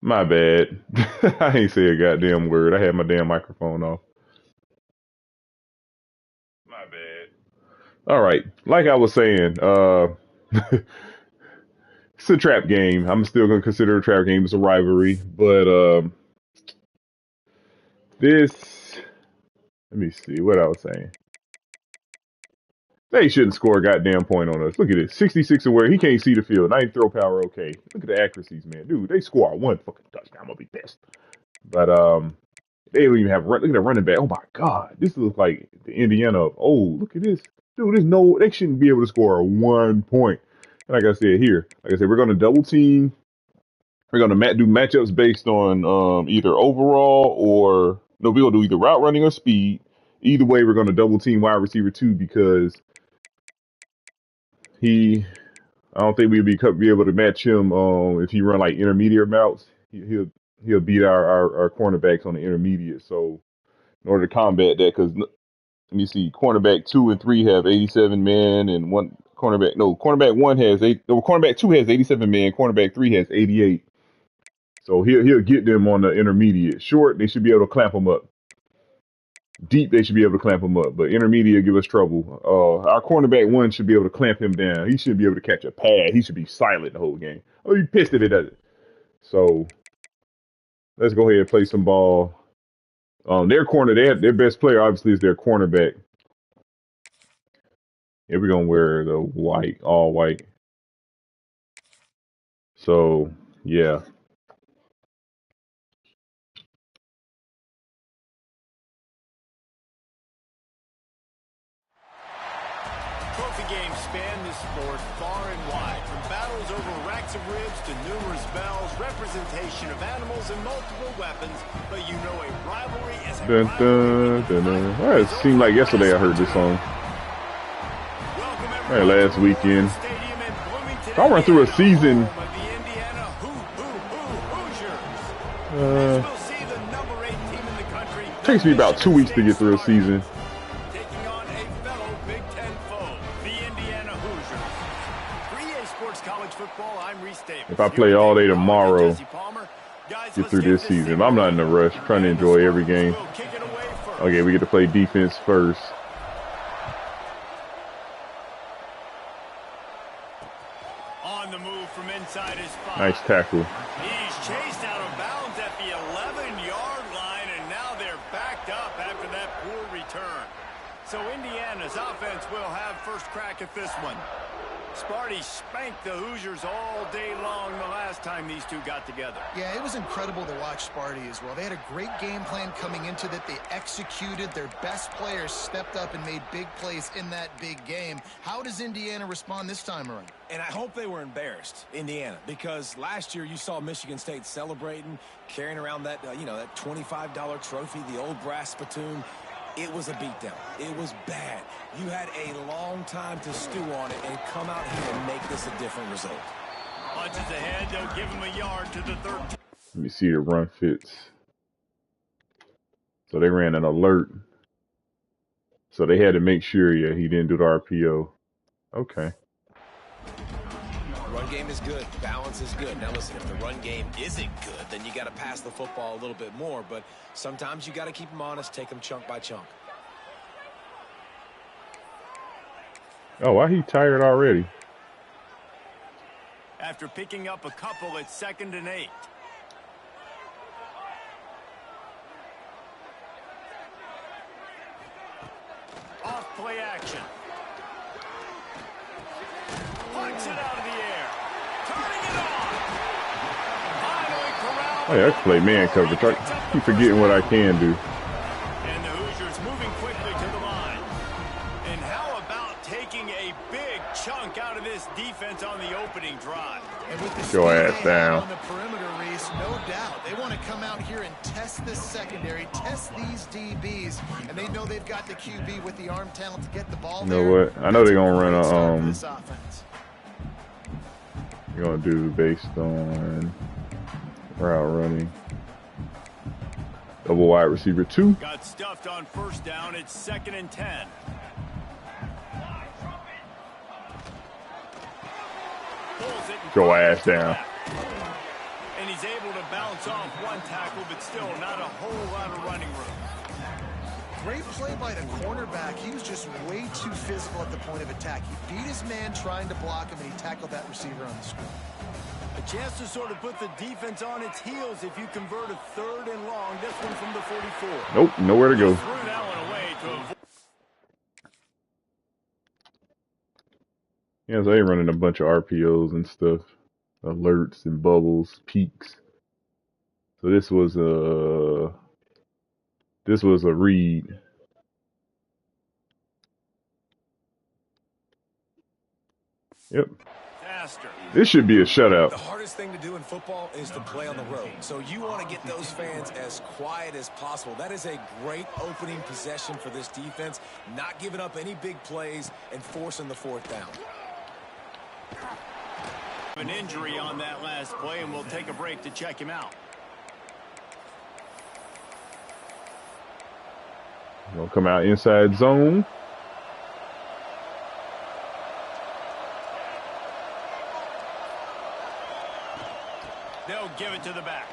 My bad. I ain't say a goddamn word. I had my damn microphone off. My bad. All right. Like I was saying, it's a trap game. I'm still gonna consider it a trap game. It's a rivalry, but this. Let me see what I was saying. They shouldn't score a goddamn point on us. Look at this, 66 away. He can't see the field. I ain't throw power. Okay. Look at the accuracies, man. Dude, they score one fucking touchdown. I'm gonna be pissed. But they don't even have look at the running back. Oh my god, this looks like the Indiana of old. Look at this, dude. There's no, they shouldn't be able to score 1 point. Like I said here, like I said, we're gonna double team. We're gonna do matchups based on either overall or no. We're gonna do either route running or speed. Either way, we're gonna double team wide receiver 2 because he. I don't think we'd be able to match him if he run like intermediate routes. He'll beat our cornerbacks on the intermediate. So in order to combat that, because let me see, cornerback 2 and 3 have 87 men, and cornerback 1 has cornerback 2 has 87 men, cornerback 3 has 88. So he'll get them on the intermediate. Short, they should be able to clamp them up. Deep, they should be able to clamp him up, but intermediate give us trouble. Our cornerback 1 should be able to clamp him down. He shouldn't be able to catch a pass. He should be silent the whole game. Oh, he pissed if it doesn't. So let's go ahead and play some ball. Their best player obviously is their cornerback. Yeah, we're gonna wear the white, all white. So yeah. Trophy games span this sport far and wide, from battles over racks of ribs to numerous bells, representation of animals and multiple weapons. But you know, a rivalry is a Dun, rivalry. dun, dun, dun. Well, it seemed like yesterday I heard this song. All right, last weekend. I'll run through a season. Takes me about 2 weeks to get through a season. Taking on a fellow Big Ten foe, the Indiana Hoosiers. 3A Sports College Football, I'm Reese Davis. If I play all day tomorrow, get through this season. I'm not in a rush. I'm trying to enjoy every game. Okay, we get to play defense first. On the move from inside his spot. Nice tackle. He's chased out of bounds at the 11-yard line, and now they're backed up after that poor return. So Indiana's offense will have first crack at this one. Sparty spanked the Hoosiers all day long the last time these two got together. Yeah, it was incredible to watch Sparty as well. They had a great game plan coming into that. They executed. Their best players stepped up and made big plays in that big game. How does Indiana respond this time around? And I hope they were embarrassed, Indiana, because last year you saw Michigan State celebrating, carrying around that, that $25 trophy, the Old Brass Spittoon. It was a beatdown. It was bad. You had a long time to stew on it and come out here and make this a different result. Punches ahead, they'll give him a yard to the 13. Let me see the run fits. So they ran an alert. So they had to make sure, yeah, he didn't do the RPO. Okay. Run game is good. Balance is good. Now listen, if the run game isn't good, then you got to pass the football a little bit more. But sometimes you got to keep them honest, take them chunk by chunk. Oh, why he tired already? After picking up a couple, it's 2nd and 8. Off play action. Punts it out of the air. Turning it on. Finally corralled. Oh, yeah, I can play man coverage. I keep forgetting what I can do. And the Hoosiers moving quickly to the line. And how about taking a big chunk out of this defense on the opening drive? And with the Your speed ass they have down. on the perimeter, Reese, no doubt. They want to come out here and test this secondary, test these DBs, and they know they've got the QB with the arm talent to get the ball You know what? I know they're gonna run a this offense. They're gonna do based on route running. Double wide receiver 2. Got stuffed on first down. It's 2nd and 10. Pulls it and Go ass down. And And he's able to bounce off one tackle, but still not a whole lot of running room. Great play by the cornerback. He was just way too physical at the point of attack. He beat his man trying to block him, and he tackled that receiver on the screen. A chance to sort of put the defense on its heels if you convert a 3rd and long. This one from the 44. Nope, nowhere to go. Threw that one away to avoid. Yeah, so they running a bunch of RPOs and stuff, alerts and bubbles, peaks. So this was a read. Yep. Faster. This should be a shutout. The hardest thing to do in football is to play on the road. So you want to get those fans as quiet as possible. That is a great opening possession for this defense, not giving up any big plays and forcing the 4th down. An injury on that last play, and we'll take a break to check him out. Gonna come out inside zone. They'll give it to the back.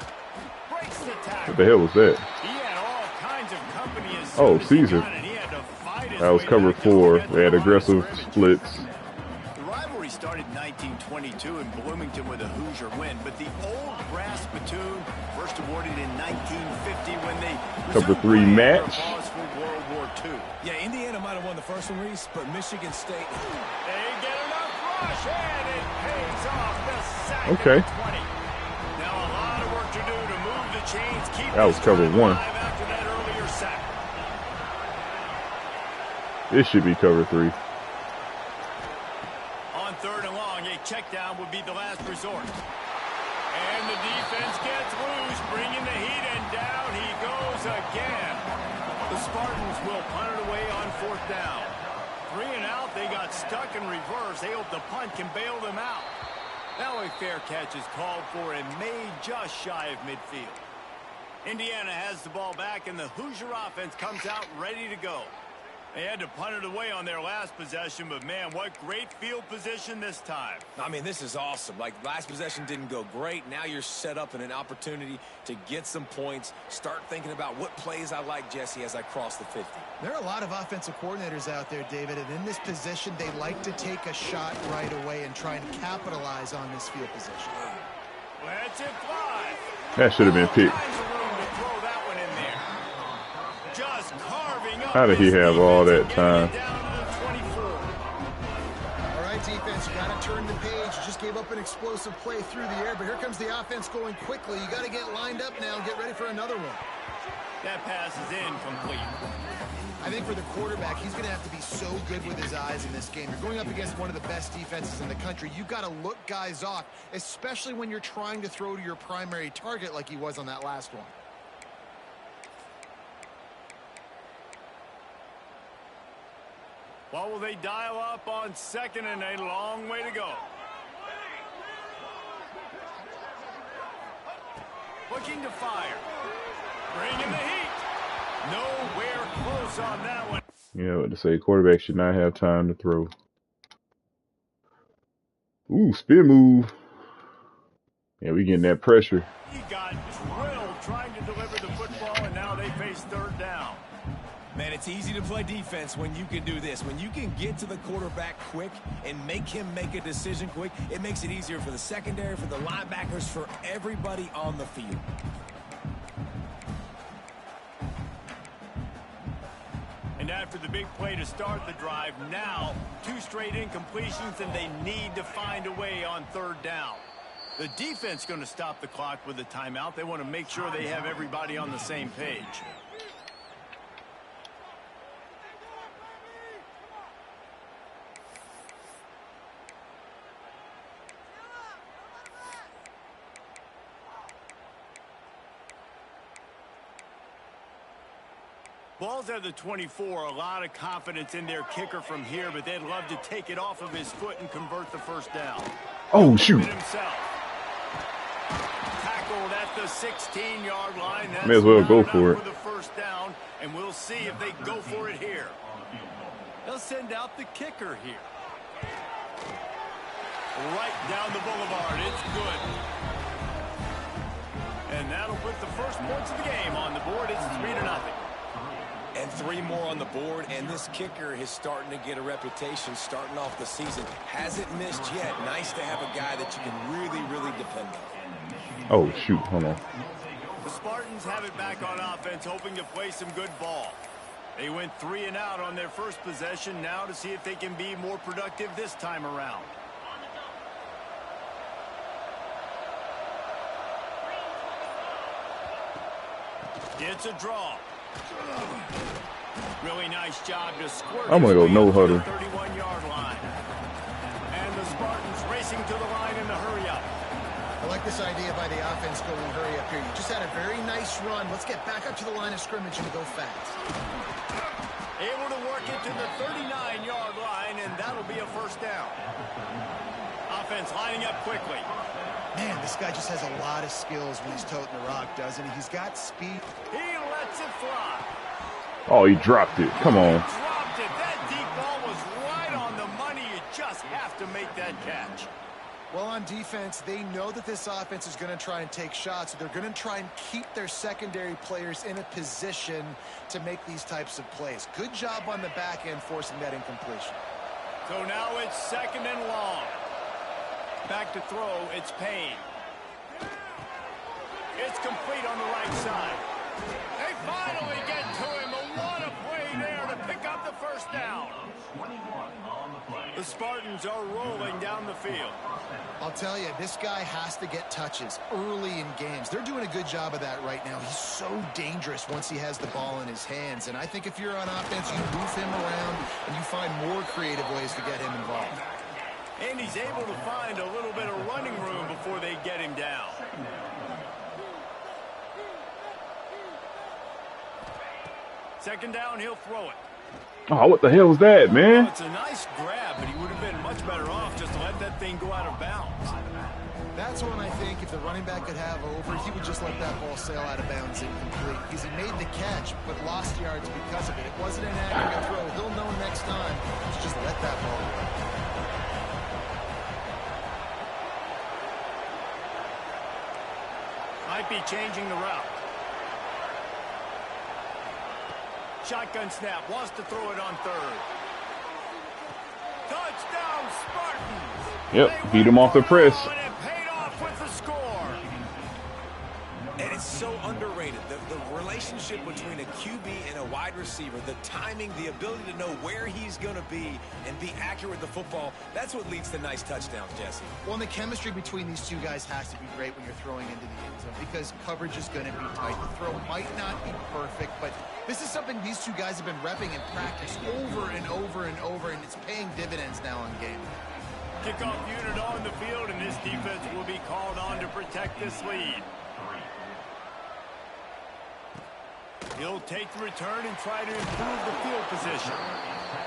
Breaks the tackle. What the hell was that? He had all kinds of company as Oh, soon as he Caesar. got it. He had to fight his That was way cover back to 4. get They had to the aggressive line of splits. scrimmage. The rivalry started in 1922 in Bloomington with a Hoosier win, but the Old Brass Spittoon first awarded in 1950 when they Cover 3 resumed match. their cause for World War II. Yeah, Indiana might have won the first one, Reese, but Michigan State. They get enough rush, and it pays off the sack Okay. at the 20. Now a lot of work to do to move the chains, keep That was this cover drive 1. alive after that earlier sack. This should be cover 3. On 3rd and long, a check down would be the last resort. And the defense gets loose, bringing the heat, and down he goes again. The Spartans will punt it away on 4th down. 3 and out, they got stuck in reverse. They hope the punt can bail them out. Now a fair catch is called for and made just shy of midfield. Indiana has the ball back, and the Hoosier offense comes out ready to go. They had to punt it away on their last possession, but man, what great field position this time. I mean, this is awesome. Like, last possession didn't go great. Now you're set up in an opportunity to get some points. Start thinking about what plays I like, Jesse, as I cross the 50. There are a lot of offensive coordinators out there, David, and in this position, they like to take a shot right away and try and capitalize on this field position. Let's it fly. That should have been picked. All kinds of room to throw that one in there. Just carving up. How did he his have all defense that and getting time? it down to the 24. All right, defense, you got to turn the page. You just gave up an explosive play through the air, but here comes the offense going quickly. You got to get lined up now and get ready for another one. That pass is incomplete. I think for the quarterback, he's going to have to be so good with his eyes in this game. You're going up against one of the best defenses in the country. You've got to look guys off, especially when you're trying to throw to your primary target like he was on that last one. What will they dial up on 2nd and a long way to go? Looking to fire. Bringing the heat. Nowhere close on that one. Yeah, what to say, quarterback should not have time to throw. Ooh, spin move. Yeah, we getting that pressure. He got drilled trying to deliver the football, and now they face 3rd down. Man, it's easy to play defense when you can do this. When you can get to the quarterback quick and make him make a decision quick, it makes it easier for the secondary, for the linebackers, for everybody on the field. And after the big play to start the drive, now 2 straight incompletions, and they need to find a way on 3rd down. The defense going to stop the clock with a timeout. They want to make sure they have everybody on the same page. Ball's at the 24. A lot of confidence in their kicker from here, but they'd love to take it off of his foot and convert the 1st down. Oh, shoot. Himself. Tackled at the 16-yard line. That's May as well go not for enough it. the 1st down, and we'll see if they go for it here. They'll send out the kicker here. Right down the boulevard. It's good. And that'll put the first points of the game on the board. It's 3-0. And 3 more on the board, and this kicker is starting to get a reputation starting off the season. Hasn't missed yet. Nice to have a guy that you can really, really depend on. Oh, shoot. Hold on. The Spartans have it back on offense, hoping to play some good ball. They went 3 and out on their first possession. Now to see if they can be more productive this time around. It's a draw. Really nice job to squirt. I'm gonna go no huddle. 31-yard line. And the Spartans racing to the line in the hurry up. I like this idea by the offense going hurry up here. You just had a very nice run. Let's get back up to the line of scrimmage and go fast. Able to work it to the 39-yard line, and that'll be a first down. Offense lining up quickly. Man, this guy just has a lot of skills when he's toting the rock, doesn't he? He's got speed. He lets it fly. Oh, he dropped it. Come on. Dropped it. That deep ball was right on the money. You just have to make that catch. Well, on defense, they know that this offense is going to try and take shots. So they're going to try and keep their secondary players in a position to make these types of plays. Good job on the back end forcing that incompletion. So now it's 2nd and long. Back to throw, it's Payne. It's complete on the right side. They finally get to him. What a play there to pick up the first down. The Spartans are rolling down the field. I'll tell you, this guy has to get touches early in games. They're doing a good job of that right now. He's so dangerous once he has the ball in his hands. And I think if you're on offense, you move him around and you find more creative ways to get him involved. And he's able to find a little bit of running room before they get him down. Second down, he'll throw it. Oh, what the hell was that, man? Well, it's a nice grab, but he would have been much better off just to let that thing go out of bounds. That's one I think if the running back could have over, he would just let that ball sail out of bounds incomplete. Because he made the catch, but lost yards because of it. It wasn't an accurate throw. He'll know next time to just let that ball go. Might be changing the route. Shotgun snap. Wants to throw it on 3rd. Touchdown, Spartans. Yep, beat him off the press. And it paid off with the score. And it's so underrated. The relationship between a QB and a wide receiver, the timing, the ability to know where he's going to be and be accurate with the football, that's what leads to nice touchdowns, Jesse. Well, and the chemistry between these two guys has to be great when you're throwing into the end zone because coverage is going to be tight. The throw might not be perfect, but this is something these two guys have been repping in practice over and over and over, and it's paying dividends now on game. Kickoff unit on the field, and this defense will be called on to protect this lead. He'll take the return and try to improve the field position.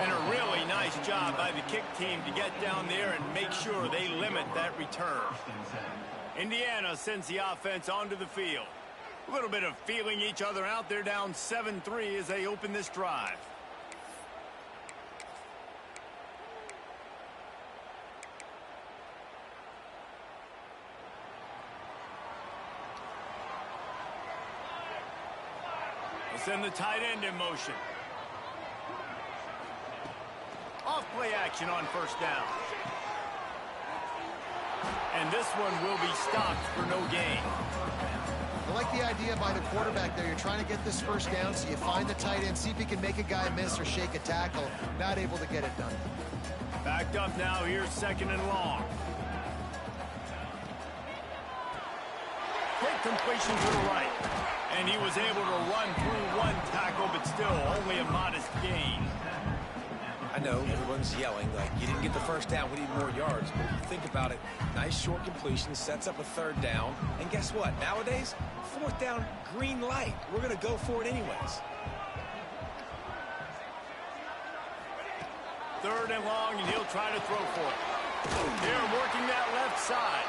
And a really nice job by the kick team to get down there and make sure they limit that return. Indiana sends the offense onto the field. A little bit of feeling each other out. They're down 7-3 as they open this drive. Send the tight end in motion. Off play action on first down. And this one will be stopped for no gain. I like the idea by the quarterback there. You're trying to get this first down, so you find the tight end, see if he can make a guy miss or shake a tackle. Not able to get it done. Backed up now. Here's 2nd and long. Quick completion to the right. And he was able to run through one tackle, but still only a modest gain. I know everyone's yelling like you didn't get the first down, we need more yards. But if you think about it, nice short completion sets up a 3rd down. And guess what? Nowadays, 4th down, green light. We're going to go for it anyways. 3rd and long, and he'll try to throw for it. They're working that left side.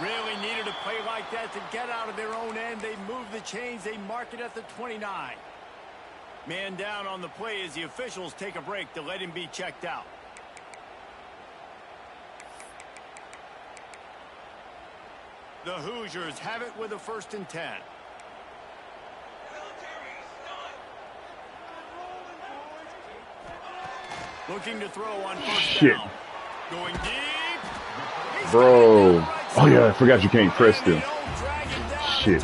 Really needed a play like that to get out of their own end. They move the chains. They mark it at the 29. Man down on the play as the officials take a break to let him be checked out. The Hoosiers have it with a 1st and 10. Looking to throw on 1st down. Going deep. Bro. Oh, yeah, I forgot you can't press them. Shit.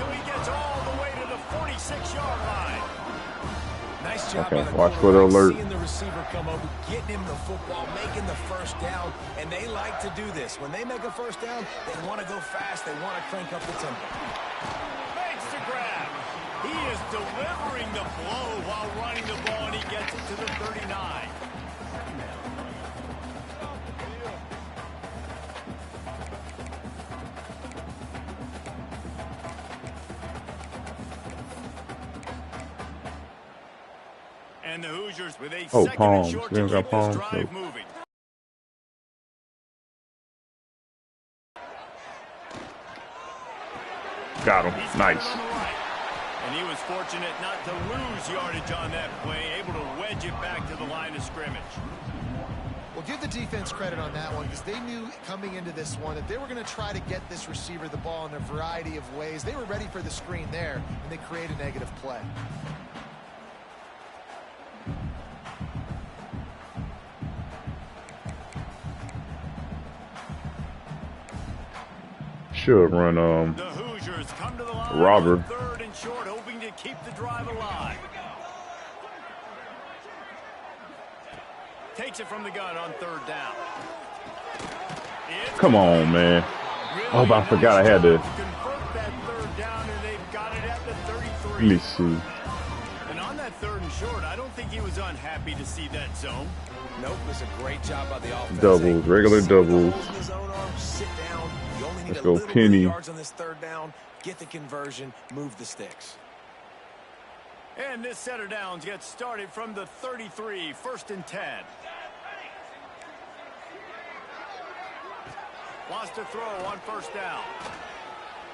Nice job. Okay, watch for the alert. Seeing the receiver come over, getting him the football, making the 1st down, and they like to do this. When they make a 1st down, they want to go fast. They want to crank up the tempo. Makes the grab. He is delivering the blow while running the ball, and he gets it to the 39. And the Hoosiers with a second and short to keep this drive moving. Got him. Nice. And he was fortunate not to lose yardage on that play, able to wedge it back to the line of scrimmage. Well, give the defense credit on that one because they knew coming into this one that they were going to try to get this receiver the ball in a variety of ways. They were ready for the screen there, and they create a negative play. Should run the Hoosiers come to the line robber. 3rd and short, hoping to keep the drive alive. Takes it from the gun on 3rd down. Come on, man. Really Oh, but I forgot I had to. convert that 3rd down, and they've got it at the 33. Let me see. And on that 3rd and short, I don't think he was unhappy to see that zone. Nope, it was a great job by the offense. Doubles, regular doubles. Sit down. You only need Let's a go, little bit of Penny. yards on this 3rd down. Get the conversion, move the sticks. And this set of downs gets started from the 33, 1st and 10. Wants to throw on 1st down.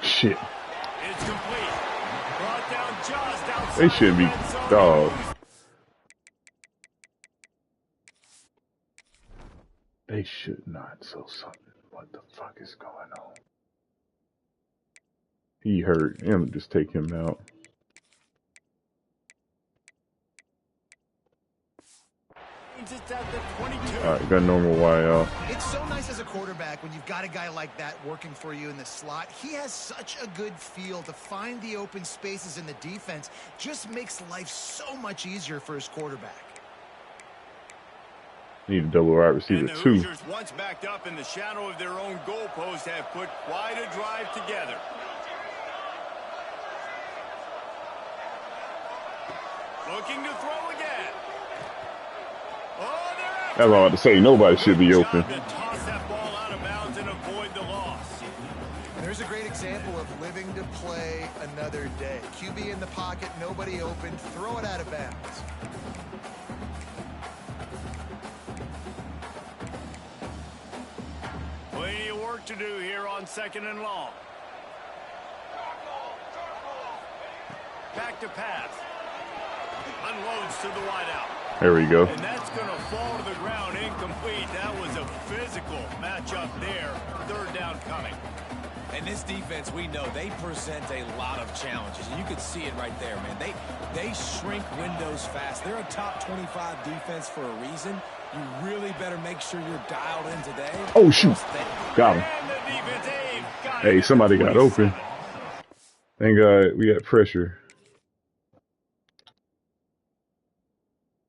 Shit. It's complete. Brought down just outside. They shouldn't be the red zone. dog. They should not. So something. What the fuck is going on? He hurt. Him, just take him out. It's at the 22. All right, got normal YL. It's so nice as a quarterback when you've got a guy like that working for you in the slot. He has such a good feel to find the open spaces in the defense. Just makes life so much easier for his quarterback. Need a double wide receiver And the too. Hoosiers, once backed up in the shadow of their own goalpost, have put quite a drive together. Looking to throw again. Oh, That's all I had to say. Nobody should be open. To toss that ball out of bounds and avoid the loss. There's a great example of living to play another day. QB in the pocket, nobody open, throw it out of bounds. Plenty of work to do here on 2nd and long. Back to pass. Unloads to the wideout. There we go. And that's going to fall to the ground incomplete. That was a physical matchup there. 3rd down coming. And this defense, we know, they present a lot of challenges. And you could see it right there, man. They shrink windows fast. They're a top 25 defense for a reason. You really better make sure you're dialed in today. Oh, shoot. Got him. Hey, somebody got open. Thank God we got pressure.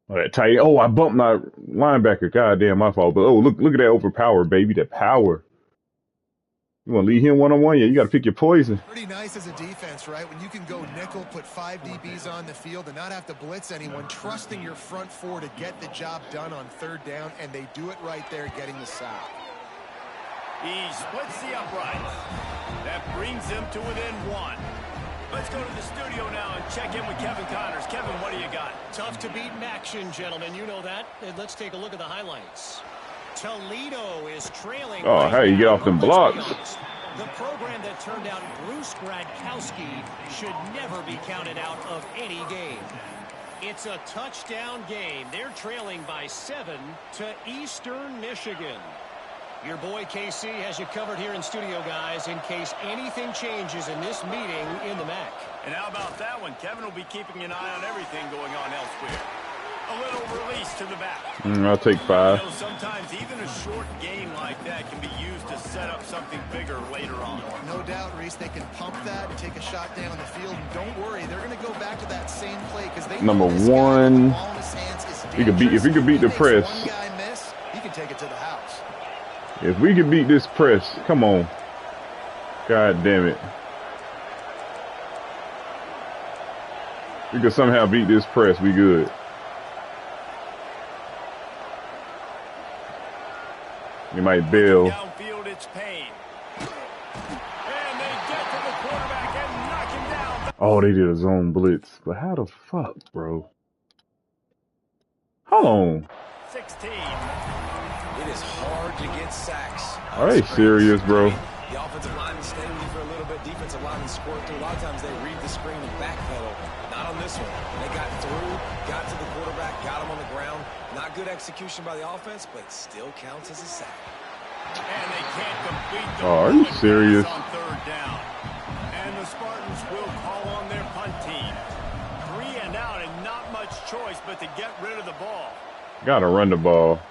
Oh, that tight. Oh, I bumped my linebacker. God damn, my fault. But oh, look at that overpower, baby. That power. You want to lead him one-on-one? Yeah, you got to pick your poison. Pretty nice as a defense, right? When you can go nickel, put 5 DBs on the field and not have to blitz anyone, trusting your front four to get the job done on 3rd down, and they do it right there, getting the sack. He splits the uprights. That brings him to within 1. Let's go to the studio now and check in with Kevin Connors. Kevin, what do you got? Tough to beat in action, gentlemen. You know that. And let's take a look at the highlights. Toledo is trailing. Oh, hey, you get off them blocks. The program that turned out Bruce Gradkowski should never be counted out of any game. It's a touchdown game. They're trailing by 7 to Eastern Michigan. Your boy KC has you covered here in studio, guys, in case anything changes in this meeting in the MAC. And how about that one? Kevin will be keeping an eye on everything going on elsewhere. A little release to the back. I'll take 5. You know, sometimes even a short game like that can be used to set up something bigger later on. No doubt, Reese, they can pump that and take a shot down the field. And don't worry, they're going to go back to that same play because they Number know this one. guy with the ball in his hands is If we could beat the Makes press. one guy miss, he can take it to the house. If we could beat this press, come on. God damn it. We could somehow beat this press, we good. You might bail. Downfield, it's Payne. And they get to the quarterback and knock him down. Oh, they did a zone blitz. But how the fuck, bro? Hold on. 16. It is hard to get sacks. Are they serious, bro? The offensive linemen stay with you for a little bit. Defensive linemen squirt through. A lot of times they read the screen and backpedal. Not on this one. They got through, got to the quarterback, got him on the ground. Not good execution by the offense, but it still counts as a sack. And they can't complete the Oh, are you pass serious? on third down. And the Spartans will call on their punt team. 3 and out and not much choice but to get rid of the ball. Gotta run the ball.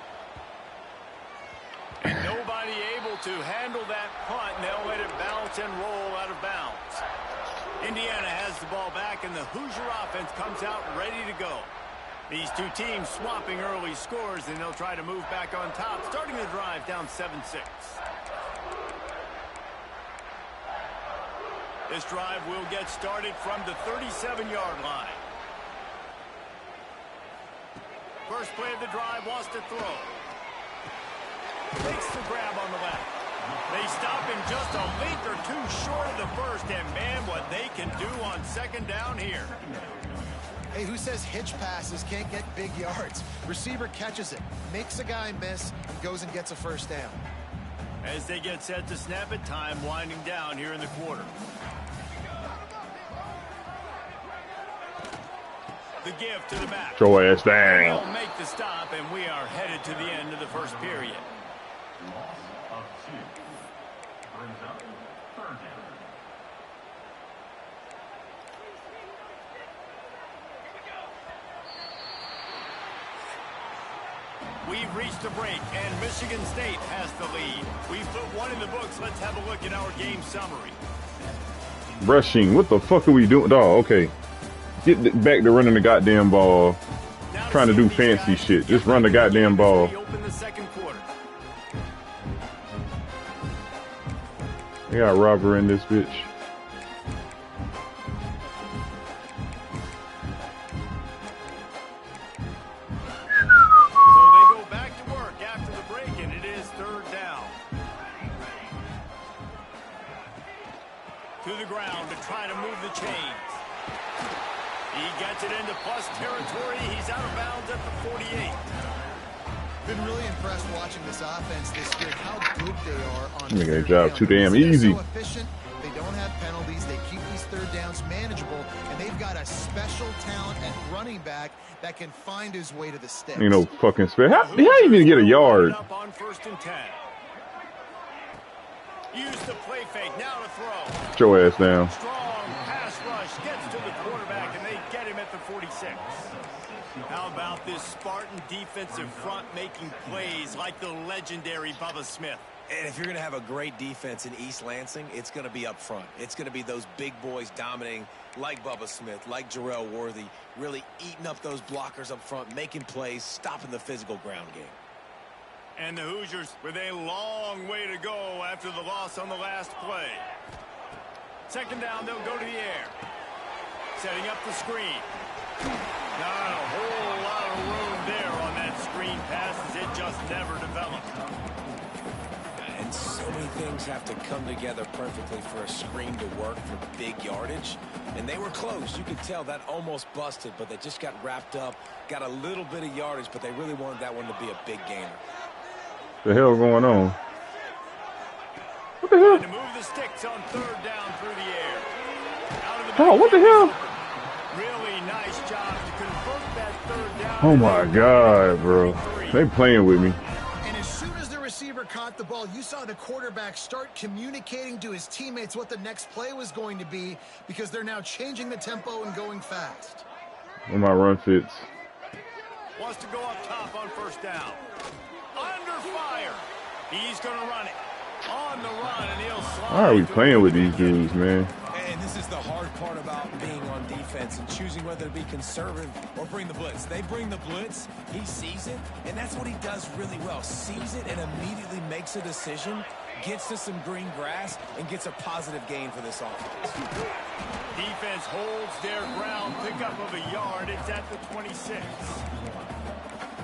Nobody able to handle that punt, and they'll let it bounce and roll out of bounds. Indiana has the ball back, and the Hoosier offense comes out ready to go. These two teams swapping early scores, and they'll try to move back on top, starting the drive down 7-6. This drive will get started from the 37-yard line. First play of the drive, wants to throw. Makes the grab on the left. They stop him just a link or two short of the first, and man, what they can do on second down here. Hey, who says hitch passes can't get big yards? Receiver catches it, makes a guy miss, and goes and gets a first down. As they get set to snap it, time winding down here in the quarter. The give to the back. Throw ass They'll down. make the stop, and we are headed to the end of the first period. We've reached a break, and Michigan State has the lead. We've put one in the books. Let's have a look at our game summary. Rushing. What the fuck are we doing? Oh, okay. Get back to running the goddamn ball. Now Trying to do fancy shit. Just run the goddamn ball. Open the second quarter. They got Robber in this bitch. So they go back to work after the break, and it is third down. To the ground to try to move the chains. He gets it into plus territory. He's out of bounds at the 48. Been really impressed watching this offense this year, how good they are on Making their third job down. too damn They're easy. so efficient. They don't have penalties. They keep these third downs manageable, and they've got a special talent at running back that can find his way to the sticks. Ain't no fucking spell. How you even get a yard? Up on 1st and 10. Use the play fake. Now to throw. Get your ass down. Strong pass rush gets to the quarterback, and they get him at the 46. How about this Spartan defensive front making plays like the legendary Bubba Smith? And if you're going to have a great defense in East Lansing, it's going to be up front. It's going to be those big boys dominating like Bubba Smith, like Jarrell Worthy, really eating up those blockers up front, making plays, stopping the physical ground game. And the Hoosiers with a long way to go after the loss on the last play. Second down, they'll go to the air. Setting up the screen. Not a whole lot of room there on that screen pass as it just never developed. And so many things have to come together perfectly for a screen to work for big yardage. And they were close. You could tell that almost busted, but they just got wrapped up, got a little bit of yardage, but they really wanted that one to be a big gainer. The hell going on? What the hell? To move the sticks on third down through the air. Out of the Oh, what the hell? Really nice job to convert that third down. Oh my god, bro. They playing with me. And as soon as the receiver caught got the ball, you saw the quarterback start communicating to his teammates what the next play was going to be because they're now changing the tempo and going fast. Where my run fits. Wants to go up top on first down. Under fire. He's going to run it. On the run, and he'll slide. Why are we playing with these dudes, man? And this is the hard part about being on defense and choosing whether to be conservative or bring the blitz. They bring the blitz, he sees it, and that's what he does really well. Sees it and immediately makes a decision, gets to some green grass, and gets a positive gain for this offense. Defense holds their ground, pickup of a yard. It's at the 26.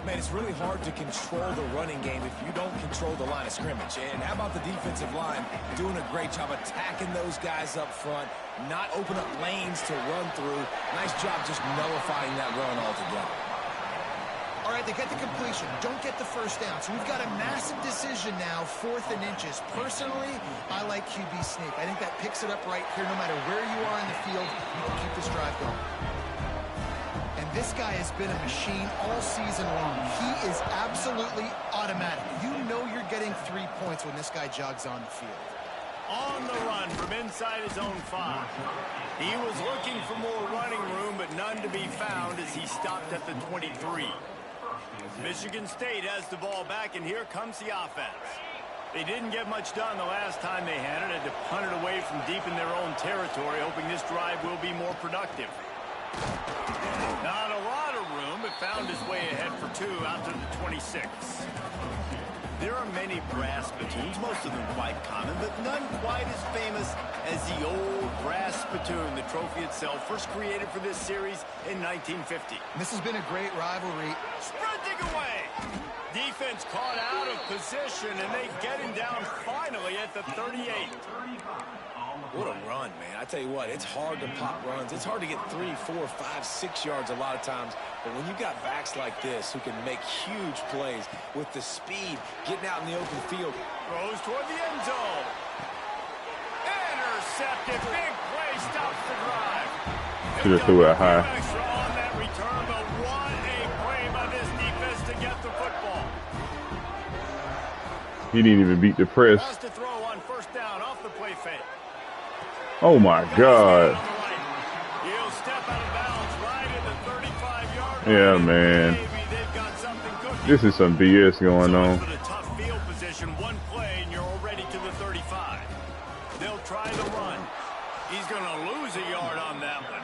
Man, it's really hard to control the running game if you don't control the line of scrimmage. And how about the defensive line doing a great job attacking those guys up front, not open up lanes to run through. Nice job just nullifying that run altogether. All right, they get the completion. Don't get the first down. So we've got a massive decision now, 4th and inches. Personally, I like QB sneak. I think that picks it up right here. No matter where you are in the field, you can keep this drive going. And this guy has been a machine all season long. He is absolutely automatic. You know you're getting 3 points when this guy jogs on the field. On the run from inside his own 5. He was looking for more running room, but none to be found as he stopped at the 23. Michigan State has the ball back, and here comes the offense. They didn't get much done the last time they had it. Had to punt it away from deep in their own territory, hoping this drive will be more productive. Not a lot of room, but found his way ahead for 2 out to the 26. There are many brass spittoons, most of them quite common, but none quite as famous as the Old Brass Spittoon. The trophy itself, first created for this series in 1950. This has been a great rivalry. Sprinting away. Defense caught out of position, and they get him down finally at the 38. What a run, man. I tell you what, it's hard to pop runs. It's hard to get 3, 4, 5, 6 yards a lot of times. But when you've got backs like this who can make huge plays with the speed, getting out in the open field. Throws toward the end zone. Intercepted. Big play. Stops the drive. Should have threw it high. Extra on that return, but what a play by this defense to get the football. He didn't even beat the press. Has to throw on first down off the play fake. Oh my God. He'll step out of bounds right at the 35-yard line. Yeah, man. This is some BS going on. For the tough field position, one play and you're already to the 35. They'll try the run. He's going to lose a yard on that one.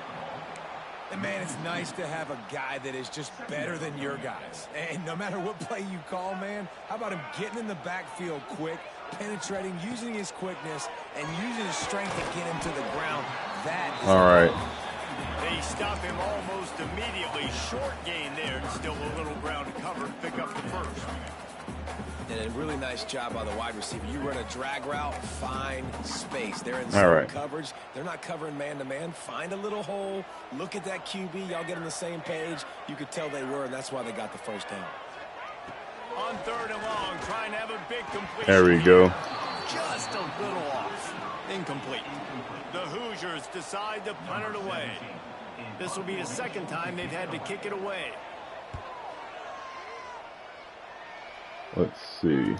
And man, it's nice to have a guy that is just better than your guys. And no matter what play you call, man, how about him getting in the backfield quick, penetrating, using his quickness, and using his strength to get him to the ground. That is all right. They stop him almost immediately. Short gain there, and still a little ground to cover to pick up the first. And a really nice job by the wide receiver. You run a drag route, find space. They're in all right. coverage. They're not covering man-to-man. Find a little hole. Look at that QB. Y'all get on the same page. You could tell they were, and that's why they got the first down. On 3rd and long, trying to have a big completion. There we go. Just a little off. Incomplete. The Hoosiers decide to punt it away. This will be the second time they've had to kick it away. Let's see.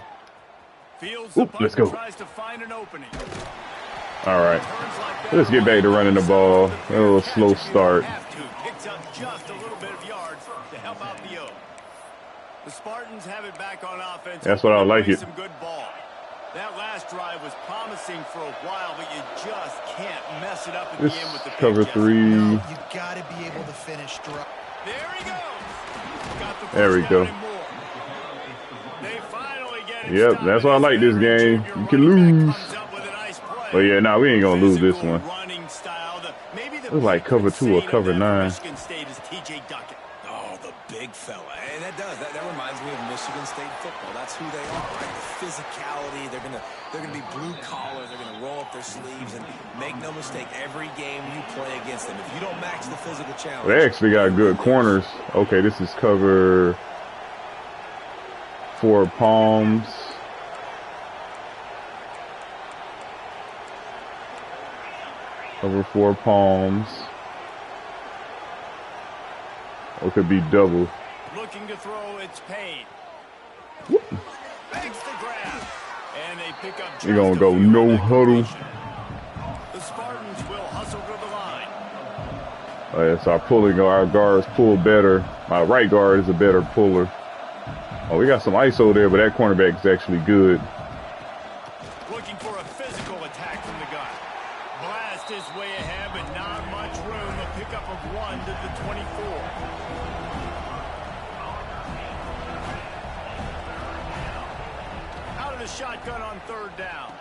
Fields let's go. tries to find an opening. All right. Let's get back to running the ball. A little slow start. Picks up just a little bit of yards to help out the O. The Spartans have it back on offense. That's what I like it. Some good ball. That last drive was promising for a while, but you just can't mess it up at the end with the cover pitch. 3. No, you got to be able to finish drive. There he goes. Got the There we first go. down and more. They finally get it Yep, stopped. that's why I like this game. You can lose. But yeah, nah, we ain't gonna lose this one. It was like cover 2 or cover 9. Michigan State is TJ Duckett. Oh, the big fella. And that does. That reminds me of Michigan State football. That's who they are, right? The physicality. They're gonna be blue collar. They're gonna roll up their sleeves, and make no mistake, every game you play against them, if you don't match the physical challenge. They actually got good corners. Okay, this is cover 4 palms. Cover 4 palms. Or it could be double. Looking to throw, it's Payne. Whoop. Makes the grab. And they pick up You're going to go no huddle. The Spartans will hustle to the line. So our pulling, our guards pull better. My right guard is a better puller. Oh, we got some ISO there, but that cornerback is actually good. Looking for a physical attack from the gun. Blast is way ahead, but not much room. A pickup of 1 to the 24. Out of the shotgun on 3rd down.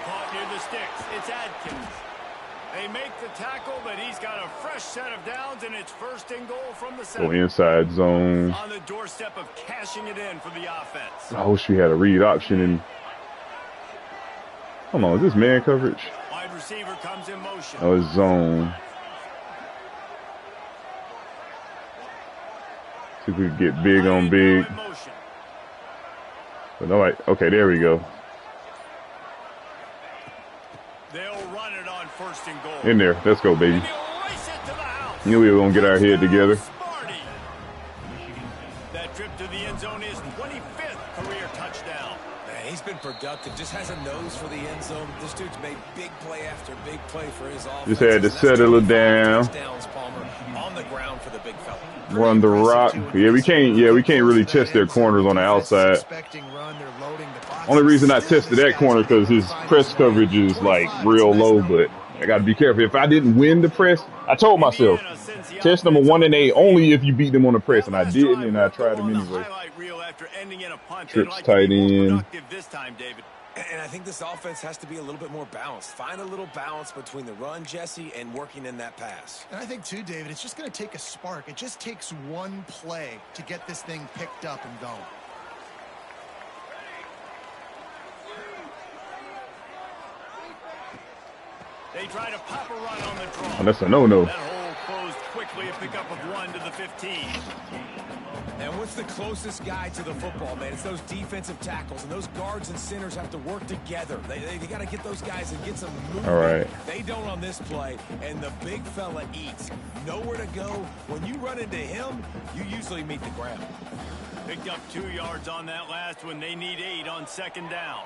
Caught near the sticks. It's Adkins. They make the tackle, but he's got a fresh set of downs, and it's 1st and goal from the center. Go inside zone. On the doorstep of cashing it in for the offense. I wish we had a read option. And hold on, is this man coverage? Wide receiver comes in motion. Oh, it's zone. See if we can get big on big. But no, okay, there we go. They'll run it on 1st and goal. In there, let's go, baby. Knew we were gonna get our head together. That trip to the end zone is 25th career touchdown. Man, he's been productive. Just has a nose for the end zone. This dude's made big play after big play for his offense. Just had to settle it down. Palmer on the ground for the big fella. Run the rock. Yeah, we can't really test their corners on the outside. Only reason I tested that corner because his press coverage is like real low, but I got to be careful. If I didn't win the press, I told myself, test number 1 and 8 only if you beat them on the press, and I didn't, and I tried them anyway. Trips tight end. And I think this offense has to be a little bit more balanced. Find a little balance between the run, Jesse, and working in that pass. And I think, too, David, it's just going to take a spark. It just takes one play to get this thing picked up and going. They try to pop a run on the draw. Oh, that's a no-no. That hole closed quickly, a pickup of 1 to the 15. And what's the closest guy to the football, man? It's those defensive tackles, and those guards and centers have to work together. They got to get those guys and get some movement. All right. They don't on this play, and the big fella eats. Nowhere to go. When you run into him, you usually meet the ground. Picked up 2 yards on that last one. They need 8 on 2nd down.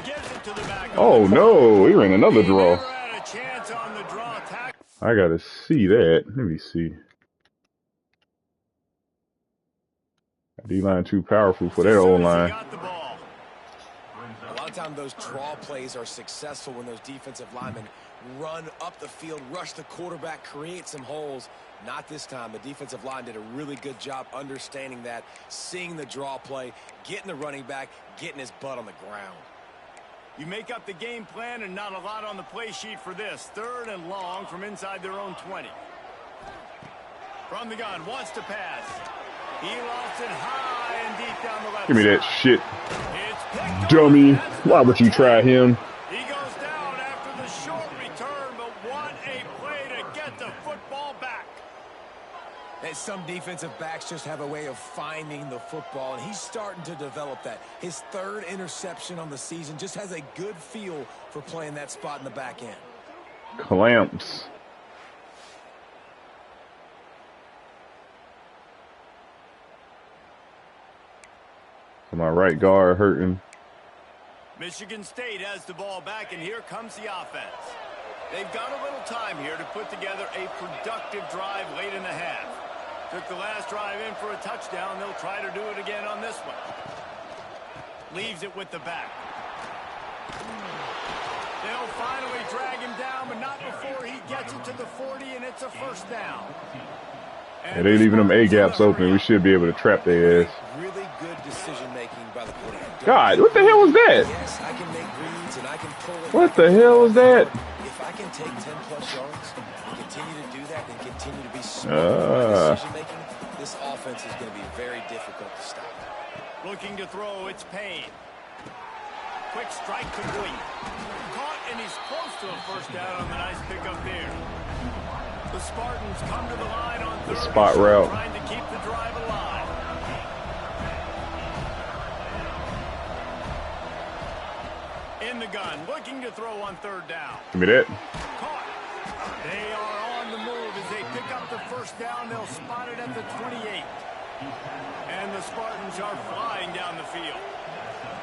Gives it to the back. Oh, no. He ran another draw. Had a chance on the draw. I got to see that. Let me see. D-line too powerful for that O-line. A lot of times those draw plays are successful when those defensive linemen run up the field, rush the quarterback, create some holes. Not this time. The defensive line did a really good job understanding that, seeing the draw play, getting the running back, getting his butt on the ground. You make up the game plan and not a lot on the play sheet for this. 3rd and long from inside their own 20. From the gun, wants to pass. He lost it high and deep down the left. Give me that side. shit, dummy. Why would you try him? He goes down after the short return, but what a play to get the football back. And some defensive backs just have a way of finding the football, and he's starting to develop that. His 3rd interception on the season, just has a good feel for playing that spot in the back end. Clamps. My right guard hurting. Michigan State has the ball back, and here comes the offense. They've got a little time here to put together a productive drive late in the half. Took the last drive in for a touchdown. They'll try to do it again on this one. Leaves it with the back. They'll finally drag him down, but not before he gets it to the 40, and it's a 1st down. Yeah, they leaving them A-gaps open. We should be able to trap their ass. Really good decision-making by the quarterback. God, what the hell was that? Yes, I can make reads and I can pull it. What the hell was that? If I can take 10-plus yards and continue to do that and continue to be smart decision-making, this offense is going to be very difficult to stop. Looking to throw, it's Payne. Quick strike complete. Caught, and he's close to a 1st down on the nice pickup there. The Spartans come to the line on 3rd. The spot route. Trying to keep the drive alive. In the gun, looking to throw on 3rd down. Give me that. Caught. They are on the move as they pick up the 1st down. They'll spot it at the 28. And the Spartans are flying down the field.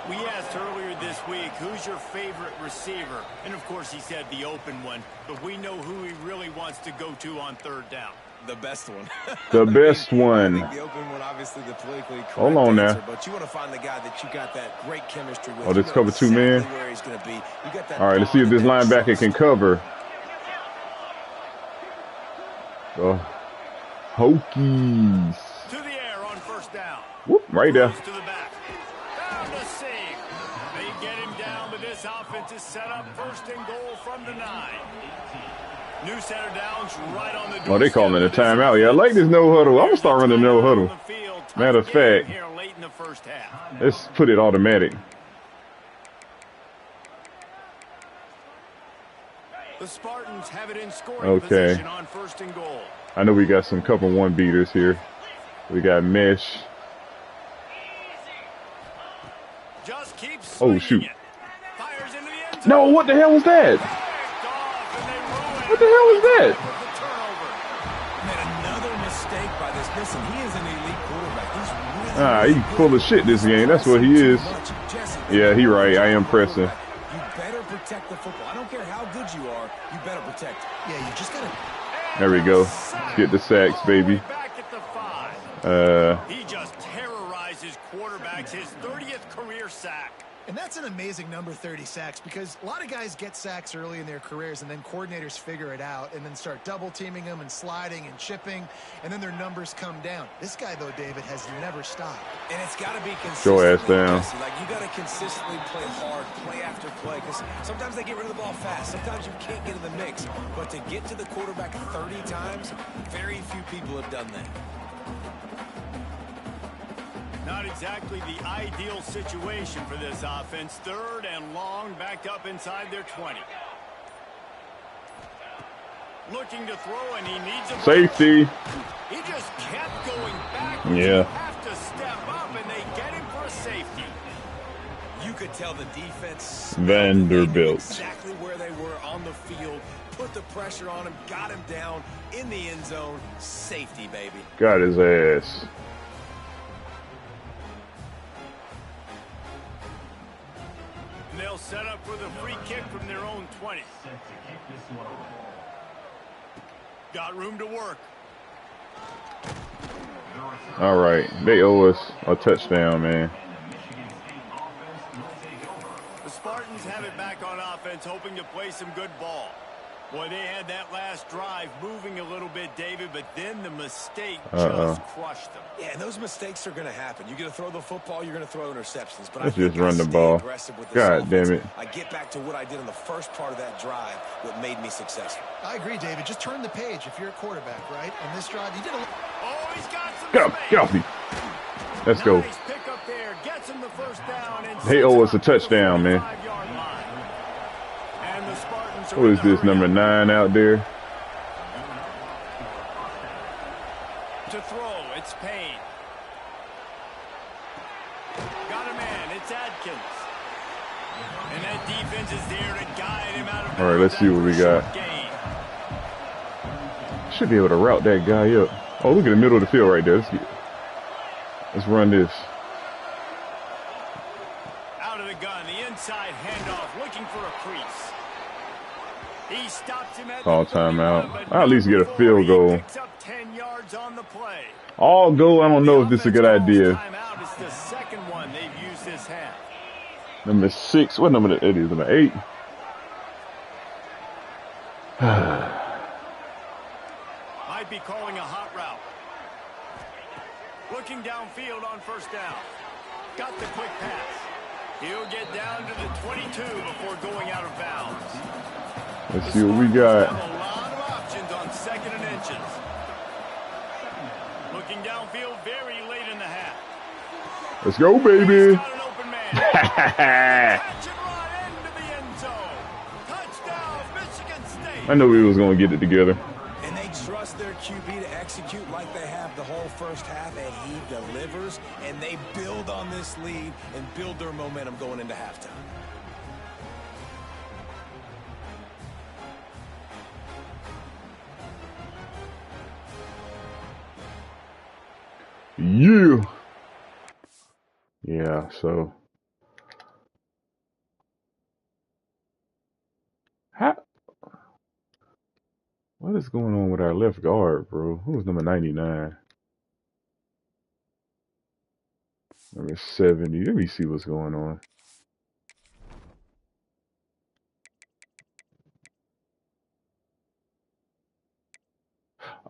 We asked earlier this week, who's your favorite receiver? And, of course, he said the open one. But we know who he really wants to go to on third down. The best one. The best one. I think the open one, obviously, the politically correct Hold on answer, now. but you want to find the guy that you got that great chemistry with. Oh, this cover two man. Where he's going to be. You got that. All right, let's see if this linebacker can cover. Hokies. To the air on first down. Whoop, right there. To the back. Down the seam. They get him down, but this offense is set up first and goal from the 9. New center downs right on the door. Oh, they calling it a timeout. Yeah, I like this no huddle. I'm gonna start running no huddle. Matter of fact, let's put it automatic. The Spartans have it in scoring position on first and goal. I know we got some couple one beaters here. We got mesh. Just keeps oh shoot! Fires into the end zone. No, what the hell was that? What the hell was that? Another mistake by this. Listen, he is an elite quarterback. He's really he's full of shit this game. That's what he is. Yeah, he right. I am pressing. You better protect the football. I don't care how good you are. You better protect it. Yeah, you just gotta. There we go. Let's get the sacks, baby. He just terrorizes quarterbacks. His 30th career sack. And that's an amazing number, 30 sacks, because a lot of guys get sacks early in their careers, and then coordinators figure it out and then start double-teaming them and sliding and chipping, and then their numbers come down. This guy, though, David, has never stopped. And it's got to be consistent. Show ass down. Like, you got to consistently play hard, play after play, because sometimes they get rid of the ball fast. Sometimes you can't get in the mix. But to get to the quarterback 30 times, very few people have done that. Not exactly the ideal situation for this offense. Third and long, backed up inside their 20. Looking to throw, and he needs a safety. He just kept going back. Yeah. You have to step up, and they get him for a safety. You could tell the defense Vanderbilt exactly where they were on the field. Put the pressure on him, got him down in the end zone. Safety, baby. Got his ass. And they'll set up for the free kick from their own 20. Got room to work. All right, they owe us a touchdown, man. The Spartans have it back on offense, hoping to play some good ball. Boy, they had that last drive moving a little bit, David, but then the mistake just crushed them. Yeah, and those mistakes are going to happen. You're going to throw the football, you're going to throw interceptions. But let's just run the ball. God damn it. I get back to what I did in the first part of that drive, what made me successful. I agree, David. Just turn the page if you're a quarterback, right? On this drive, you did a... Oh, he's got some Get off me. Let's go. Nice pick up there. Gets him the first down. And they owe us a touchdown, man. What is this, number 9 out there? To throw, it's Payne. Got a man, it's Adkins. And that defense is there to guide him out of bounds. All right, let's see what we got. Should be able to route that guy up. Oh, look at the middle of the field right there. Let's run this. Out of the gun, the inside handoff, looking for a crease. He stops him at call timeout. I'll at least get a field goal. Picks up 10 yards on the play. All go. I don't know if this is a good idea. Timeout is the second one they've used this half. Number 6. What number it is? Number 8. Might be calling a hot route. Looking downfield on first down. Got the quick pass. He'll get down to the 22 before going out of bounds. Let's see what we got. Have a lot of options on second and inches. Looking downfield very late in the half. Let's go, baby. He's got an open man. Catch and run into the end zone. Touchdown, Michigan State. I know we was going to get it together. And they trust their QB to execute like they have the whole first half, and he delivers, and they build on this lead and build their momentum going into halftime. Yeah. Yeah, so what is going on with our left guard, bro? Who's number 99? Number 70. Let me see what's going on.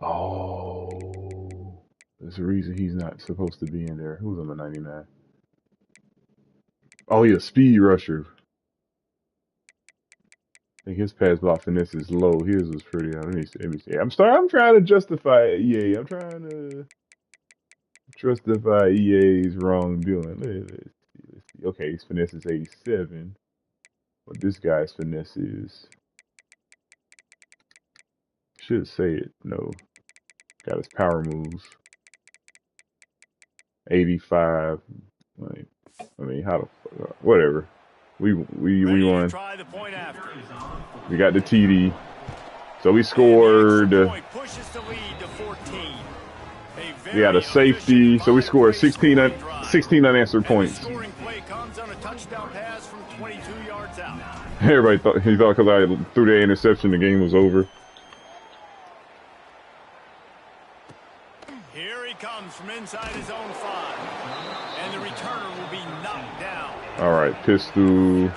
Oh, there's a reason he's not supposed to be in there. Who's number 99? Oh, yeah, speed rusher. I think his pass block finesse is low. His was pretty high. Let me see. I'm trying to justify EA. I'm trying to justify EA's wrongdoing. Let's see. Okay, his finesse is 87. But this guy's finesse is... Should say it. No. Got his power moves. 85. Like, I mean, how the fuck? Whatever. We won. Try the point after. We got the TD. So we scored. Pushes the lead to 14. We had a safety. So we scored 16 unanswered points. The scoring play comes on a touchdown pass from 22 yards out. Everybody thought because I threw the interception, the game was over. Here he comes from inside his own 5. And the returner will be knocked down. All right, pistol.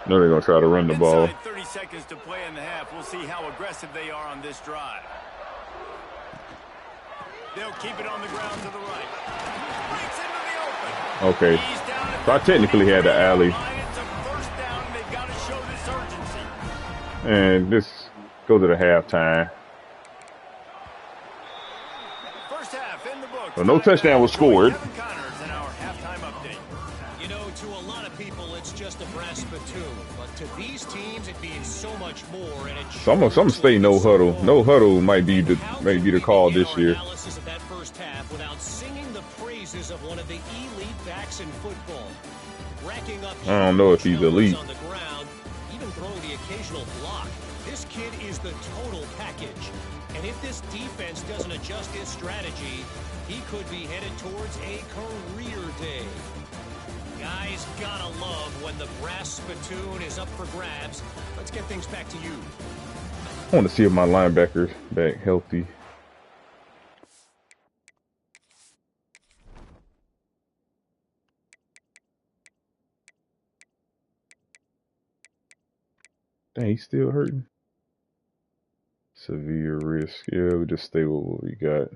No, they're going to try to run the ball. 30 seconds to play in the half. We'll see how aggressive they are on this drive. They'll keep it on the ground to the right. Breaks into the open. Okay. So I technically had the alley. It's a first down. They've got to show this urgency. And this go to the halftime. First half in the books. So no touchdown was scored. You know, to a lot of people, it's just a brass spittoon. But to these teams, it means so much more. And some stay no huddle. No huddle might be the call this year. Analysis of that first half without singing the praises of one of the elite backs in football. Racking up I don't know if he's elite. on the ground, even throwing the occasional block. This kid is the total package. And if this defense doesn't adjust his strategy, he could be headed towards a career day. Guys, gotta love when the brass spittoon is up for grabs. Let's get things back to you. I want to see if my linebacker's back healthy. Dang, he's still hurting. Severe risk. Yeah, we just stay with what we got.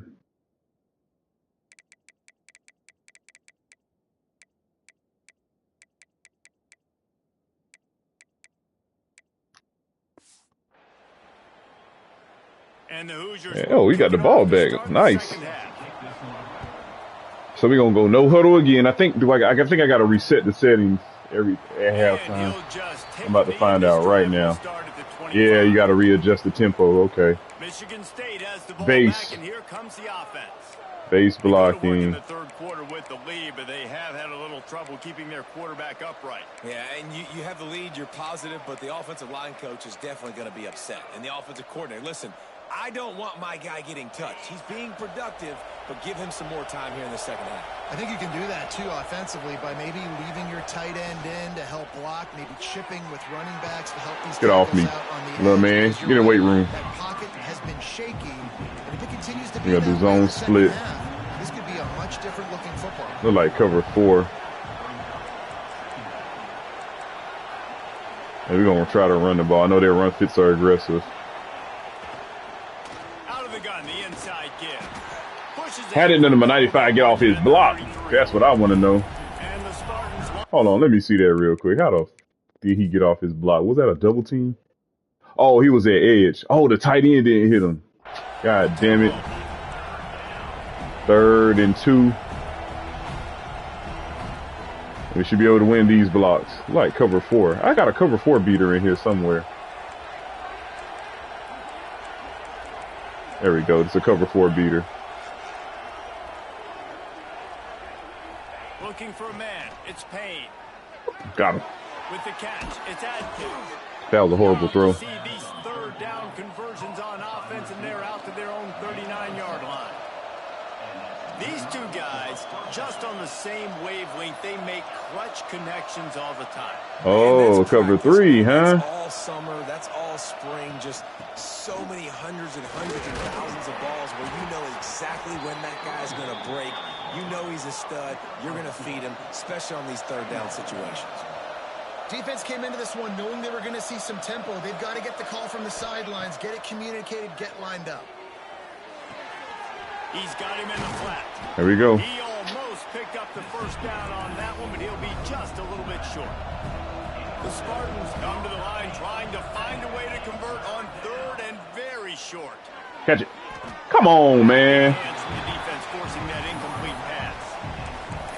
And the Hoosiers Oh, we got the ball back. Nice. So we're gonna go no huddle again. I think I think I gotta reset the settings at halftime. I'm about to find out right now. Yeah, you gotta readjust the tempo. Okay. Michigan State has the ball Base. back, and here comes the offense. Base In blocking. the third quarter with the lead, but they have had a little trouble keeping their quarterback upright. Yeah, and you have the lead, you're positive, but the offensive line coach is definitely going to be upset. And the offensive coordinator, listen, I don't want my guy getting touched. He's being productive, but give him some more time here in the second half. I think you can do that, too, offensively, by maybe leaving your tight end in to help block, maybe chipping with running backs to help these Get off me, out on the little edge. man. Get in the weight room. That pocket has been shaky, and if it continues to be We gotta do that way in zone the second split. half, this could be a much different looking football. Look like cover 4. And we're gonna try to run the ball. I know their run fits are aggressive. Out of the gun, the inside give. Pushes How did number 95 get off his block? That's what I want to know. And the Spartans. Hold on, let me see that real quick. How the did he get off his block? Was that a double team? Oh, he was at edge. Oh, the tight end didn't hit him. God damn it. 3rd and 2. We should be able to win these blocks. Like cover 4. I got a cover 4 beater in here somewhere. There we go. It's a cover 4 beater. Looking for a man. It's Payne. Got him. With the catch, it's Adkins. That was a horrible throw. See these third down the same wavelength. They make clutch connections all the time. Oh, cover three, huh? That's all summer. That's all spring. Just so many hundreds and thousands of balls where you know exactly when that guy's going to break. You know he's a stud. You're going to feed him, especially on these third down situations. Defense came into this one knowing they were going to see some tempo. They've got to get the call from the sidelines, get it communicated, get lined up. He's got him in the flat. There we go. He almost picked up the first down on that one, but he'll be just a little bit short. The Spartans come to the line trying to find a way to convert on third and very short. Catch it. Come on, man. The defense forcing that incomplete pass.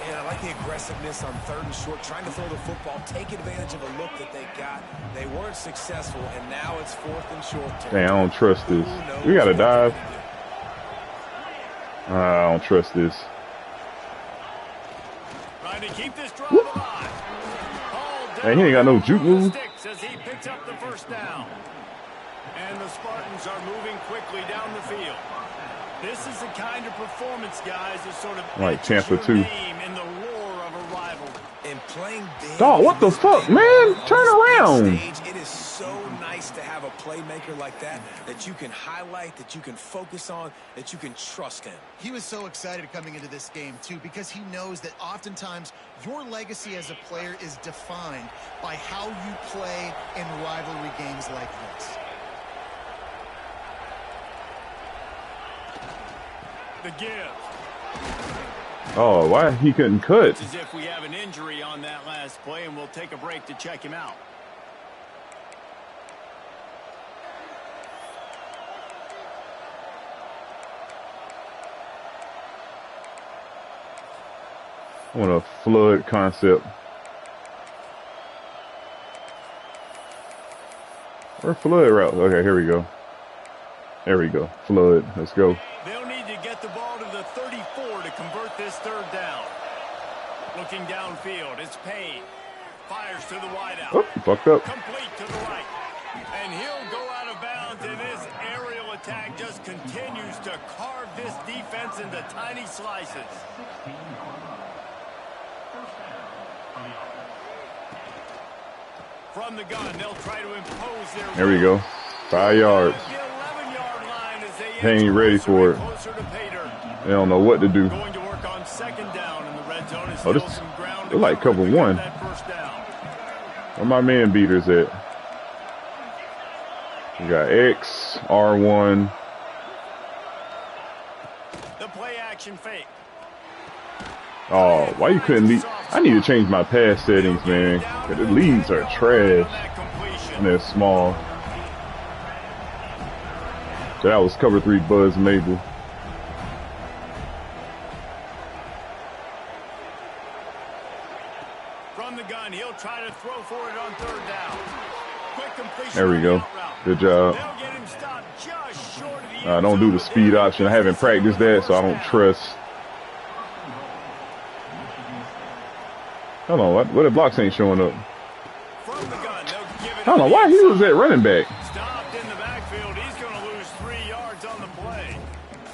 And I like the aggressiveness on third and short, trying to throw the football, take advantage of a look that they got. They weren't successful, and now it's fourth and short. Dang, I don't trust this. We got to dive. I don't trust this. Trying to keep this drive alive. Hey, he ain't got no juke move. As he picks up the first down. And the Spartans are moving quickly down the field. This is the kind of performance, guys, that sort of like Tampa too. In the roar of a rivalry. And playing big. Dog, what the fuck, man? Turn around. It is so nice to have a playmaker like that you can highlight, that you can focus on, that you can trust in. He was so excited coming into this game, too, because he knows that oftentimes your legacy as a player is defined by how you play in rivalry games like this. The give. Oh, why he couldn't cut? It's as if we have an injury on that last play, and we'll take a break to check him out. I want a flood concept. Or flood route. Okay, here we go. There we go. Flood. Let's go. They'll need to get the ball to the 34 to convert this third down. Looking downfield, it's Payne. Fires to the wideout. Oh, fucked up. Complete to the right. And he'll go out of bounds, and this aerial attack just continues to carve this defense into tiny slices. From the gun, they'll try to impose their... There we go. 5 yards. They ain't ready for it. They don't know what to do. Going to work on second down in the red zone. Oh, this they're like cover one. Where my man beaters at? We got X, R1. The play action fake. Oh, why you couldn't lead? I need to change my pass settings, man. The leads are trash. And they're small. So that was cover 3 Buzz Mabel. From the gun, he'll try to throw for it on third down. Quick completion. There we go. Good job. I don't do the speed option. I haven't practiced that, so I don't trust. Hold on, what the blocks ain't showing up? I don't know why he was at running back. Stopped in the backfield. He's going to lose 3 yards on the play.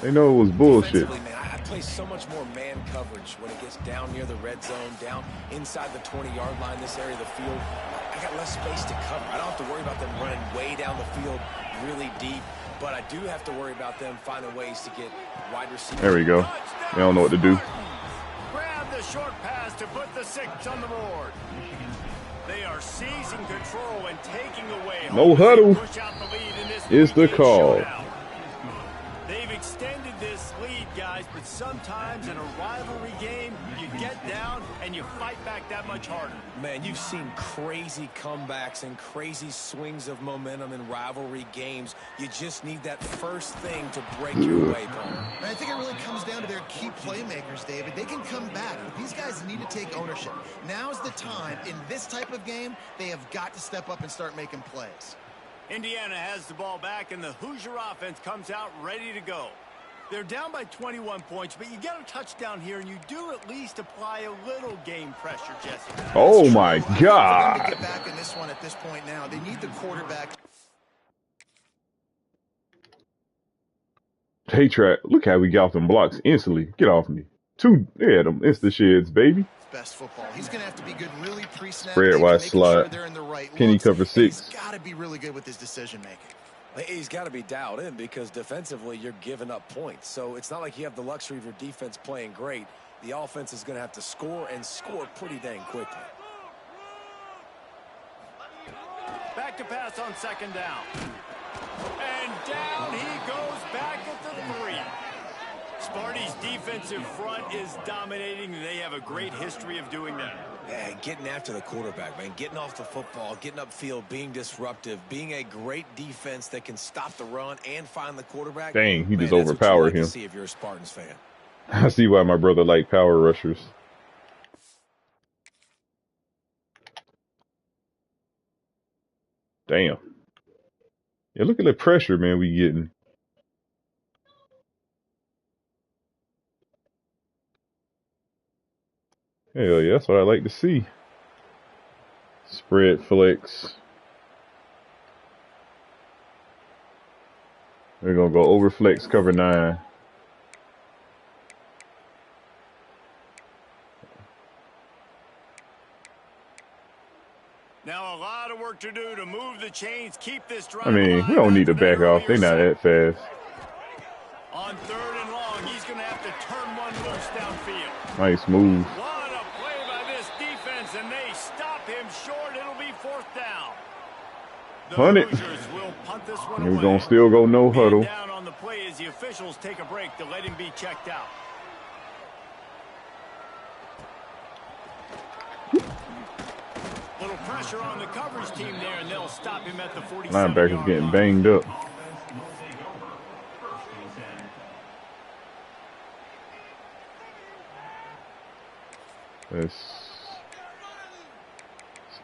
They know it was bullshit. Man, I play so much more man coverage when it gets down near the red zone, down inside the 20-yard line, this area of the field. I got less space to cover. I don't have to worry about them running way down the field really deep, but I do have to worry about them finding ways to get wide receivers. There we go. They don't know what to do. Grab the short pass to put the 6 on the board. They are seizing control and taking away. No huddle is the call. They've extended this lead, guys, but sometimes in a rivalry game, you get down and you fight back that much harder. Man, you've seen crazy comebacks and crazy swings of momentum in rivalry games. You just need that first thing to break your way, Paul. And I think it really comes down to their key playmakers, David. They can come back, but these guys need to take ownership. Now's the time. In this type of game, they have got to step up and start making plays. Indiana has the ball back, and the Hoosier offense comes out ready to go. They're down by 21 points, but you get a touchdown here, and you do at least apply a little game pressure, Jesse. Oh, my God. To get back in this one at this point now, they need the quarterback. Hey, Track, look how we got them blocks instantly. Get off me. Yeah, them insta sheds, baby. Best football. He's going to have to be good really pre-snap, Spread wide making slot. sure they're in the right Penny looks, cover and he's 6. got to be really good with his decision making. He's got to be dialed in because defensively you're giving up points. So it's not like you have the luxury of your defense playing great. The offense is going to have to score and score pretty dang quickly. Back to pass on second down. And down he goes back at the 3. Sparty's defensive front is dominating. They have a great history of doing that. Yeah, getting after the quarterback, man. Getting off the football, getting upfield, being disruptive, being a great defense that can stop the run and find the quarterback. Dang, he Man, just that's what you overpowered like him. to see if you're a Spartans fan. I see why my brother liked power rushers. Damn. Yeah, look at the pressure, man, we getting. Hell yeah, that's what I like to see. Spread flex. We're going to go over flex, cover 9. Now a lot of work to do to move the chains, keep this drive I mean, alive we don't need to after that back off. They're not earlier that fast. On 3rd and long, he's going to have to turn one loose downfield. Nice move. What a play by this defense, and they stop him short. It'll be 4th down. The Punt it. Hoosiers will punt this one And we're away. going to still go no Man huddle. down on the play as the officials take a break to let him be checked out. Little pressure on the coverage team there, and they'll stop him at the 47-yard Linebacker's getting line. banged up.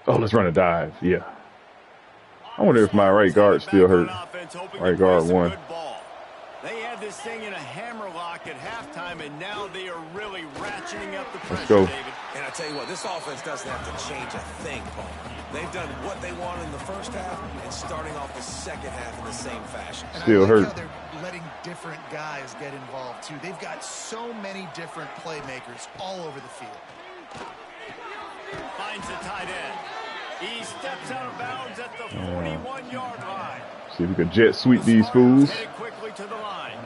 Let's run a dive. Yeah. I wonder if my right guard still hurt. Right guard 1. They had this thing in a hammerlock at halftime, and now they are really ratcheting up the pressure, Let's go. David. And I tell you what, this offense doesn't have to change a thing, Paul. They've done what they wanted in the first half and starting off the second half in the same fashion. And Still I like hurt. how they're letting different guys get involved, too. They've got so many different playmakers all over the field. Finds the tight end. He steps out of bounds at the 41-yard line. See if we can jet sweep these fools. Headed quickly to the line.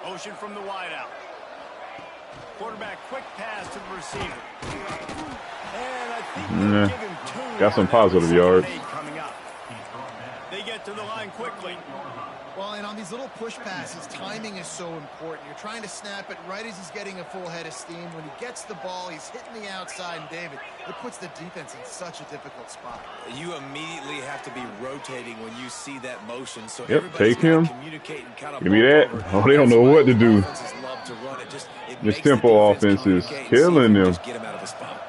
Motion from the wideout. Quarterback quick pass to the receiver. And I think they'll give him 2. Got some positive yards. Coming up. They get to the line quickly. Well, and on these little push passes, timing is so important. You're trying to snap it right as he's getting a full head of steam. When he gets the ball, he's hitting the outside, and David, it puts the defense in such a difficult spot. You immediately have to be rotating when you see that motion. So Yep, everybody's take him. gotta communicate and kind of Give me that. over. Oh, they don't know what to do. Offenses love to run it. It This makes the tempo defense offense is communicate and see if killing they can them. just get him out of his spot.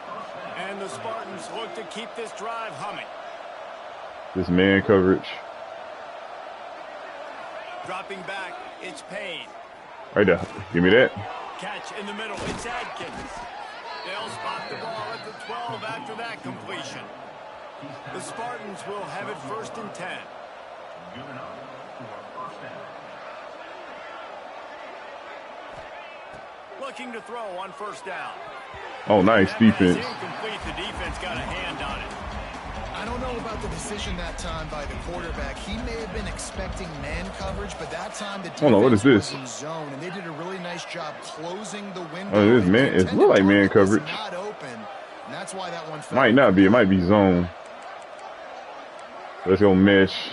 And the Spartans look to keep this drive humming. This man coverage. Dropping back, it's Payne. Right there. Give me that. Catch in the middle, it's Adkins. They'll spot the ball at the 12 after that completion. The Spartans will have it 1st and 10. Looking to throw on 1st down. Oh, nice defense. Incomplete. The defense got a hand on it. I don't know about the decision that time by the quarterback. He may have been expecting man coverage, but that time the defense Hold on, what is this? was in zone, and they did a really nice job closing the window. Oh, it is man. It look like man coverage. Not open, and that's why that one fell. Might not be. It might be zone. Let's go mesh.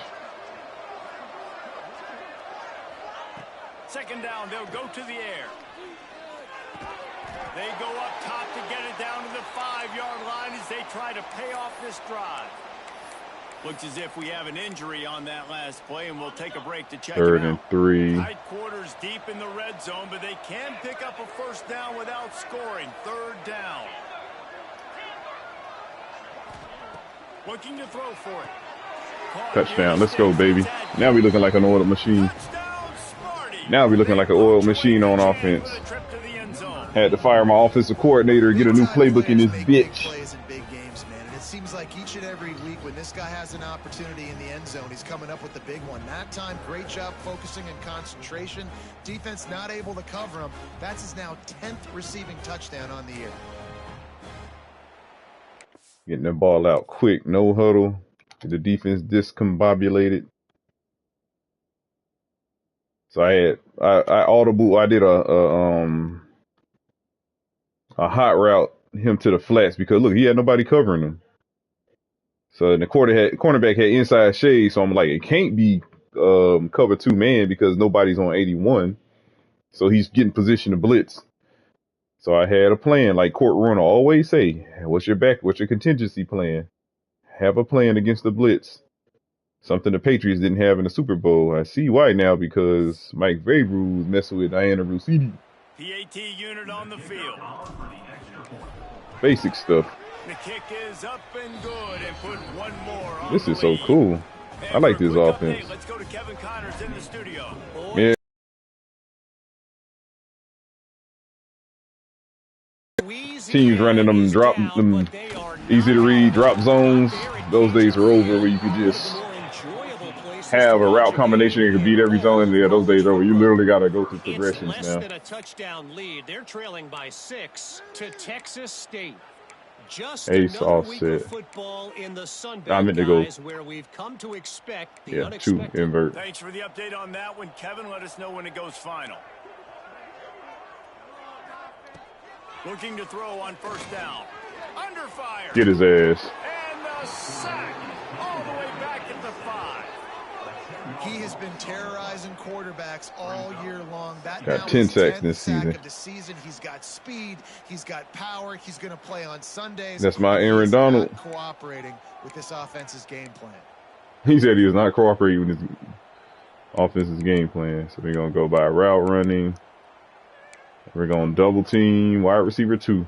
2nd down, they'll go to the air. They go up top to get it down to the 5-yard line as they try to pay off this drive. Looks as if we have an injury on that last play, and we'll take a break to check it out. 3rd and 3. Tight quarters deep in the red zone, but they can pick up a 1st down without scoring. 3rd down. Looking to throw for it. Touchdown. Let's go, baby. Now we looking like an oiled machine. Touchdown, Sparty. Now we looking like an oiled machine on offense. Had to fire my offensive coordinator, get a new playbook in this bitch. Plays in big games, man. And it seems like each and every week week, when this guy has an opportunity in the end zone, he's coming up with the big one. That time, great job focusing and concentration. Defense not able to cover him. That's his now 10th receiving touchdown on the year. Getting the ball out quick, no huddle. The defense discombobulated. So I audible. I did a hot route him to the flats because look, he had nobody covering him. So the cornerback had inside shade. So I'm like, it can't be cover 2 man because nobody's on 81. So he's getting position to blitz. So I had a plan, like Court Runner always say, what's your contingency plan? Have a plan against the blitz. Something the Patriots didn't have in the Super Bowl. I see why now because Mike Vrabel was messing with Diana Russini. PAT unit on the field. Basic stuff. The kick is up and good and put one more on. This is so cool. I like this offense. Let's go to Kevin Connors in the studio. Yeah. Teams running them easy to read drop zones. Those days are over where you could just have a route combination that could beat every zone. Yeah, those days are over. You literally got to go through progressions it's less now. than a touchdown lead. They're trailing by 6 to Texas State. Just Ace offset. Football in the Sun I meant to go. Where we've come to expect the 2 unexpected. invert. Thanks for the update on that one, Kevin. Let us know when it goes final. Looking to throw on first down. Under fire. Get his ass. And the sack. All the way back at the 5. He has been terrorizing quarterbacks all year long. That Got now 10 is sacks 10th this sack season. of the season. He's got speed. He's got power. He's going to play on Sundays. That's my Aaron He's Donald. not cooperating with this offense's game plan. He said he was not cooperating with his offense's game plan. So we're going to go by route running. We're going to double team wide receiver 2.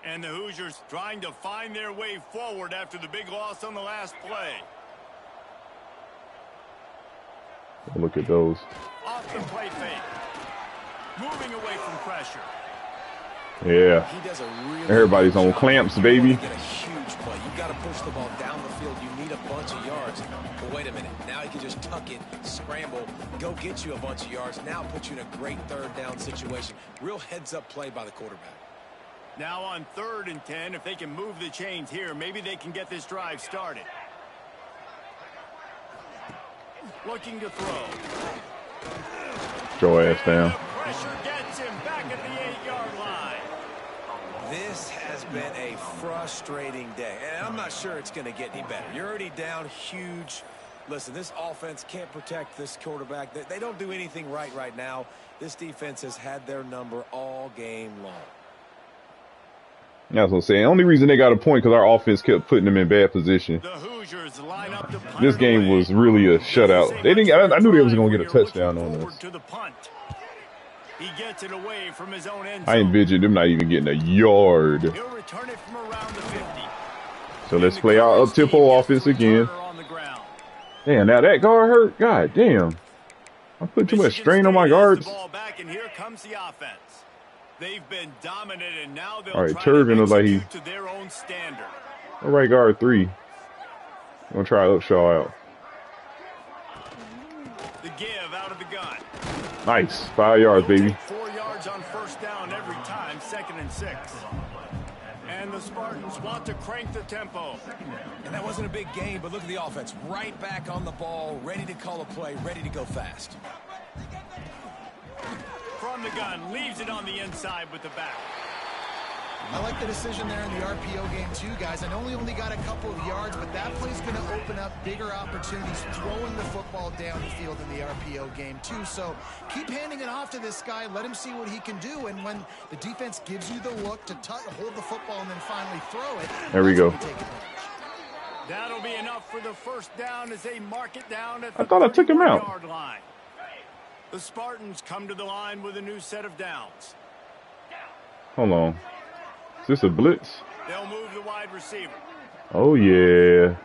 And the Hoosiers trying to find their way forward after the big loss on the last play. Look at those. Off the play fake. Moving away from pressure. Yeah. He does a really Everybody's on clamps, baby. Get a huge play. You got to push the ball down the field. You need a bunch of yards. But wait a minute. Now he can just tuck it, scramble, go get you a bunch of yards. Now put you in a great third down situation. Real heads-up play by the quarterback. Now on 3rd and 10, if they can move the chains here, maybe they can get this drive started. Looking to throw. Throw ass down. Pressure gets him back at the 8-yard line. This has been a frustrating day, and I'm not sure it's going to get any better. You're already down huge. Listen, this offense can't protect this quarterback. They don't do anything right now. This defense has had their number all game long. That's what I'm saying. Only reason they got a point because our offense kept putting them in bad position. The Hoosiers line up to punt This game away. was really a shutout. They didn't. I knew they was going to get a touchdown on us. To the punt. He gets it away from his own end I zone. envisioned them not even getting a yard. He'll return it from around the 50. So let's play our up-tempo offense again. On the ground. Damn, now that guard hurt. God damn. I put too much strain on my guards. The ball back, and here comes the offense. They've been dominant, and now they'll All right, try Turvin to looks like he. execute to their own standard. All right, guard 3. I'm gonna try Upshaw out. The give out of the gun. Nice, 5 yards, baby. 4 yards on first down every time, 2nd and 6. And the Spartans want to crank the tempo. And that wasn't a big game, but look at the offense. Right back on the ball, ready to call a play, ready to go fast. From the gun, leaves it on the inside with the back. I like the decision there in the RPO game too, guys. I know we only got a couple of yards, but that play's going to open up bigger opportunities throwing the football down the field in the RPO game too. So keep handing it off to this guy. Let him see what he can do. And when the defense gives you the look to hold the football and then finally throw it, there we go. That'll be enough for the first down as they mark it down at the I thought I took him out. 31-yard line. The Spartans come to the line with a new set of downs. Hold on. Is this a blitz? They'll move the wide receiver. Oh, yeah.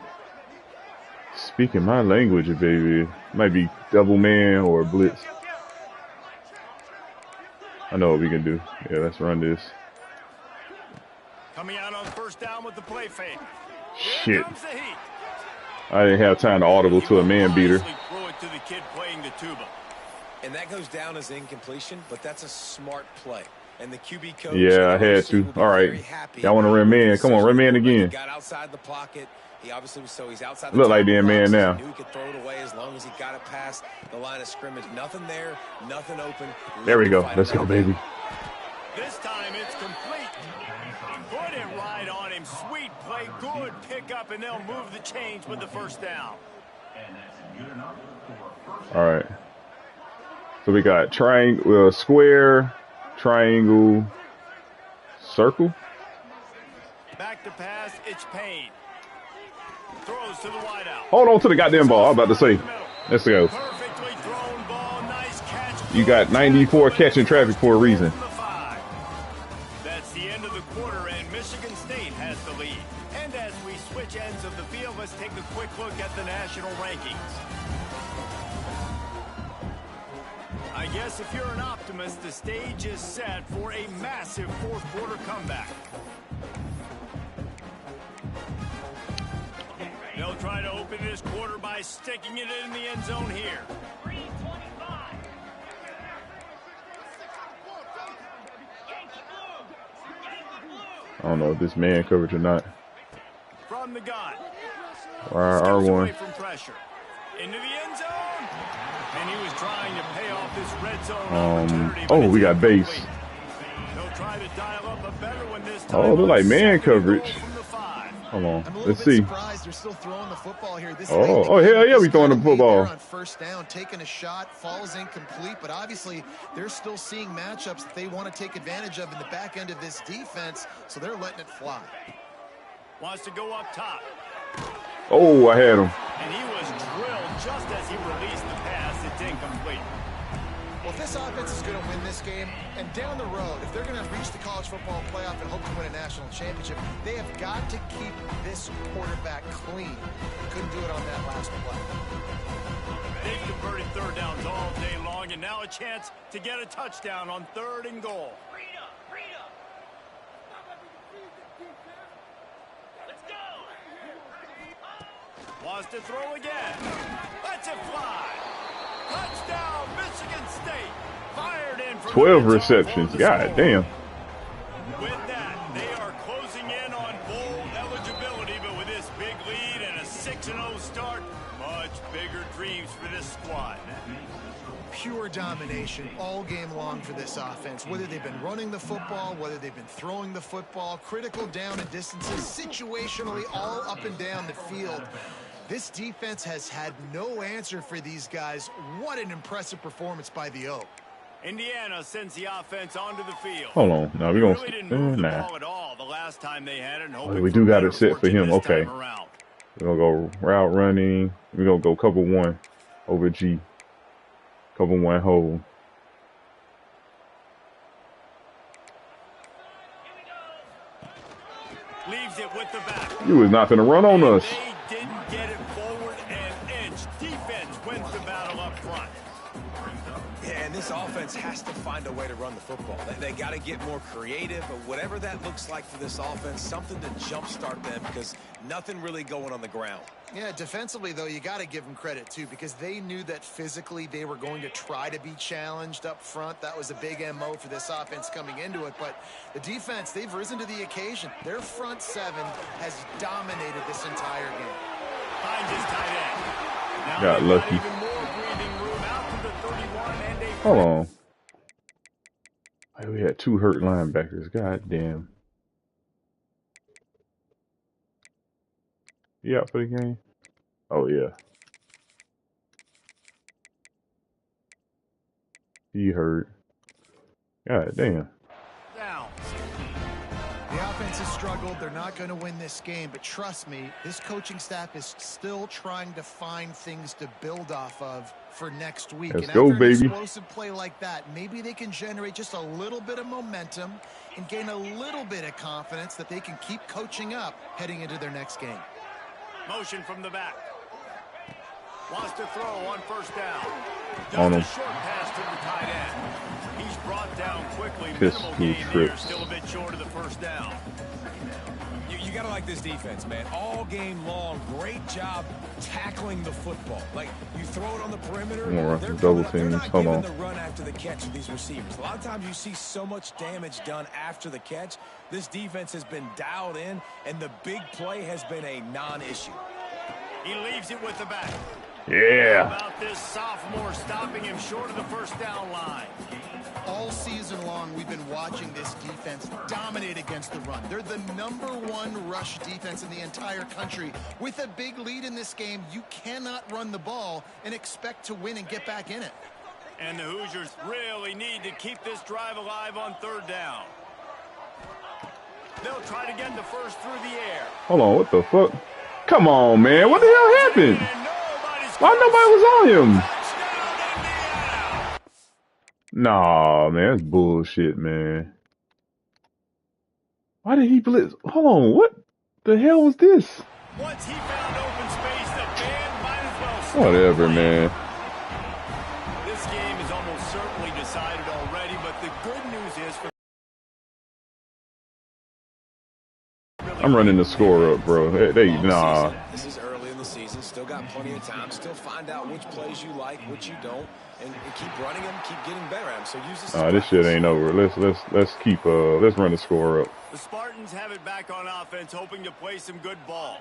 Speaking my language, baby. Might be double man or blitz. I know what we can do. Yeah, let's run this. Coming out on first down with the play fake. Shit. I didn't have time to audible to a man beater. Throw it to the kid playing the tuba. And that goes down as incompletion, but that's a smart play. And the QB coach, Yeah, I had to. All right. Y'all want to run man? Come on, run man again. Got outside the pocket. He obviously was he's outside the Look like being man now. He knew he could throw it away as long as he got it past the line of scrimmage. Nothing there, nothing open. There we go. Let's go, baby. This time it's complete. Put it right on him. Sweet play, good pickup, and they'll move the chains with the first down. All right. So we got triangle, square, triangle, circle. Back to pass, it's Payne. Throws to the wideout. Hold on to the goddamn ball. I'm about to say. Let's go. Perfectly thrown ball, nice catch. You got 94 catching traffic for a reason. That's the end of the quarter, and Michigan State has the lead. And as we switch ends of the field, let's take a quick look at the national rankings. I guess if you're an optimist, the stage is set for a massive fourth quarter comeback. They'll try to open this quarter by sticking it in the end zone here. I don't know if this man coverage or not. From the gun. R1. From pressure. Into the end zone. And he was trying to pay off this red zone opportunity. Oh, we got base. They'll try to dial up a better one this time. Oh, they're like man coverage. Hold on. Let's see. They're still throwing the football here. Oh, hell yeah, we throwing the football. On first down, taking a shot, falls incomplete, but obviously they're still seeing matchups that they want to take advantage of in the back end of this defense, so they're letting it fly. Wants to go up top. Oh, I had him. And he was drilled just as he released the pass. It's incomplete. Well, if this offense is going to win this game, and down the road, if they're going to reach the college football playoff and hope to win a national championship, they have got to keep this quarterback clean. Couldn't do it on that last play. They've converted third downs all day long, and now a chance to get a touchdown on 3rd and goal. Let's go. Wants to throw again. Lets it fly. Touchdown, Michigan State. Fired in from 12 receptions. God damn. With that, they are closing in on bowl eligibility, but with this big lead and a 6-0 start, much bigger dreams for this squad. Pure domination all game long for this offense. Whether they've been running the football, whether they've been throwing the football, critical down and distances, situationally all up and down the field. This defense has had no answer for these guys. What an impressive performance by the Oak. Indiana sends the offense onto the field. Hold on. No, we're going really didn't to... move the nah. ball at all the last time they had it. Oh, we do got it set for him. Okay. We're going to go route running. We're going to go cover one over G. Cover one hold. Leaves it with the back. You was not going to run on us. They didn't get it forward an inch. Defense wins the battle up front. Yeah, and this offense has to find a way to run the football. They got to get more creative, but whatever that looks like for this offense, something to jumpstart them because nothing really going on the ground. Yeah, defensively, though, you got to give them credit, too, because they knew that physically they were going to try to be challenged up front. That was a big MO for this offense coming into it. But the defense, they've risen to the occasion. Their front seven has dominated this entire game. Finds his tight end. Now Got lucky. even more breathing room out to the 31 and a... Hold on. Hey, we had 2 hurt linebackers. God damn. You out for the game? Oh, yeah. He hurt. God damn. Down. The offense has struggled. They're not going to win this game. But trust me, this coaching staff is still trying to find things to build off of for next week. Let's and go, after baby. an explosive play like that, maybe they can generate just a little bit of momentum and gain a little bit of confidence that they can keep coaching up heading into their next game. Motion from the back. Wants to throw on first down. On Does him. a short pass to the tight end. He's brought down quickly. Pistol Minimal gain here. trips. Still a bit short of the first down. You You got to like this defense, man. All game long, great job tackling the football. Like, you throw it on the perimeter, they're not giving the run after the catch of these receivers. A lot of times you see so much damage done after the catch. This defense has been dialed in, and the big play has been a non-issue. He leaves it with the back. Yeah. How about this sophomore stopping him short of the first down line? All season long, we've been watching this defense dominate against the run. They're the #1 rush defense in the entire country. With a big lead in this game, you cannot run the ball and expect to win and get back in it. And the Hoosiers really need to keep this drive alive on 3rd down. They'll try to get the first through the air. Hold on, what the fuck? Come on, man. What the hell happened? Why nobody was on him? Nah, man, that's bullshit, man. Why did he blitz? Hold on, what the hell was this? Once he found open space, the band might as well start. Whatever, man. This game is almost certainly decided already, but the good news is for I'm running the score up, bro. Nah. This is early in the season. Still got plenty of time. Still find out which plays you like, which you don't, and keep running them, keep getting better at them. So use this. This shit ain't over. Let's run the score up. the Spartans have it back on offense, hoping to play some good ball.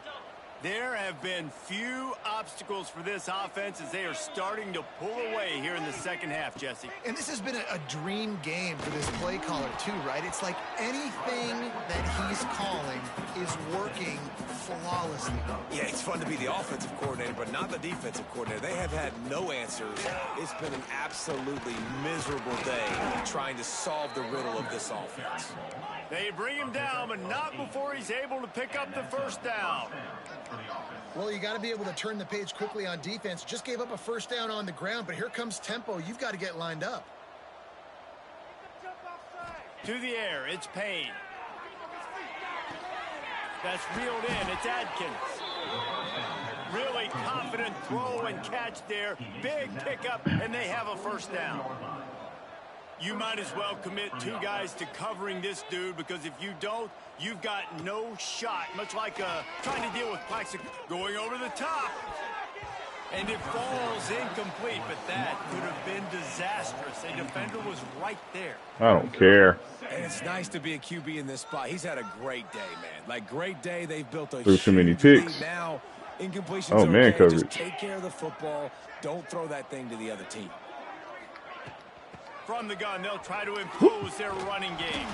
There have been few obstacles for this offense as they are starting to pull away here in the second half, Jesse. And this has been a dream game for this play caller, too, right? It's like anything that he's calling is working flawlessly. Yeah, it's fun to be the offensive coordinator, but not the defensive coordinator. They have had no answers. It's been an absolutely miserable day trying to solve the riddle of this offense. They bring him down, but not before he's able to pick up the first down. Well, you got to be able to turn the page quickly on defense. Just gave up a first down on the ground, but here comes tempo. You've got to get lined up. To the air, it's Payne. That's reeled in, it's Adkins. Really confident throw and catch there. Big pickup, and they have a first down. You might as well commit two guys to covering this dude, because if you don't, you've got no shot. Much like trying to deal with Plaxic going over the top. And it falls incomplete, but that could have been disastrous. A defender was right there. I don't care. And it's nice to be a QB in this spot. He's had a great day, man. Like, great day. They've built a Threw too many huge picks. lead now. Incompletion's Oh, man, okay. coverage. Just take care of the football. Don't throw that thing to the other team. From the gun, they'll try to impose their running game.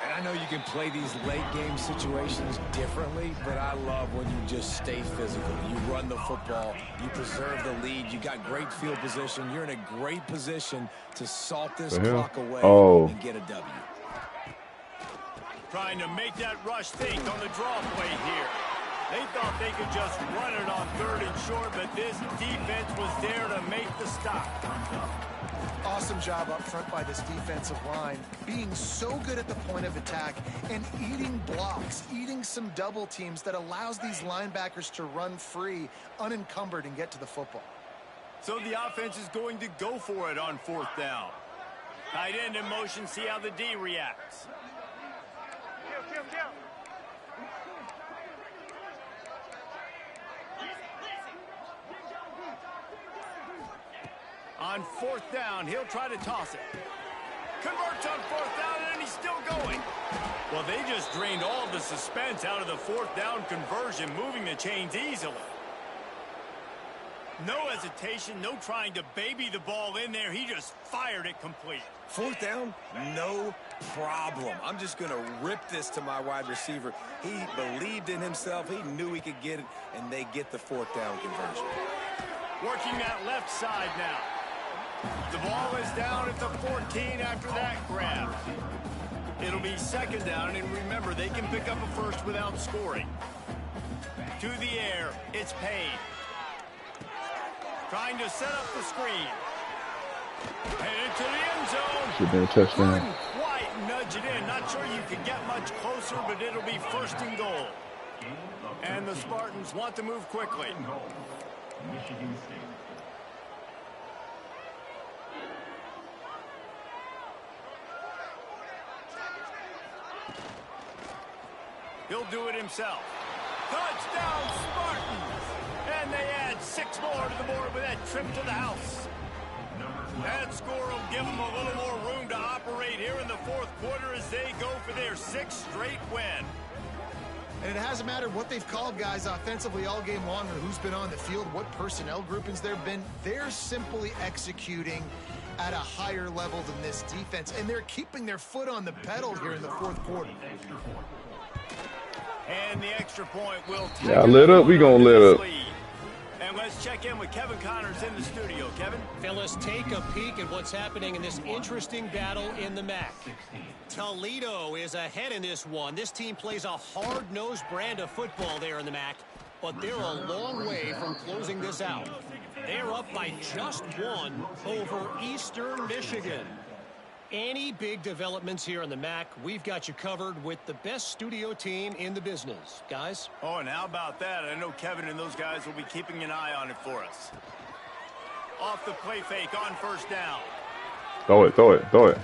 And I know you can play these late game situations differently, but I love when you just stay physical. You run the football, you preserve the lead, you got great field position, you're in a great position to salt this clock away and get a W. Trying to make that rush think on the draw play here. They thought they could just run it on 3rd and short, but this defense was there to make the stop. Awesome job up front by this defensive line, being so good at the point of attack and eating blocks, eating some double teams that allows these linebackers to run free, unencumbered, and get to the football. So the offense is going to go for it on 4th down. Tight end in motion, see how the D reacts. On 4th down, he'll try to toss it. Converts on 4th down, and he's still going. Well, they just drained all the suspense out of the 4th down conversion, moving the chains easily. No hesitation, no trying to baby the ball in there. He just fired it complete. 4th down, no problem. I'm just going to rip this to my wide receiver. He believed in himself. He knew he could get it, and they get the 4th down conversion. Working that left side now. The ball is down at the 14 after that grab. It'll be 2nd down, and remember, they can pick up a first without scoring. To the air, it's Payne. Trying to set up the screen. And into the end zone. Should have been a touchdown. Couldn't quite nudge it in. Not sure you can get much closer, but it'll be 1st and goal. And the Spartans want to move quickly. Michigan State. He'll do it himself. Touchdown, Spartans! And they add 6 more to the board with that trip to the house. That score will give them a little more room to operate here in the fourth quarter as they go for their 6th straight win. And it hasn't mattered what they've called guys offensively all game long or who's been on the field, what personnel groupings there have been. They're simply executing at a higher level than this defense, and they're keeping their foot on the pedal here in the fourth quarter. And the extra point will take Yeah, lit up. We gonna lit up. And let's check in with Kevin Connors in the studio. Kevin? Fellas, take a peek at what's happening in this interesting battle in the MAC. Toledo is ahead in this one. This team plays a hard-nosed brand of football there in the MAC, but they're a long way from closing this out. They're up by just 1 over Eastern Michigan. Any big developments here in the MAC, we've got you covered with the best studio team in the business. Guys? Oh, and how about that? I know Kevin and those guys will be keeping an eye on it for us. Off the play fake on first down. Throw it, throw it, throw it.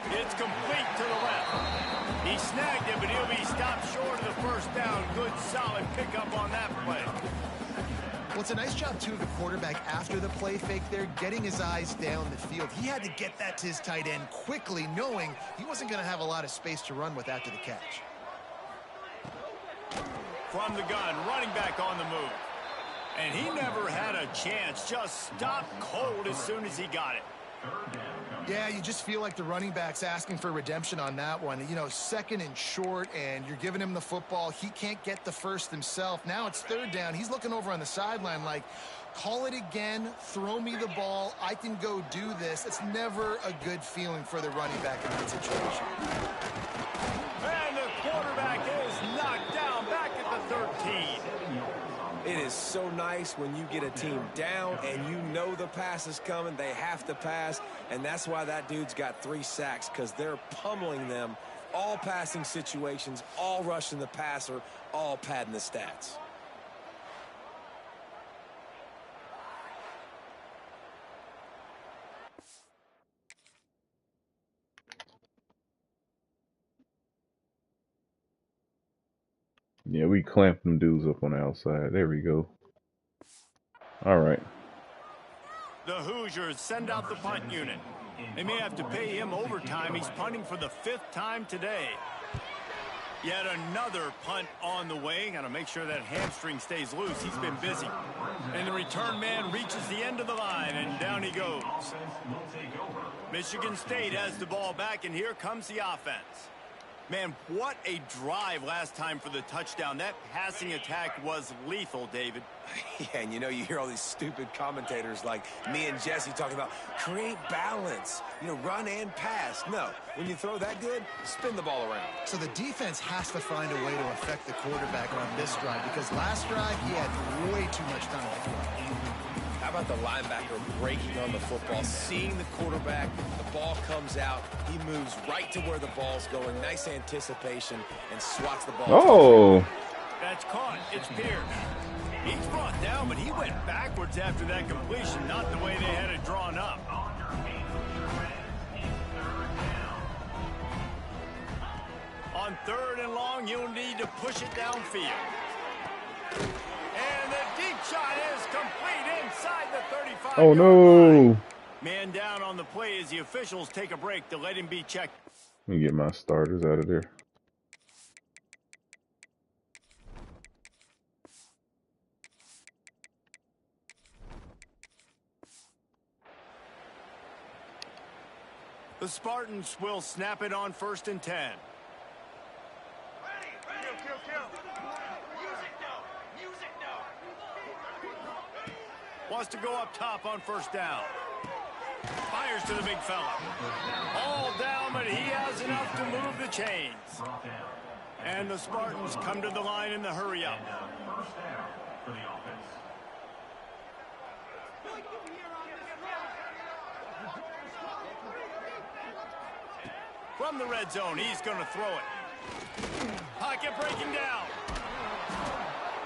It's complete to the left. He snagged it, but he'll be stopped short of the first down. Good, solid pickup on that play. Well, it's a nice job, too, of the quarterback after the play fake there, getting his eyes down the field. He had to get that to his tight end quickly, knowing he wasn't going to have a lot of space to run with after the catch. From the gun, running back on the move. And he never had a chance, just stopped cold as soon as he got it. Yeah, you just feel like the running back's asking for redemption on that one. You know, 2nd and short, and you're giving him the football. He can't get the first himself. Now it's 3rd down. He's looking over on the sideline like, call it again, throw me the ball, I can go do this. It's never a good feeling for the running back in that situation. And the quarterback is knocked down back at the 13. It is so nice when you get a team down and you know the pass is coming. They have to pass, and that's why that dude's got 3 sacks, because they're pummeling them. All passing situations, all rushing the passer, all padding the stats. Yeah, we clamped them dudes up on the outside. There we go. All right. The Hoosiers send out the punt unit. They may have to pay him overtime. He's punting for the 5th time today. Yet another punt on the way. Got to make sure that hamstring stays loose. He's been busy. And the return man reaches the end of the line, and down he goes. Michigan State has the ball back, and here comes the offense. Man, what a drive last time for the touchdown. That passing attack was lethal, David. Yeah, and you know, you hear all these stupid commentators like me and Jesse talking about create balance, you know, run and pass. No, when you throw that good, spin the ball around. So the defense has to find a way to affect the quarterback on this drive, because last drive he had way too much time to throw. How about the linebacker breaking on the football, seeing the quarterback, the ball comes out, he moves right to where the ball's going, nice anticipation, and swats the ball. Oh. That's caught. It's Pierce. He's brought down, but he went backwards after that completion, not the way they had it drawn up. On 3rd and long, you'll need to push it downfield. And the deep shot is complete inside the 35. Oh, no. Man down on the play as the officials take a break to let him be checked. Let me get my starters out of there. The Spartans will snap it on 1st and 10. Wants to go up top on 1st down. Fires to the big fella. All down, but he has enough to move the chains. And the Spartans come to the line in the hurry up. From the red zone, he's going to throw it. Pocket breaking down.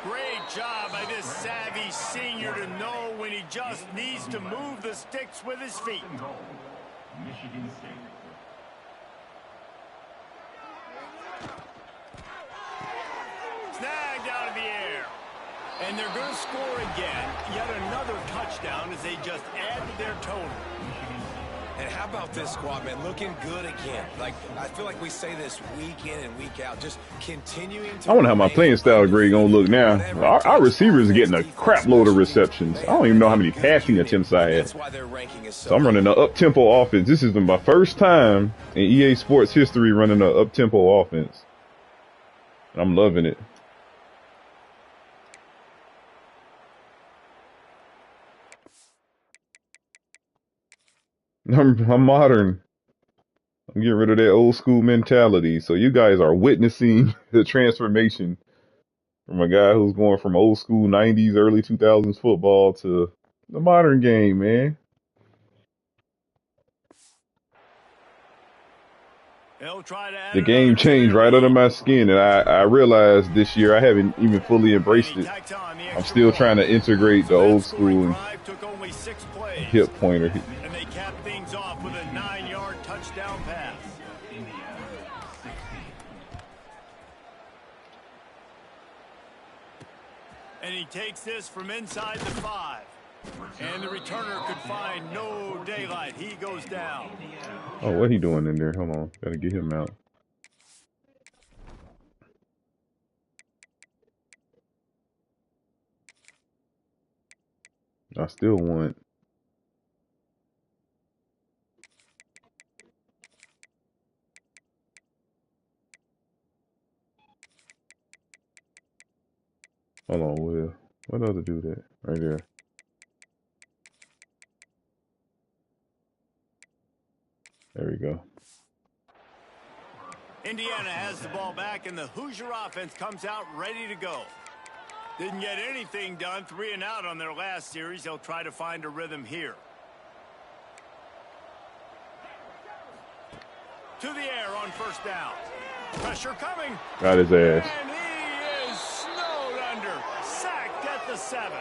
Great job by this savvy senior to know when he just needs to move the sticks with his feet. Michigan State. down in the air. And they're going to score again. Yet another touchdown as they just add to their total. And how about this squad, man? Looking good again. Like, I feel like we say this week in and week out. Just continuing to... I wonder how my playing style grade gonna look now. Our receivers are getting a crap load of receptions. I don't even know how many passing attempts I had. So I'm running an up-tempo offense. This is my first time in EA Sports history running an up-tempo offense. I'm loving it. I'm modern. I'm getting rid of that old school mentality. So you guys are witnessing the transformation from a guy who's going from old school 90s, early 2000s football to the modern game, man. The game changed right under my skin, and I realized this year I haven't even fully embraced it. I'm still trying to integrate the old school hip pointer. And they cap things off with a 9-yard touchdown pass. And he takes this from inside the 5. And the returner could find no daylight. He goes down. Oh, what he doing in there? Hold on. Gotta get him out. I still want... Hold on, Will. What other do that? Right there. There we go. Indiana has the ball back, and the Hoosier offense comes out ready to go. Didn't get anything done, 3 and out on their last series. They'll try to find a rhythm here. To the air on first down. Pressure coming. Got his ass. And he is snowed under. Sacked at the 7.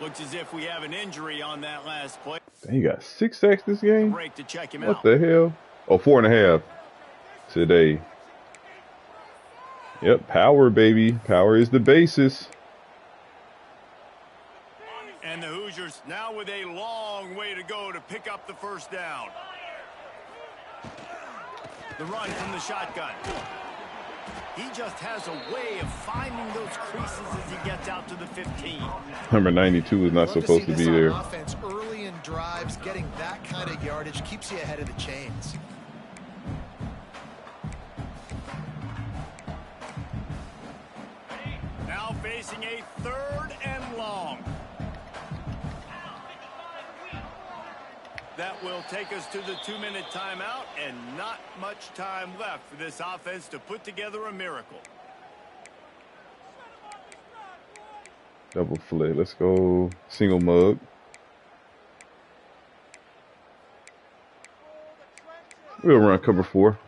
Looks as if we have an injury on that last play. He got 6 sacks this game? Break to check him What out. the hell? Oh, 4.5 today. Yep, power, baby. Power is the basis. And the Hoosiers now with a long way to go to pick up the first down. The run from the shotgun. He just has a way of finding those creases as he gets out to the 15. Number 92 is not supposed to be there. Offense early in drives, getting that kind of yardage keeps you ahead of the chains. Now facing a 3rd and long. That will take us to the 2-minute timeout, and not much time left for this offense to put together a miracle. Double flip. Let's go single mug. We'll run cover 4.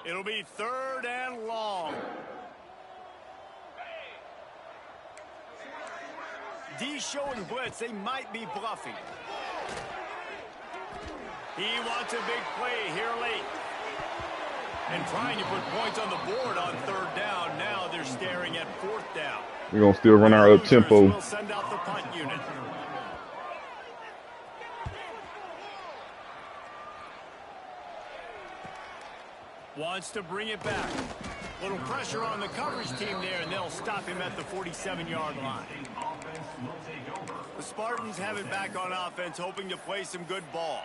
It'll be 3rd and long. D showing blitz. They might be bluffing. He wants a big play here late. And trying to put points on the board on 3rd down. Now they're staring at 4th down. We're going to still run our up-tempo. We'll send out the punt unit. Wants to bring it back. Little pressure on the coverage team there, and they'll stop him at the 47-yard line. The Spartans have it back on offense, hoping to play some good ball.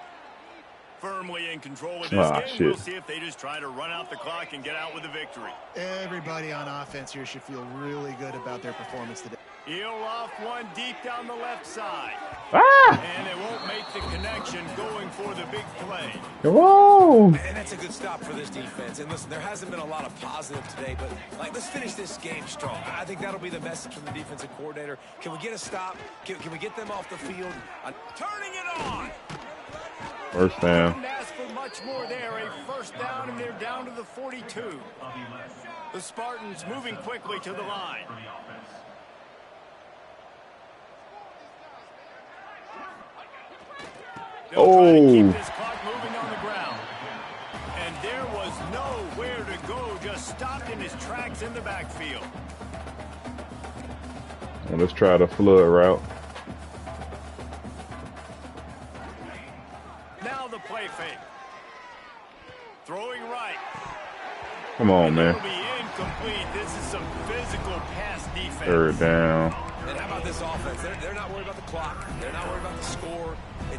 Firmly in control of this game. Shit. We'll see if they just try to run out the clock and get out with a victory. Everybody on offense here should feel really good about their performance today. He'll off one deep down the left side. Ah! And they won't make the connection going for the big play. Come on! And that's a good stop for this defense. And listen, there hasn't been a lot of positive today, but let's finish this game strong. I think that'll be the message from the defensive coordinator. Can we get a stop? Can we get them off the field? Turning it on! First down. Didn't ask for much more there. A first down, and they're down to the 42. The Spartans moving quickly to the line. They'll try to keep this clock moving on the ground. And there was nowhere to go, just stopped in his tracks in the backfield. Well, let's try the flood route. Now the play fake. Throwing right. Come on, man. It'll be incomplete. This is some physical pass defense. Third down. And how about this offense? They're not worried about the clock. They're not worried about the score.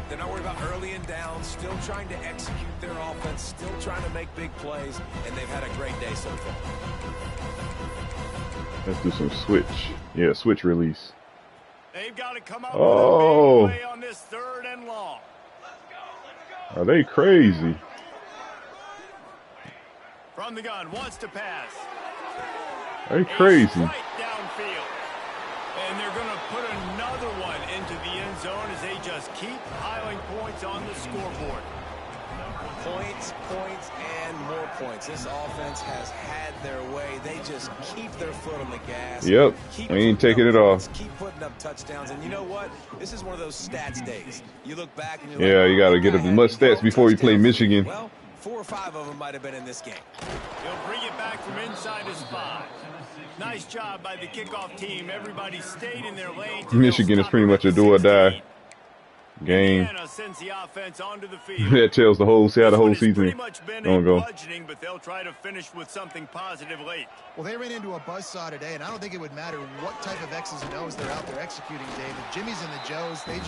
They're not worried about early and down. Still trying to execute their offense. Still trying to make big plays. And they've had a great day so far. Let's do some switch. Yeah, switch release. They've got to come up Oh. with a big play on this 3rd and long. Are they crazy? From the gun, wants to pass. They crazy. Right downfield. And they're going to put another one into the end zone as they just keep piling points on the scoreboard. Points, points, and more points. This offense has had their way. They just keep their foot on the gas. Yep, we ain't taking it off. Keep putting up touchdowns. And you know what? This is one of those stats days. You look back and you're Yeah, like, you got to get as much stats before you play Michigan. Well, 4 or 5 of them might have been in this game. He'll bring it back from inside his 5. Nice job by the kickoff team. Everybody stayed in their lane. Michigan is pretty much a do or die game. Indiana sends the offense onto the field. That tells the whole season. Pretty much been Don't go. bludgeoning, but they'll try to finish with something positive late. Well, they ran into a buzzsaw today, and I don't think it would matter what type of X's and O's they're out there executing, Dave. The Jimmies and the Joes, they're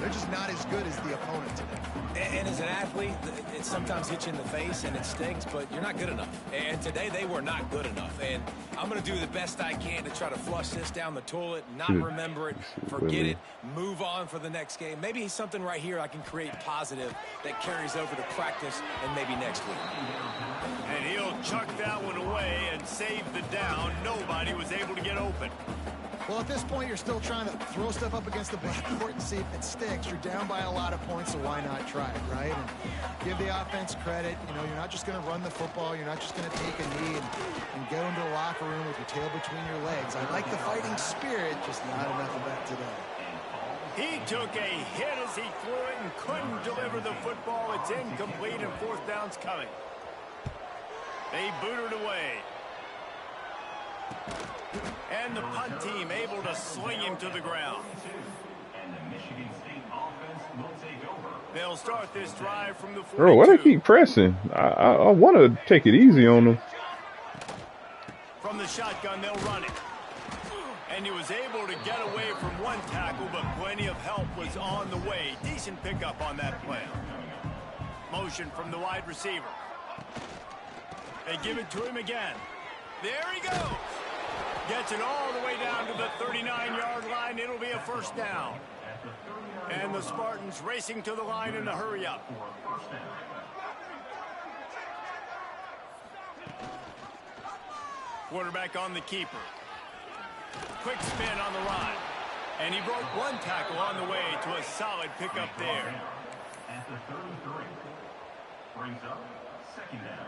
just not as good as the opponent today. And as an athlete, it sometimes hits you in the face and it stings, but you're not good enough. And today they were not good enough. And I'm going to do the best I can to try to flush this down the toilet, not remember it, forget it, move on for the next game. Maybe something right here I can create positive that carries over to practice and maybe next week. And he'll chuck that one away and save the down. Nobody was able to get open. Well, at this point, you're still trying to throw stuff up against the backboard and see if it sticks. You're down by a lot of points, so why not try it, right? And give the offense credit. You know, you're not just going to run the football. You're not just going to take a knee and go into the locker room with your tail between your legs. I like the fighting spirit, just not enough of that today. He took a hit as he threw it and couldn't deliver the football. It's incomplete and 4th down's coming. They booted away. And the punt team able to sling him to the ground. And the Michigan State offense will take over. They'll start this drive from the 42. Bro, why they keep pressing? I want to take it easy on them. From the shotgun, they'll run it. And he was able to get away from one tackle, but plenty of help was on the way. Decent pickup on that play. Motion from the wide receiver. They give it to him again. There he goes. Gets it all the way down to the 39-yard line. It'll be a 1st down. And the Spartans racing to the line in a hurry-up. Quarterback on the keeper. Quick spin on the run. And he broke one tackle on the way to a solid pickup there. At the 33. Brings up 2nd down.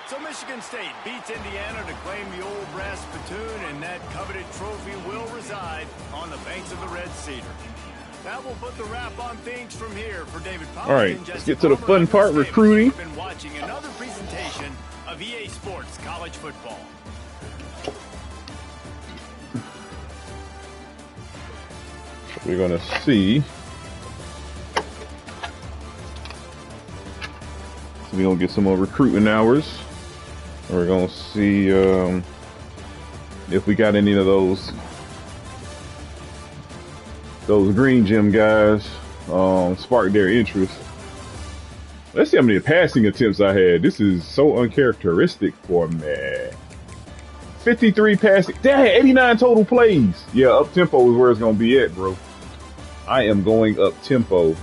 So Michigan State beats Indiana to claim the Old Brass Spittoon, and that coveted trophy will reside on the banks of the Red Cedar. That will put the wrap on things from here for David Pollack. All right, let's get to the fun part, recruiting. You've been watching another presentation of EA Sports College Football. We're going to see. So we're going to get some more recruiting hours. We're going to see if we got any of those green gym guys spark their interest. Let's see how many passing attempts I had. This is so uncharacteristic for me. 53 passing. Dang, 89 total plays. Yeah, up tempo is where it's going to be at, bro. I am going up tempo.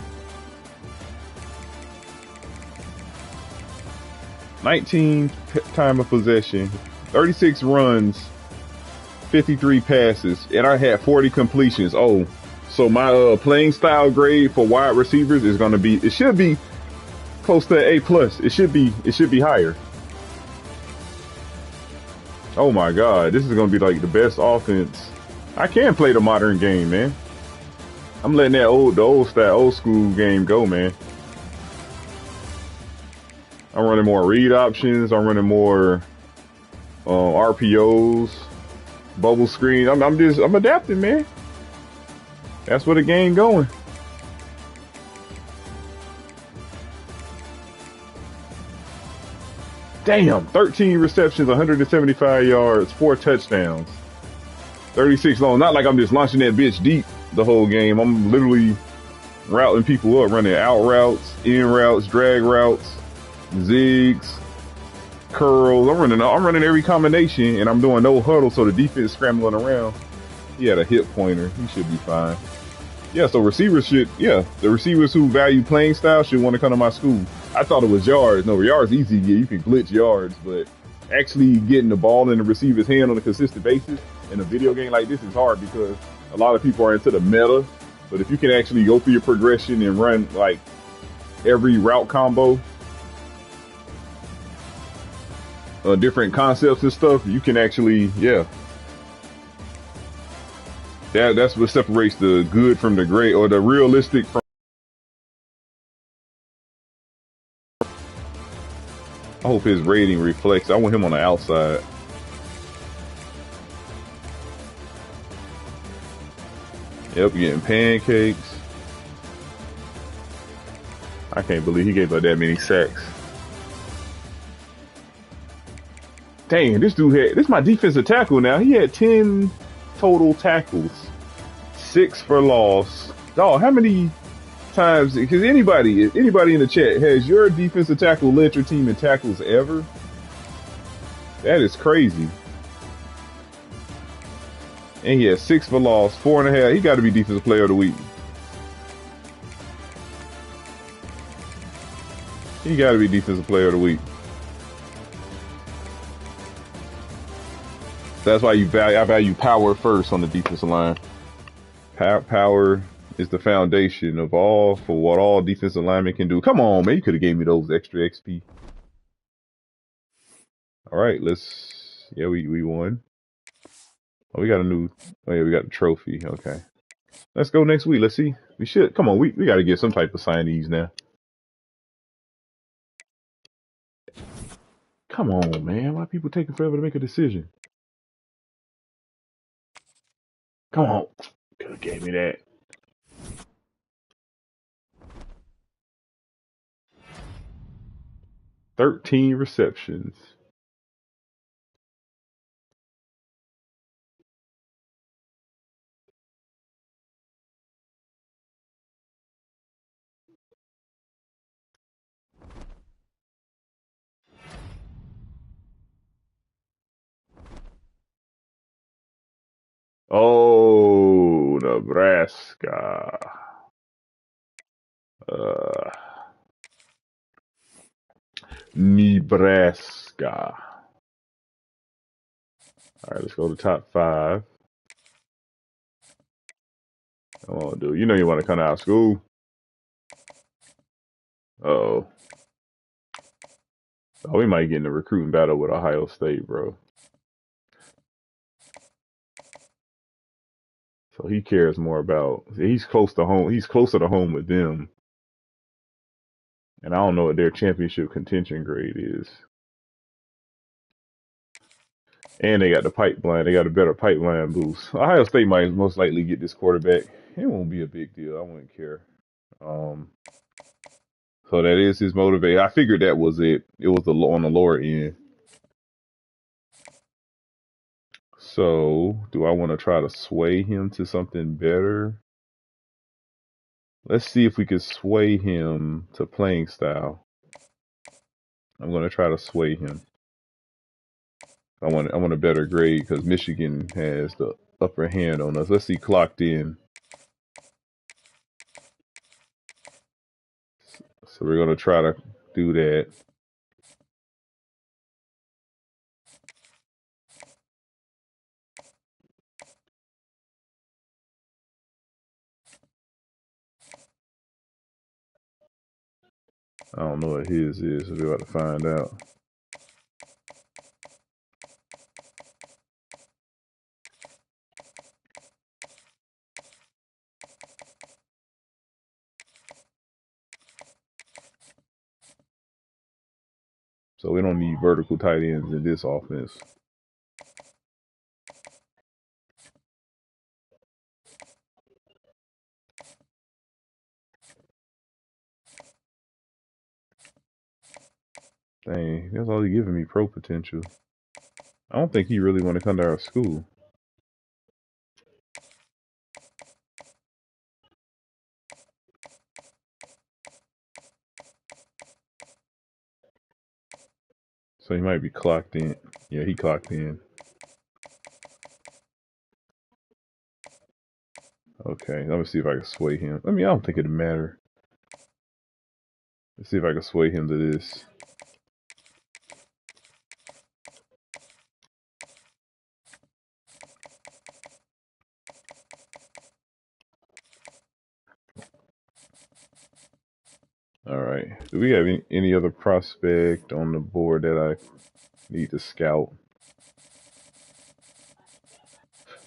19 time of possession, 36 runs, 53 passes, and I had 40 completions. Oh, so my playing style grade for wide receivers is going to be, it should be close to A+. It should be higher. Oh my God, this is going to be like the best offense. I can play the modern game, man. I'm letting that old school game go, man. I'm running more read options. I'm running more RPOs. Bubble screen. I'm adapting, man. That's where the game going. Damn, 13 receptions, 175 yards, 4 touchdowns, 36 long. Not like I'm just launching that bitch deep the whole game. I'm literally routing people up, running out routes, in routes, drag routes, zigs, curls. I'm running every combination, and I'm doing no huddle, so the defense scrambling around. He had a hip pointer. He should be fine. Yeah, so the receivers who value playing style should want to come to my school. I thought it was yards. No, yards easy to get. You can glitch yards, but actually getting the ball in the receiver's hand on a consistent basis in a video game like this is hard because a lot of people are into the meta. But if you can actually go through your progression and run like every route combo, different concepts and stuff, you can actually, yeah. That's what separates the good from the great, or the realistic from. I hope his rating reflects. I want him on the outside. Yep, getting pancakes. I can't believe he gave up that many sacks. Dang, this is my defensive tackle now. He had 10 total tackles, 6 for loss. Dog, how many times? Because anybody in the chat, has your defensive tackle led your team in tackles ever? That is crazy. And he had 6 for loss, 4.5. He got to be defensive player of the week. He got to be defensive player of the week. That's why I value power first on the defensive line. Power is the foundation of what all defensive linemen can do. Come on, man, you could have gave me those extra XP. All right, we won. Oh, we got we got the trophy. Okay, let's go next week. Let's see. Come on, we got to get some type of signees now. Come on, man, why people taking forever to make a decision? Come on, could have gave me that. 13 receptions. Oh, Nebraska. Nebraska. All right, let's go to top 5. Come on, dude. You know you want to come out of school. Uh-oh. Oh, we might get in a recruiting battle with Ohio State, bro. So he cares more about. He's close to home. He's closer to home with them. And I don't know what their championship contention grade is. And they got the pipeline. They got a better pipeline boost. Ohio State might most likely get this quarterback. It won't be a big deal. I wouldn't care. So that is his motivator. I figured that was it. It was on the lower end. So do I want to try to sway him to something better? Let's see if we can sway him to playing style. I'm going to try to sway him. I want a better grade because Michigan has the upper hand on us. Let's see clocked in. So we're going to try to do that. I don't know what his is, so we're about to find out. So we don't need vertical tight ends in this offense. Dang, that's all he giving me, pro potential. I don't think he really want to come to our school. So he might be clocked in. Yeah, he clocked in. Okay, let me see if I can sway him. I mean, I don't think it'd matter. Let's see if I can sway him to this. All right. Do we have any other prospect on the board that I need to scout?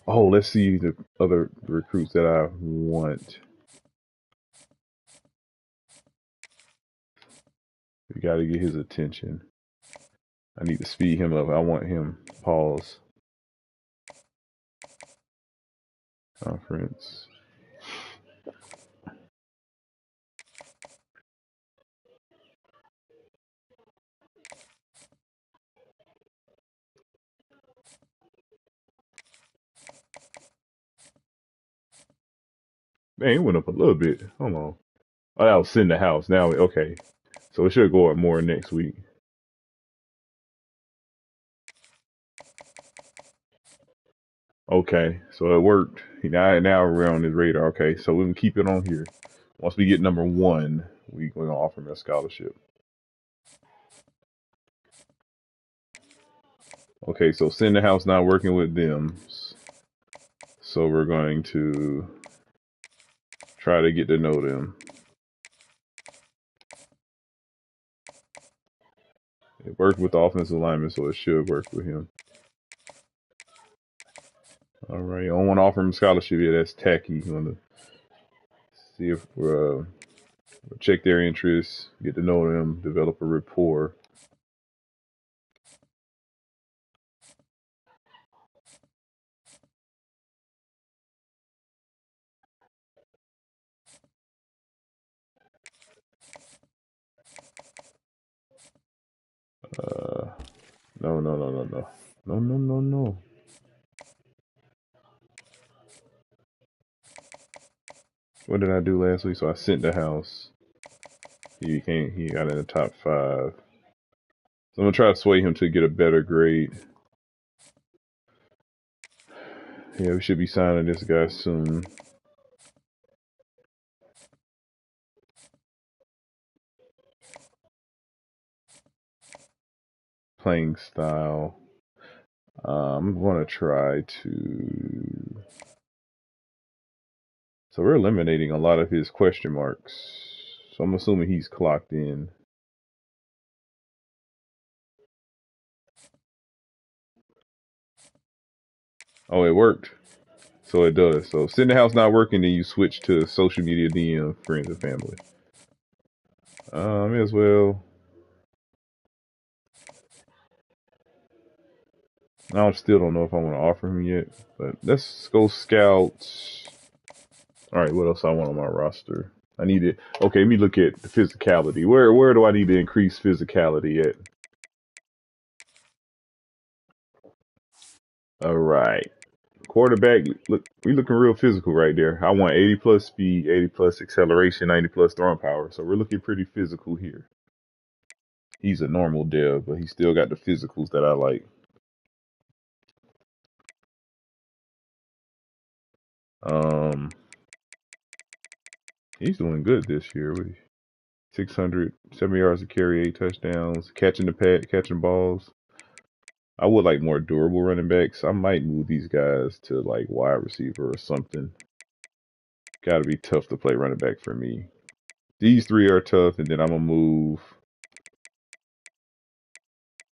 Oh, let's see the other recruits that I want. We got to get his attention. I need to speed him up. I want him. Pause. Conference. Man, it went up a little bit. Hold on. Oh, that was send the house. Now, okay. So it should go up more next week. Okay, so it worked. Now we're on his radar. Okay, so we can keep it on here. Once we get number one, we're gonna offer him a scholarship. Okay, so send the house not working with them. So we're going to try to get to know them. It worked with the offensive lineman, so it should work with him. All right, I don't want to offer him a scholarship yet. That's tacky. You want to see if check their interests, get to know them, develop a rapport. No, no, no, no, no, no, no, no, no. What did I do last week? So I sent the house. He got in the top 5. So I'm gonna try to sway him to get a better grade. Yeah, we should be signing this guy soon. Playing style. I'm gonna try to. So we're eliminating a lot of his question marks. So I'm assuming he's clocked in. Oh, it worked. So it does. So send the house not working, then you switch to social media DM, friends and family. May as well. I still don't know if I want to offer him yet, but let's go scout. All right, what else I want on my roster? I need it. Okay, let me look at the physicality. Where do I need to increase physicality at? All right, quarterback. Look, we looking real physical right there. I want 80 plus speed, 80 plus acceleration, 90 plus throwing power. So we're looking pretty physical here. He's a normal dev, but he still got the physicals that I like. He's doing good this year. 670 yards to carry, 8 touchdowns, catching balls. I would like more durable running backs. I might move these guys to like wide receiver or something. Got to be tough to play running back for me. These 3 are tough, and then I'm gonna move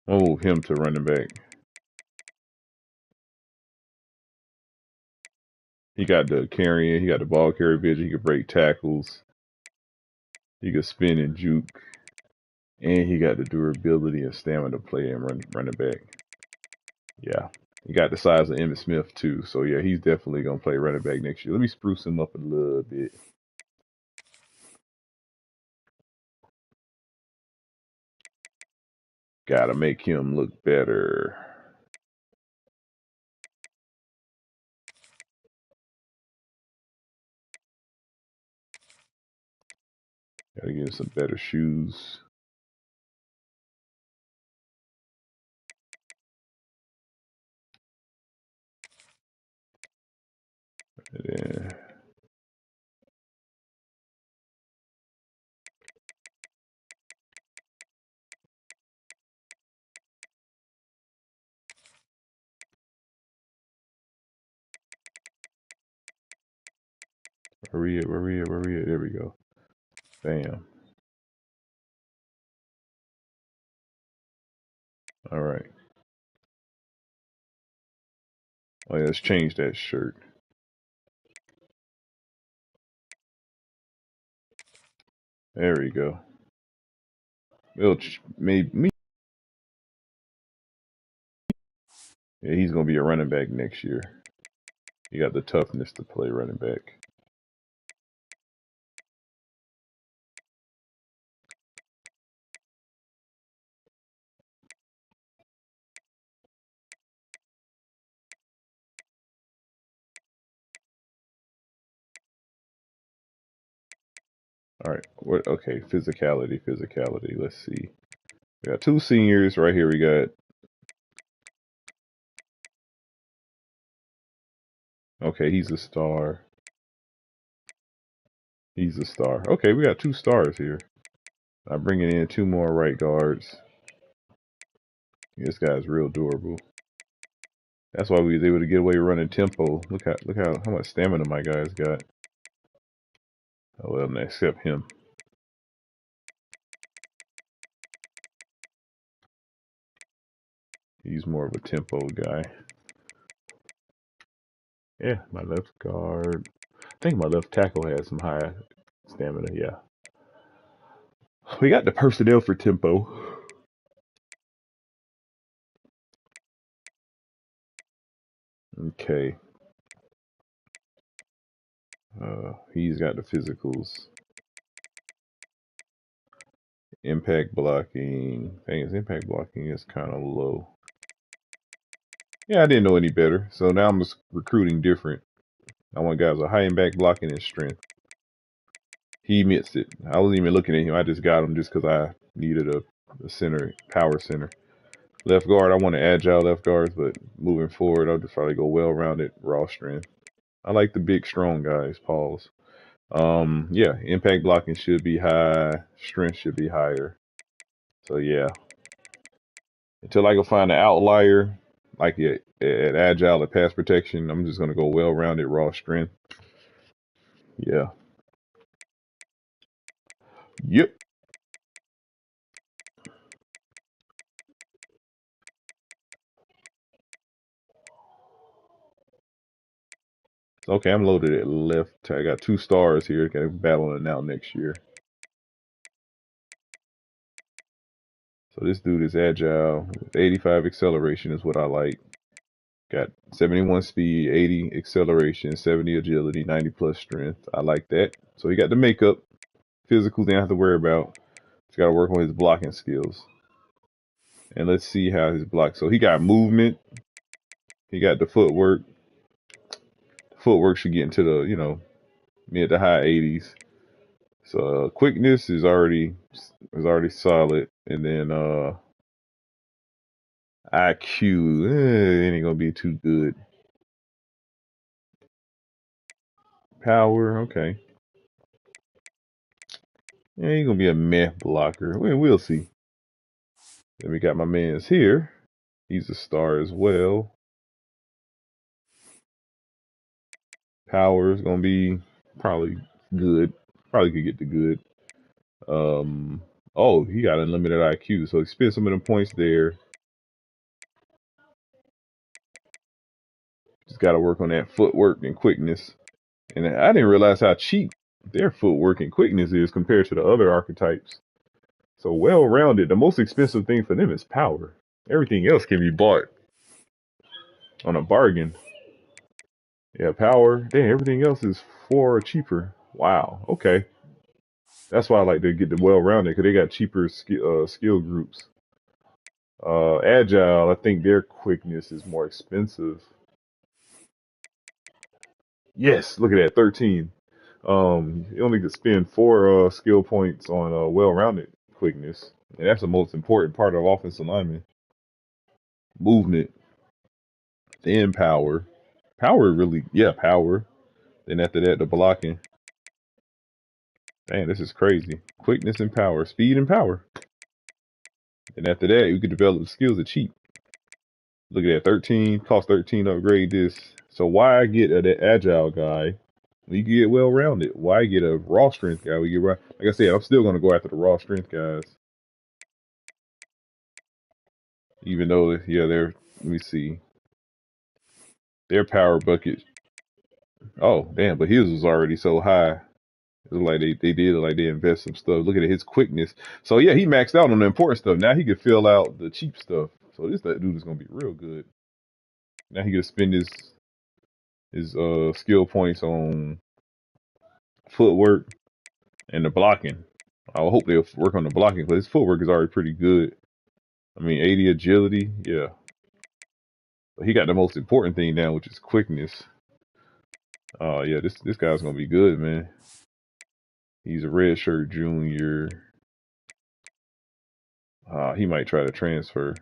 him to running back. He got the carrying, he got the ball carry vision, he can break tackles, he can spin and juke, and he got the durability and stamina to play and running back. Yeah. He got the size of Emmitt Smith too. So yeah, he's definitely gonna play running back next year. Let me spruce him up a little bit. Gotta make him look better. Gotta get some better shoes. And then Maria. There we go. Bam. All right. Oh, yeah, let's change that shirt. There we go. Made me. Yeah, he's gonna be a running back next year. He got the toughness to play running back. All right. What? Okay. Physicality. Let's see. We got 2 seniors right here. We got. Okay, he's a star. He's a star. Okay, we got 2 stars here. I'm bringing in 2 more right guards. This guy's real durable. That's why we was able to get away running tempo. Look how much stamina my guys got. Oh well, except him. He's more of a tempo guy. Yeah, my left guard. I think my left tackle has some high stamina. Yeah, we got the personnel for tempo. Okay. He's got the physicals. Impact blocking. Thing is, impact blocking is kind of low. Yeah, I didn't know any better. So now I'm just recruiting different. I want guys with high impact blocking and strength. He missed it. I wasn't even looking at him. I just got him just because I needed a center, power center. Left guard, I want an agile left guards, but moving forward, I'll just probably go well-rounded, raw strength. I like the big, strong guys. Pause. Yeah, impact blocking should be high. Strength should be higher. So yeah, until I can find an outlier, like at agile at pass protection, I'm just gonna go well-rounded, raw strength. Yeah. Yep. Okay, I'm loaded at left. I got 2 stars here. Got to battle it out next year. So this dude is agile. 85 acceleration is what I like. Got 71 speed, 80 acceleration, 70 agility, 90 plus strength. I like that. So he got the makeup. Physical, didn't have to worry about. He's got to work on his blocking skills. And let's see how his block. So he got movement. He got the footwork. Footwork should get into the, mid to high 80s. So quickness is already solid, and then IQ it ain't gonna be too good. Power, okay. Yeah, he's gonna be a meh blocker. We'll see. Then we got my man's here. He's a star as well. Power is gonna be probably good. Probably could get to good. Oh, he got unlimited IQ, so he spent some of them points there. Just got to work on that footwork and quickness. And I didn't realize how cheap their footwork and quickness is compared to the other archetypes. So well-rounded. The most expensive thing for them is power. Everything else can be bought on a bargain. Yeah, power. Damn, everything else is 4 or cheaper. Wow. Okay. That's why I like to get the well-rounded, because they got cheaper skill groups. Agile, I think their quickness is more expensive. Yes, look at that, 13. You only could spend 4 skill points on well-rounded quickness, and that's the most important part of offensive lineman. Movement, then power. Power really, yeah, power. Then after that, the blocking. Dang, this is crazy. Quickness and power, speed and power. And after that, you could develop the skills are cheap. Look at that, 13, cost 13 to upgrade this. So why get an agile guy? We get well-rounded. Why get a raw strength guy? We get like I said, I'm still gonna go after the raw strength guys. Even though, yeah, they're, let me see, their power bucket. Oh, damn, but his was already so high. It was like they did like they invest some stuff. Look at his quickness. So yeah, he maxed out on the important stuff. Now he could fill out the cheap stuff. So that dude is gonna be real good. Now he could spend his skill points on footwork and the blocking. I hope they'll work on the blocking, but his footwork is already pretty good. I mean, 80 agility, yeah. But he got the most important thing down, which is quickness. Oh yeah, this guy's gonna be good, man. He's a redshirt junior. He might try to transfer.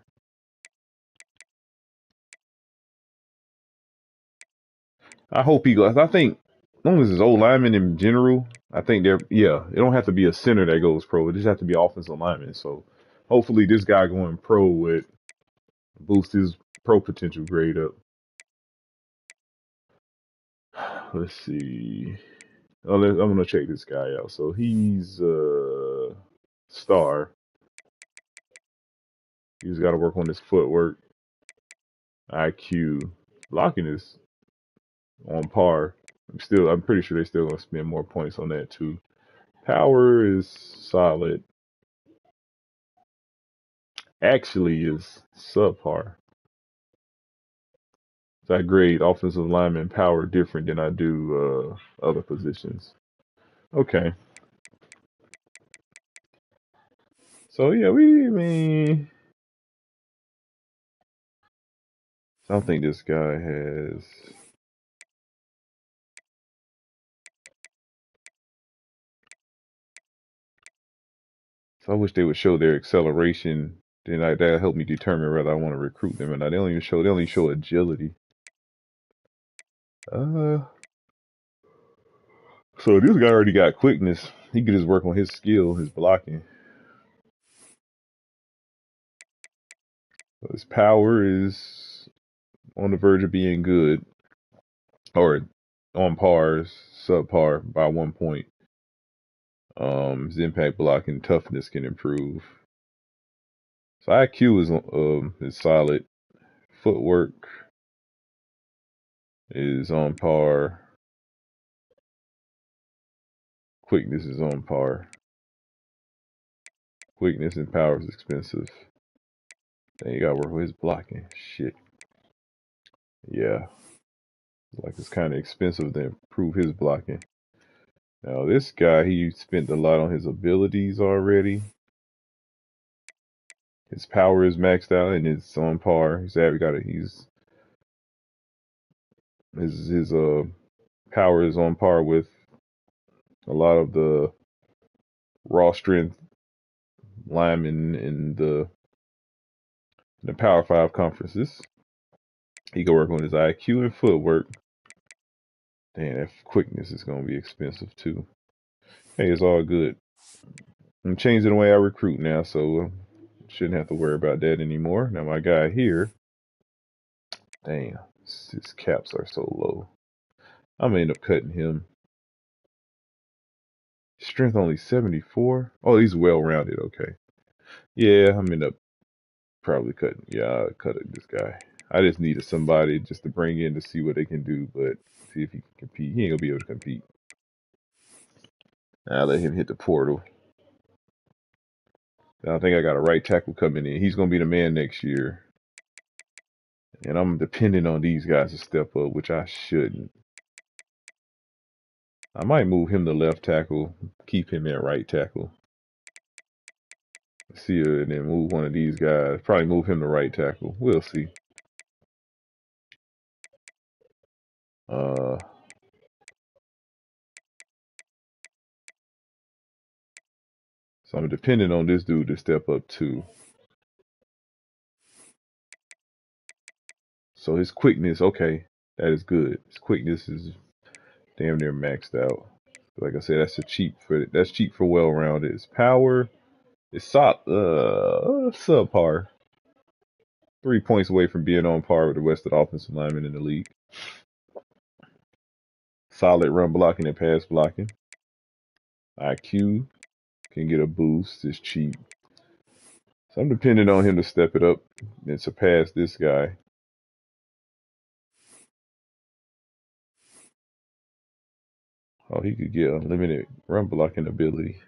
I hope he goes. I think as long as it's old linemen in general, I think it don't have to be a center that goes pro. It just have to be offensive lineman. So hopefully this guy going pro would boost his pro potential grade up. Let's see. I'm gonna check this guy out. So he's a star. He's got to work on his footwork, IQ, blocking is on par. I'm pretty sure they're still gonna spend more points on that too. Power is solid. Actually, is subpar. So I grade offensive lineman power different than I do other positions. Okay. So yeah, I don't think this guy has. So I wish they would show their acceleration. Then that'll help me determine whether I want to recruit them or not. They only show agility. So this guy already got quickness. He could just work on his skill, his blocking. So his power is on the verge of being good, or on par, subpar by 1 point. His impact blocking toughness can improve. So IQ is solid. Footwork is on par. Quickness is on par. Quickness and power is expensive. Then you gotta work with his blocking. Shit. Yeah. Like it's kind of expensive to improve his blocking. Now this guy, he spent a lot on his abilities already. His power is maxed out and it's on par. His power is on par with a lot of the raw strength linemen in the Power 5 conferences. He can work on his IQ and footwork. Damn, that quickness is gonna be expensive too. Hey, it's all good. I'm changing the way I recruit now, so shouldn't have to worry about that anymore. Now my guy here, damn, his caps are so low. I'm gonna end up cutting him. Strength only 74. Oh, he's well rounded. Okay. Yeah, I'm end up probably cutting. Yeah, I'll cut this guy. I just needed somebody just to bring in to see what they can do, but see if he can compete. He ain't gonna be able to compete. I'll let him hit the portal. I think I got a right tackle coming in. He's gonna be the man next year. And I'm depending on these guys to step up, which I shouldn't. I might move him to left tackle, keep him at right tackle. See it and then move one of these guys. Probably move him to right tackle. We'll see. So I'm depending on this dude to step up too. So his quickness, okay, that is good. His quickness is damn near maxed out. Like I said, that's cheap for well-rounded. His power is subpar. 3 points away from being on par with the rest of the offensive linemen in the league. Solid run blocking and pass blocking. IQ can get a boost. It's cheap. So I'm depending on him to step it up and surpass this guy. Oh, he could get unlimited run blocking ability.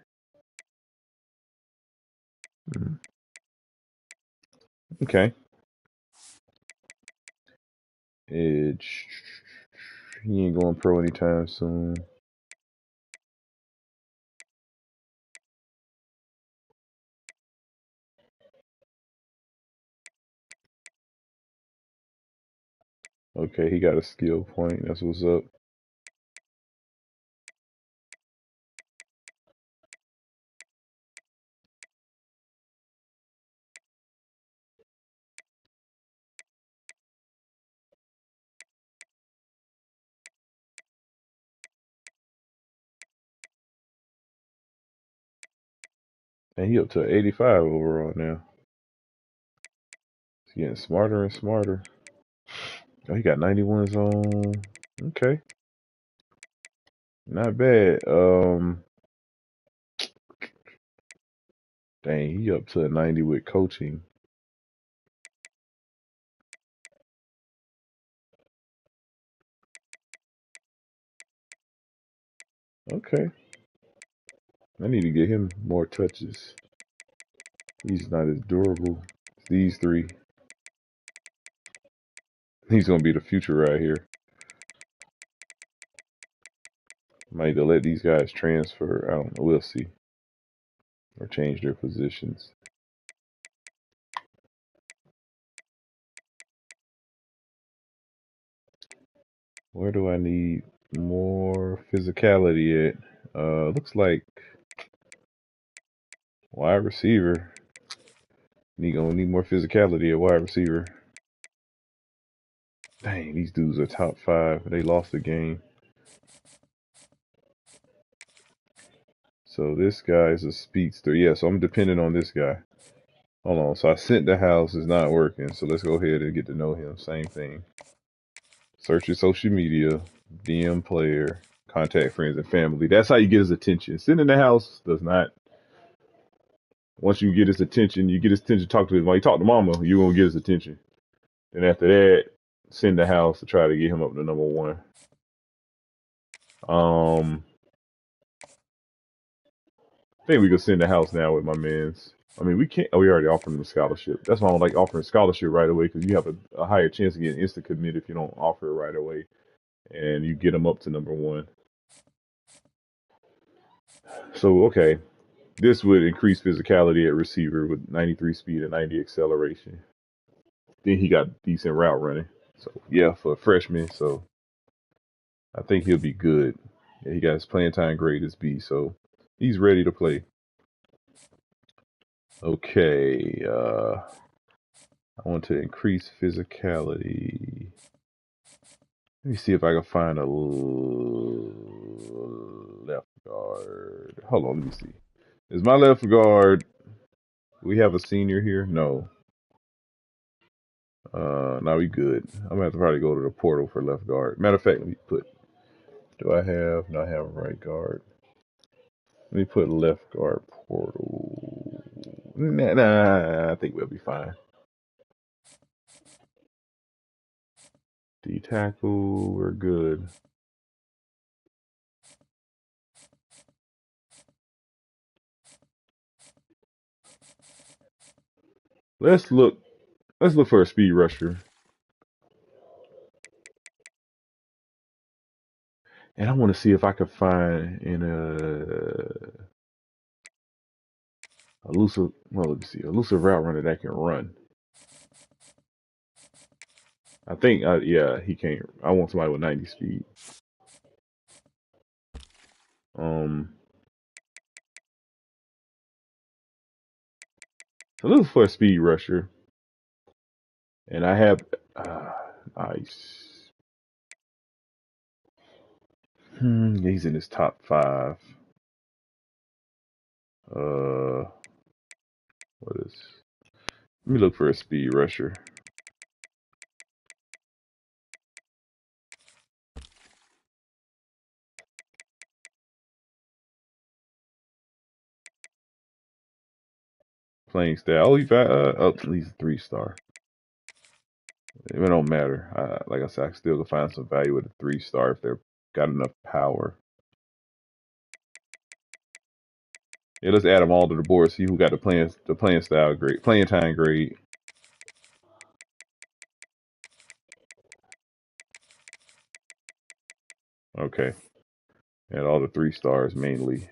Okay. Edge. He ain't going pro anytime soon. Okay, he got a skill point. That's what's up. And he up to 85 overall now. He's getting smarter and smarter. Oh, he got 91 zone. Okay. Not bad. Dang, he up to a 90 with coaching. Okay. I need to get him more touches. He's not as durable as these three. He's gonna be the future right here. Might need to let these guys transfer. I don't know. We'll see. Or change their positions. Where do I need more physicality at? Looks like wide receiver. Gonna need more physicality at wide receiver. Dang, these dudes are top 5. They lost the game. So this guy is a speedster. Yeah, so I'm dependent on this guy. Hold on. So I sent the house. It's not working. So let's go ahead and get to know him. Same thing. Search your social media. DM player. Contact friends and family. That's how you get his attention. Sending the house does not. Once you get his attention, talk to his mom. You talk to mama, you're going to get his attention. Then after that, send the house to try to get him up to number 1. I think we could send the house now with my man's. I mean, we can't. Oh, we already offered him a scholarship. That's why I don't like offering scholarship right away, because you have a higher chance of getting instant commit if you don't offer it right away, and you get him up to number 1. So okay, this would increase physicality at receiver with 93 speed and 90 acceleration. Then he got decent route running. So yeah, for a freshman, so I think he'll be good. Yeah, he got his playing time grade as B, so he's ready to play. Okay, I want to increase physicality. Let me see if I can find a left guard. Hold on, let me see. Is my left guard? We have a senior here? No. No, we good. I'm gonna have to probably go to the portal for left guard. Matter of fact, let me put. Do I have? No, I have a right guard. Let me put left guard portal. Nah, I think we'll be fine. D tackle, we're good. Let's look for a speed rusher. And I want to see if I can find in a. Elusive, well, let me see. Elusive route runner that can run. I think, yeah, he can't. I want somebody with 90 speed. So this is for a speed rusher. And I have, nice. He's in his top 5. What is? Let me look for a speed rusher. Playing style. Oh, he's at least 3-star. It don't matter. Like I said, I can still find some value with a 3-star if they've got enough power. Yeah, let's add them all to the board. See who got the playing style grade, playing time grade. Okay, and all the 3-stars mainly.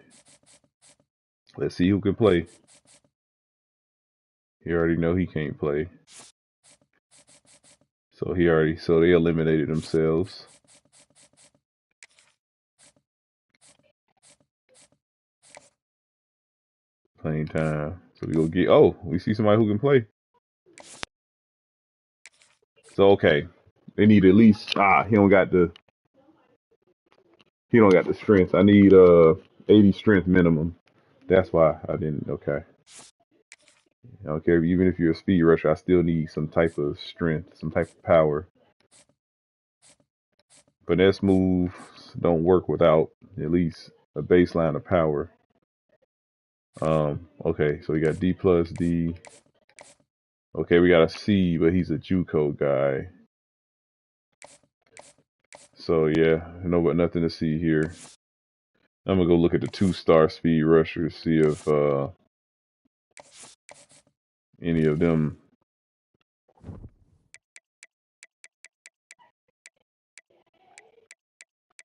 Let's see who can play. He already know he can't play, so they eliminated themselves. Playing time. So we go get. Oh, we see somebody who can play. So okay, they need at least. He don't got the strength. I need 80 strength minimum. That's why I didn't. Okay. I don't care. Even if you're a speed rusher, I still need some type of strength, some type of power. Finesse moves don't work without at least a baseline of power. Okay, so we got D plus D. Okay, we got a C, but he's a JUCO guy. So yeah, no, but nothing to see here. I'm gonna go look at the 2-star speed rushers, see if any of them.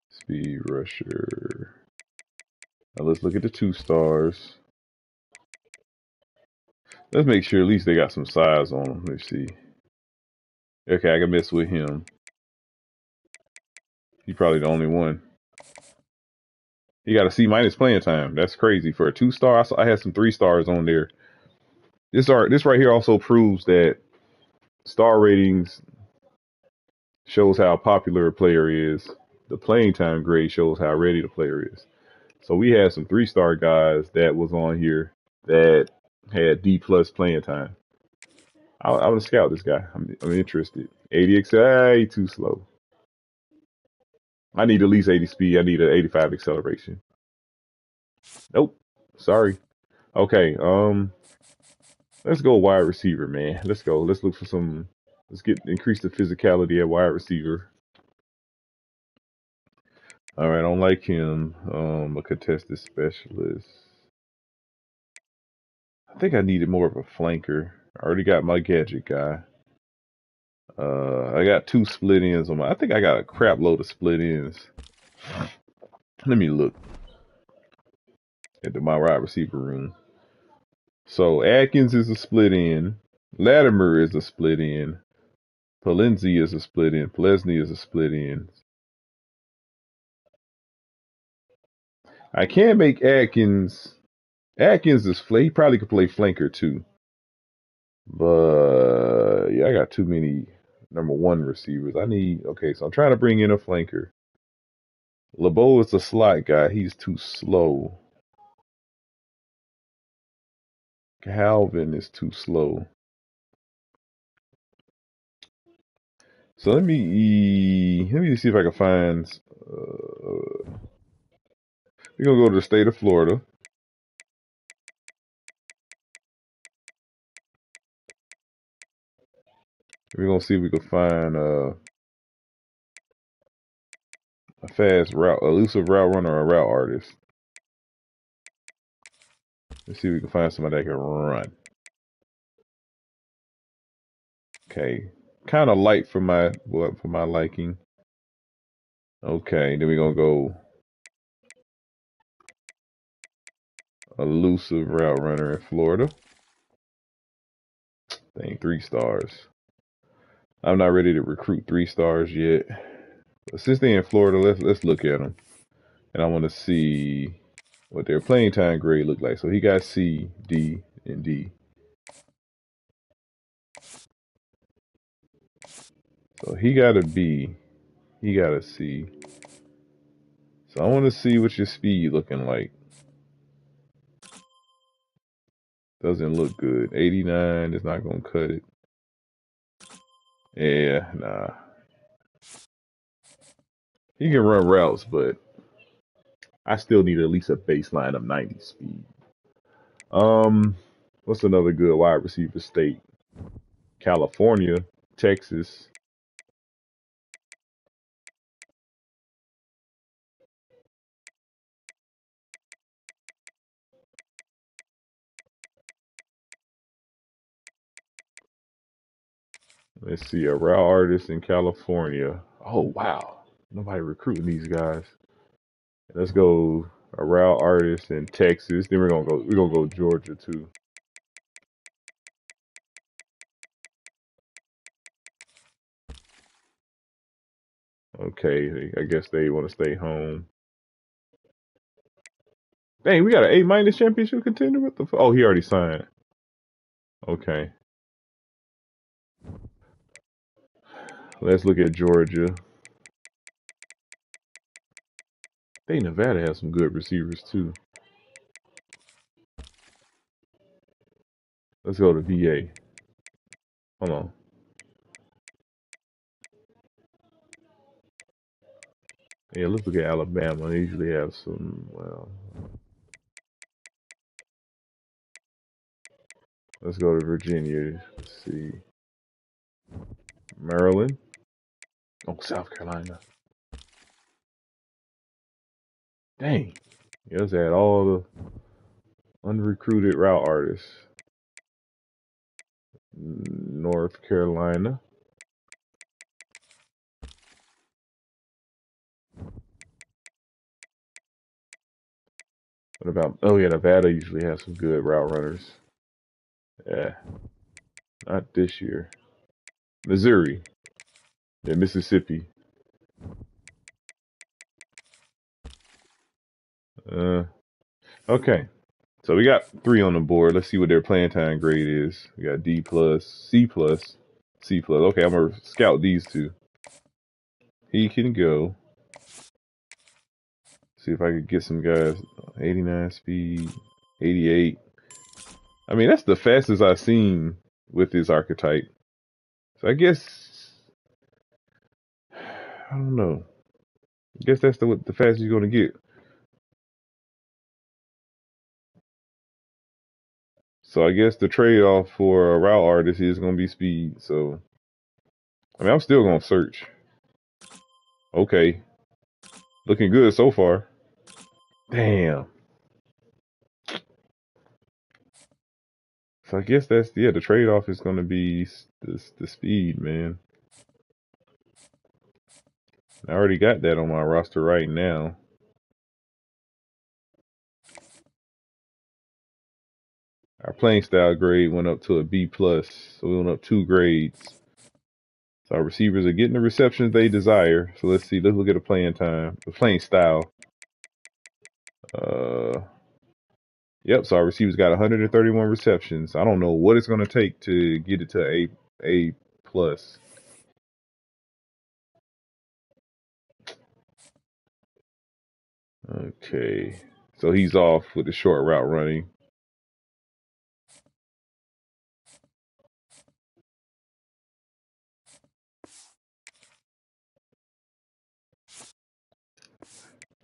Speed rusher. Now let's look at the 2-stars. Let's make sure at least they got some size on them. Let's see. Okay, I can mess with him. He's probably the only one. He got a C- playing time. That's crazy for a 2-star. I had some 3-stars on there. This right here also proves that star ratings shows how popular a player is. The playing time grade shows how ready the player is. So we had some 3-star guys that was on here that had D plus playing time. I want to scout this guy. I'm interested. 80 XI, too slow. I need at least 80 speed. I need an 85 acceleration. Nope. Sorry. Okay. Let's go wide receiver, man. Let's go. Let's look for some. Let's increase the physicality at wide receiver. All right. I don't like him. A contested specialist. I think I needed more of a flanker. I already got my gadget guy. I got 2 split ends on my. I think I got a crap load of split ends. Let me look at my wide receiver room. So Atkins is a split end. Latimer is a split end. Palenzi is a split end. Plesny is a split end. I can't make Atkins. Atkins is he probably could play flanker too. But yeah, I got too many number 1 receivers. Okay, so I'm trying to bring in a flanker. LeBeau is a slot guy. He's too slow. Calvin is too slow. So let me see if I can find. We're gonna go to the state of Florida. We're gonna see if we can find a fast route, elusive route runner, or a route artist. Let's see if we can find somebody that can run. Okay, kind of light for my liking. Okay, then we're gonna go. Elusive route runner in Florida. Dang, 3 stars. I'm not ready to recruit 3 stars yet. But since they're in Florida, let's look at them. And I want to see what their playing time grade look like. So he got C, D, and D. So he got a B. He got a C. So I want to see what your speed looking like. Doesn't look good. 89 is not going to cut it. Yeah, nah. He can run routes, but I still need at least a baseline of 90 speed. What's another good wide receiver state? California, Texas. Let's see, a route artist in California. Oh wow, nobody recruiting these guys. Let's go a route artist in Texas. Then we're gonna go Georgia too. Okay, I guess they want to stay home. Dang, we got an A- championship contender. What the? Oh, he already signed. Okay, let's look at Georgia. They Nevada has some good receivers too. Let's go to VA. Hold on. Yeah, let's look at Alabama. They usually have some. Well, let's go to Virginia. Let's see. Maryland. Oh, South Carolina. Dang. Yeah, let's add all the unrecruited route artists. North Carolina. What about? Oh yeah, Nevada usually has some good route runners. Yeah, not this year. Missouri. Yeah, Mississippi. Uh, okay. So we got 3 on the board. Let's see what their playing time grade is. We got D plus, C plus, C plus. Okay, I'm gonna scout these 2. He can go. See if I could get some guys. 89 speed, 88. I mean, that's the fastest I've seen with this archetype. So I guess I don't know. I guess that's the fastest you're gonna get. So I guess the trade-off for a route artist is gonna be speed. So I mean, I'm still gonna search. Okay, looking good so far. Damn. So I guess that's the trade-off is gonna be the speed, man. I already got that on my roster right now. Our playing style grade went up to a B plus, so we went up 2 grades. So our receivers are getting the receptions they desire. So let's see. Let's look at the playing time, the playing style. Yep. So our receivers got 131 receptions. I don't know what it's going to take to get it to A plus. Okay. So he's off with the short route running.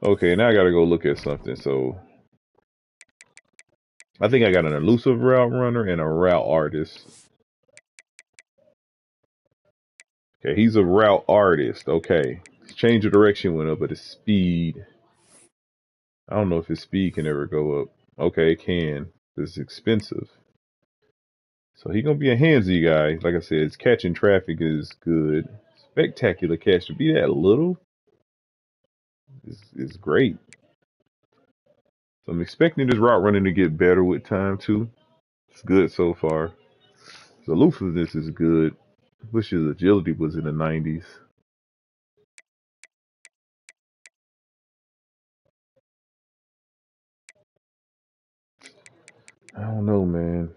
Okay, now I got to go look at something. So I think I got an elusive route runner and a route artist. Okay, he's a route artist. Okay. His change of direction went up, but his speed. I don't know if his speed can ever go up. Okay, it can. It's expensive. So he's gonna be a handsy guy. Like I said, his catching traffic is good. Spectacular catch. To be that little is great. So I'm expecting this route running to get better with time too. It's good so far. So elusiveness is good. Wish his agility was in the 90s. I don't know, man.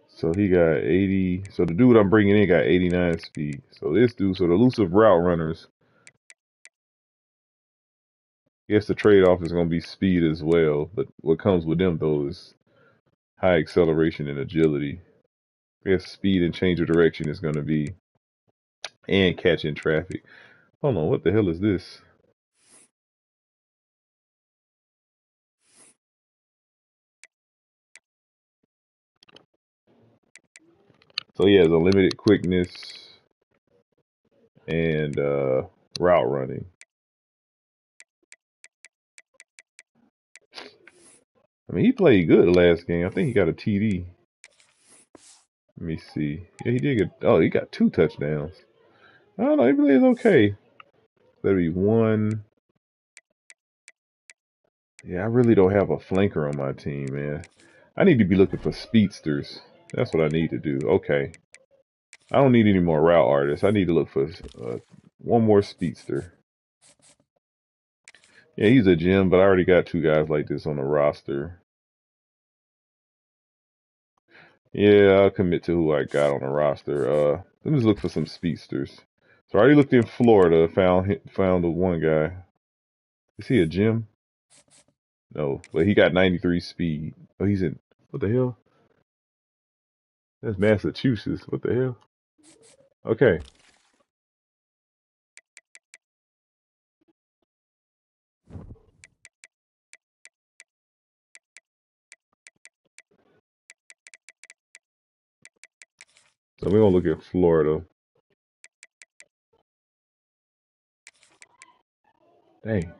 So he got 80. So the dude I'm bringing in got 89 speed. So this dude, so the elusive route runners, I guess the trade-off is going to be speed as well. But what comes with them, though, is high acceleration and agility. I guess speed and change of direction is going to be, and catching traffic. Hold on, what the hell is this? So he has a limited quickness and route running. I mean, he played good the last game. I think he got a TD. Let me see. Yeah, he did get. Oh, he got 2 touchdowns. I don't know. He plays okay. That'd be 1. Yeah, I really don't have a flanker on my team, man. I need to be looking for speedsters. That's what I need to do. Okay. I don't need any more route artists. I need to look for one more speedster. Yeah, he's a gem, but I already got 2 guys like this on the roster. Yeah, I'll commit to who I got on the roster. Let me just look for some speedsters. So I already looked in Florida, found the one guy. Is he a gem? No, but he got 93 speed. Oh, he's in, what the hell? That's Massachusetts. What the hell? Okay. So we're gonna look at Florida. Dang.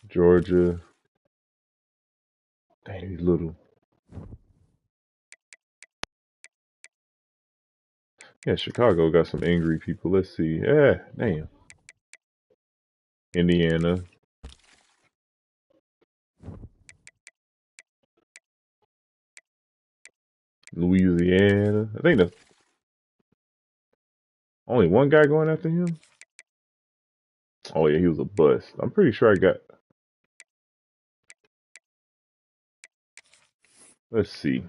Georgia. Dang, he's little. Yeah, Chicago got some angry people. Let's see. Yeah, damn. Indiana. Louisiana. I think that's only one guy going after him. Oh yeah, he was a bust. I'm pretty sure I got. Let's see.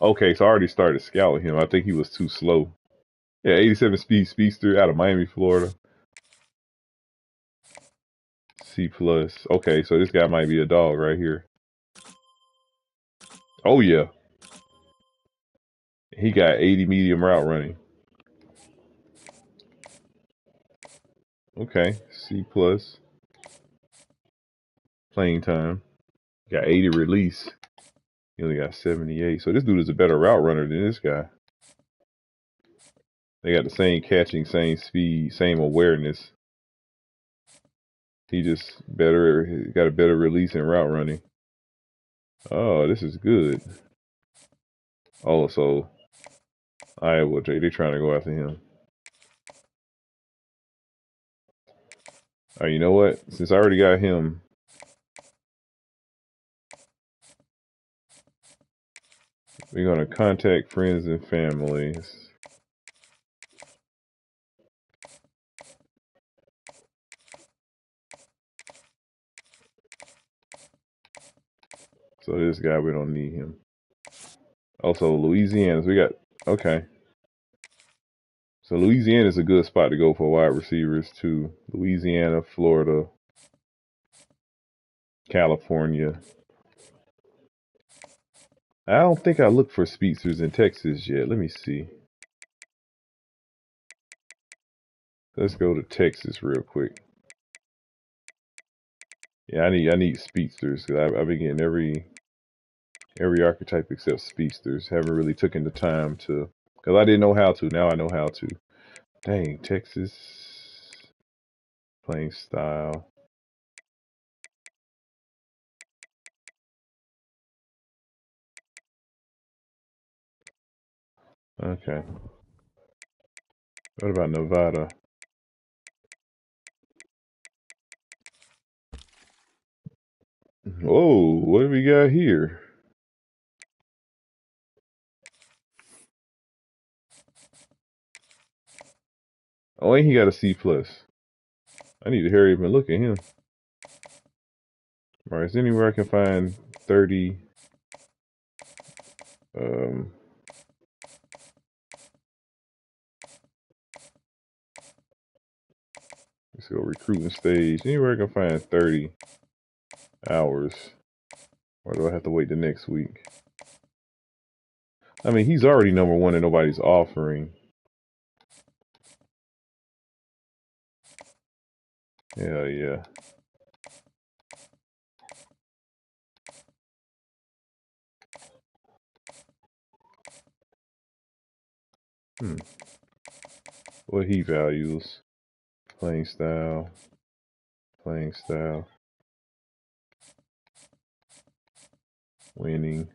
Okay, so I already started scouting him. I think he was too slow. Yeah, 87 speed speedster out of Miami, Florida. C plus. Okay, so this guy might be a dog right here. Oh yeah, he got 80 medium route running. Okay, C plus. Playing time. Got 80 release. He only got 78. So this dude is a better route runner than this guy. They got the same catching, same speed, same awareness. He just got a better release and route running. Oh, this is good. Oh, so Iowa, Jay, they trying to go after him. All right, you know what? Since I already got him, we're gonna contact friends and families. So this guy, we don't need him. Also, Louisiana, we got, okay. So Louisiana is a good spot to go for wide receivers too. Louisiana, Florida, California. I don't think I looked for speedsters in Texas yet. Let me see. Let's go to Texas real quick. Yeah, I need speedsters because I've been getting every archetype except speedsters. Haven't really taken the time to, because I didn't know how to. Now I know how to. Dang, Texas playing style. Okay. What about Nevada? Whoa, what do we got here? Oh, and he got a C plus. I need to hurry up and look at him. All right, is there anywhere I can find 30? Let's go recruiting stage. Anywhere I can find 30 hours, or do I have to wait the next week? I mean, he's already number one and nobody's offering. Hell yeah. What he values? Playing style. Winning.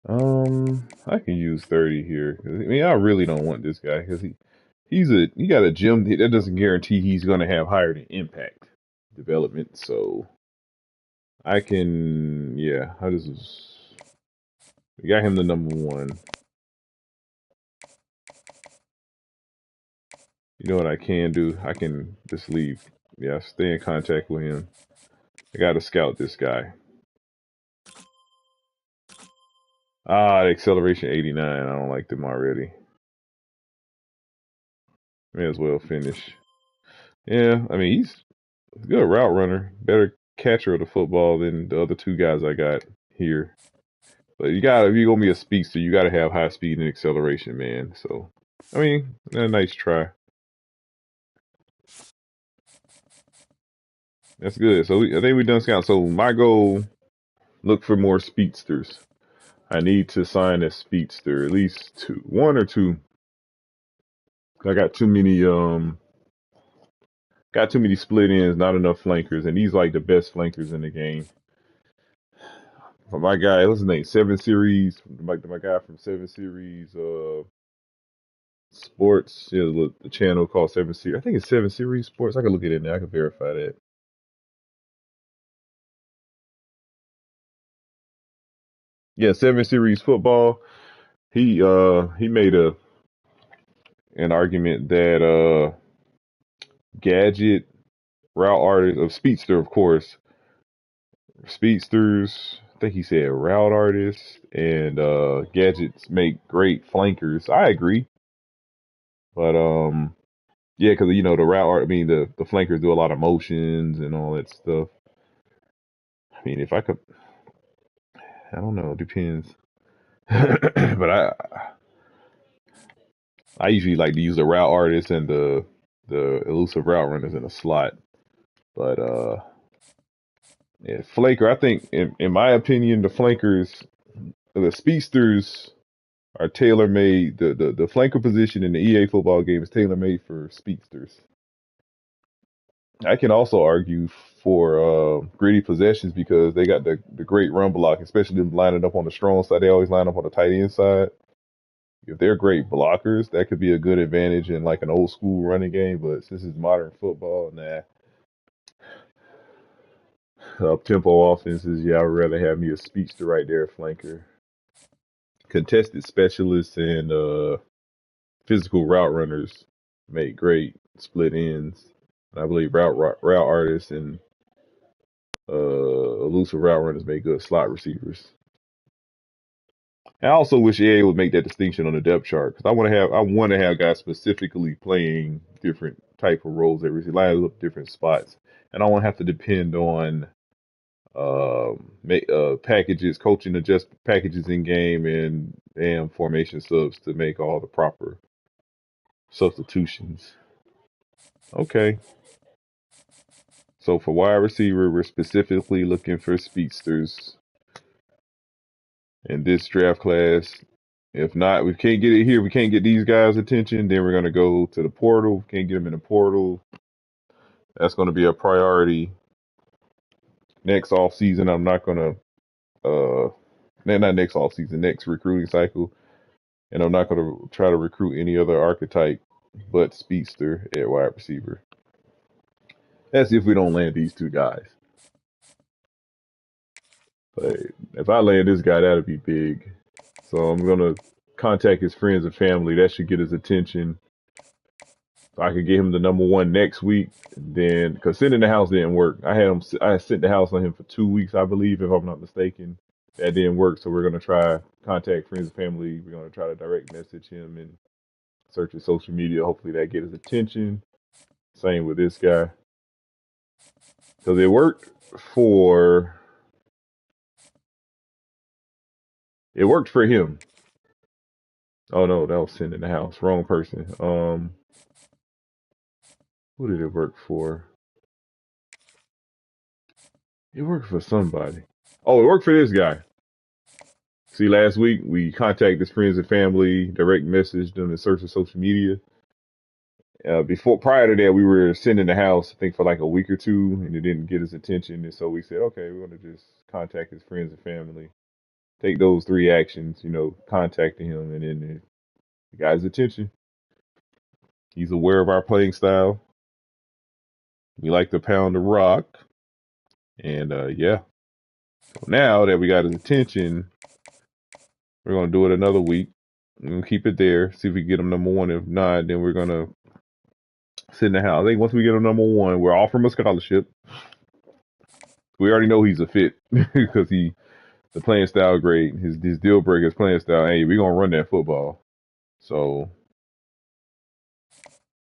I can use 30 here. I mean, I really don't want this guy because he got a gym that doesn't guarantee he's going to have higher than impact development. So I can, yeah, we got him the number one. You know what I can do? I can just leave. Yeah, stay in contact with him. I got to scout this guy. Acceleration 89. I don't like them already. May as well finish. Yeah, I mean, he's a good route runner. Better catcher of the football than the other two guys I got here. But if you're going to be a speedster, you got to have high speed and acceleration, man. So, I mean, a nice try. That's good. So I think we've done scout. So my goal, look for more speedsters. I need to sign a speedster, at least one or two. I got too many split ends, not enough flankers, and these like the best flankers in the game. For my guy, what's his name? 7 Series, my guy from 7 Series Sports. Yeah, look, the channel called 7 Series. I think it's 7 Series Sports. I can look at it now. I can verify that. Yeah, 7 Series Football. He made an argument that gadget route artists of speedster, of course, speedsters. I think he said route artists and gadgets make great flankers. I agree, but yeah, because you know the route art. I mean the flankers do a lot of motions and all that stuff. I mean, if I could, I don't know. It depends. But I usually like to use the route artists and the elusive route runners in a slot. But yeah, flanker. I think in my opinion, the flankers, the speedsters are tailor made. The flanker position in the EA football game is tailor made for speedsters. I can also argue for gritty possessions because they got the great run block, especially them lining up on the strong side. They always line up on the tight end side. If they're great blockers, that could be a good advantage in like an old school running game. But since it's modern football, nah. Up tempo offenses, yeah, I'd rather have me a speedster right there, flanker. Contested specialists and physical route runners make great split ends. I believe route artists and elusive route runners make good slot receivers. I also wish EA would make that distinction on the depth chart because I want to have guys specifically playing different type of roles every line up different spots, and I won't have to depend on packages, coaching adjust packages in game and formation subs to make all the proper substitutions. Okay. So for wide receiver, we're specifically looking for speedsters in this draft class. If not, we can't get it here. We can't get these guys' attention. Then we're going to go to the portal. Can't get them in the portal. That's going to be a priority next off season. I'm not going to, not next off season, next recruiting cycle. And I'm not going to try to recruit any other archetype but speedster at wide receiver. That's if we don't land these two guys. But if I land this guy, that'll be big. So I'm gonna contact his friends and family. That should get his attention. So I could get him the #1 next week. Then, because sitting in the house didn't work. I sent the house on him for 2 weeks, I believe, if I'm not mistaken. That didn't work. So we're gonna try contact friends and family. We're gonna try to direct message him and search his social media. Hopefully that get his attention. Same with this guy. Because it worked for him. Oh no, that was sitting in the house. Wrong person. Who did it work for? It worked for somebody. Oh, it worked for this guy. See, last week we contacted his friends and family, direct messaged them and searched his social media. Prior to that, we were sitting in the house, I think, for like a week or two, and it didn't get his attention. And so we said, okay, we're going to just contact his friends and family, take those 3 actions, contacting him, and then it got his attention. He's aware of our playing style. We like to pound the rock. And yeah. So now that we got his attention, we're going to do it another week. We're going to keep it there, see if we can get him #1. If not, then we're going to sit in the house. I think once we get him #1, we'll offer him a scholarship. We already know he's a fit because the playing style great. His deal breaker is playing style. Hey, we're going to run that football. So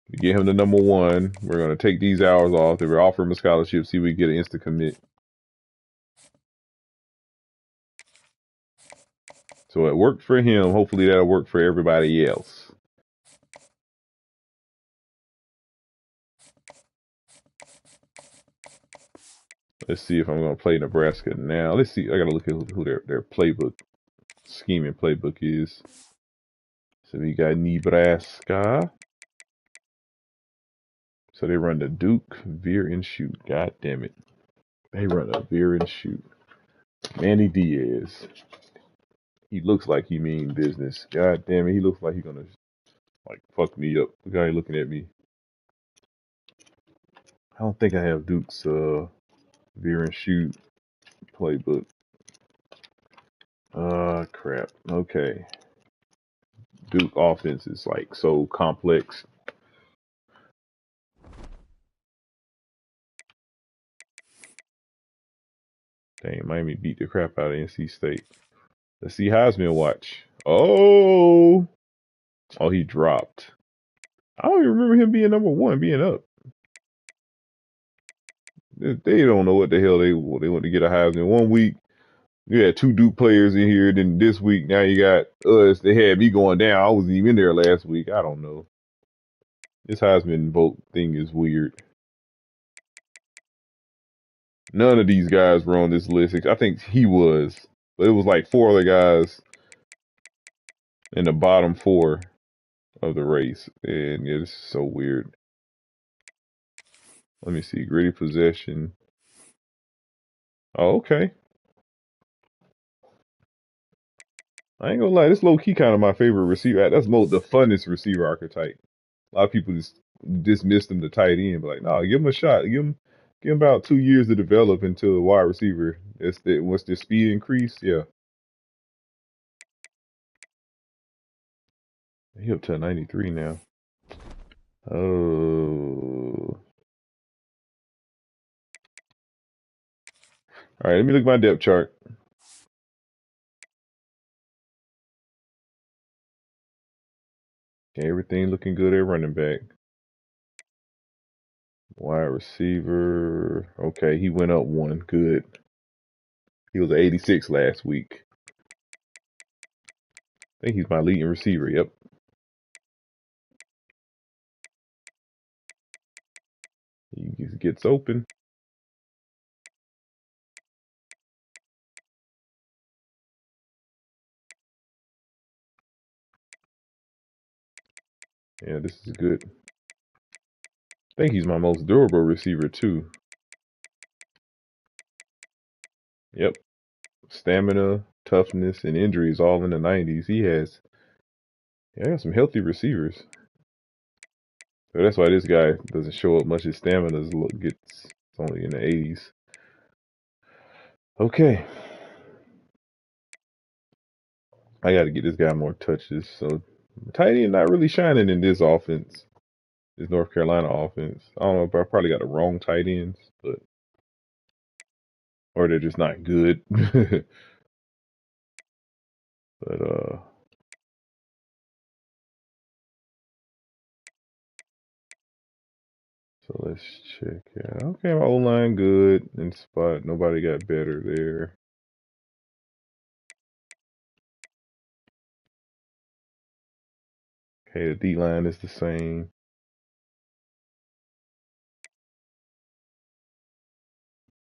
we get him the #1. We're going to take these hours off. Then we'll offer him a scholarship, see if we get an instant commit. So it worked for him. Hopefully that'll work for everybody else. Let's see if I'm going to play Nebraska now. Let's see. I got to look at who their playbook, scheming playbook is. So we got Nebraska. So they run the Duke, veer and shoot. God damn it. They run a veer and shoot. Manny Diaz. He looks like he mean business. God damn it. He looks like he's going to like fuck me up. The guy looking at me. I don't think I have Duke's veer and shoot playbook. Crap. Okay. Duke offense is like so complex. Dang, Miami beat the crap out of NC State. Let's see Heisman watch. Oh, he dropped. I don't even remember him being #1, being up. They don't know what the hell they want to get a Heisman. 1 week, you had 2 Duke players in here. Then this week, now you got us. They had me going down. I wasn't even in there last week. I don't know. This Heisman vote thing is weird. None of these guys were on this list. I think he was. But it was like 4 other guys in the bottom 4 of the race. And yeah, this is so weird. Let me see. Gritty possession. Oh, okay. I ain't gonna lie. This low key kind of my favorite receiver. That's the funnest receiver archetype. A lot of people just dismiss them to tight end, but like, no, give him a shot. Give him about 2 years to develop into a wide receiver. Once their speed increase, yeah. He up to 93 now. Oh. All right, let me look at my depth chart. Okay, everything looking good at running back. Wide receiver. Okay, he went up 1. Good. He was 86 last week. I think he's my leading receiver. Yep. He just gets open. Yeah, this is good. I think he's my most durable receiver too. Yep. Stamina, toughness, and injuries all in the 90s. He has some healthy receivers. So that's why this guy doesn't show up much. His stamina gets it's only in the 80s. Okay. I got to get this guy more touches. So tight end not really shining in this offense, this North Carolina offense. I don't know if I probably got the wrong tight ends, but or they're just not good. but so let's check out. Okay, my O line good in spot. Nobody got better there. Okay, the D line is the same.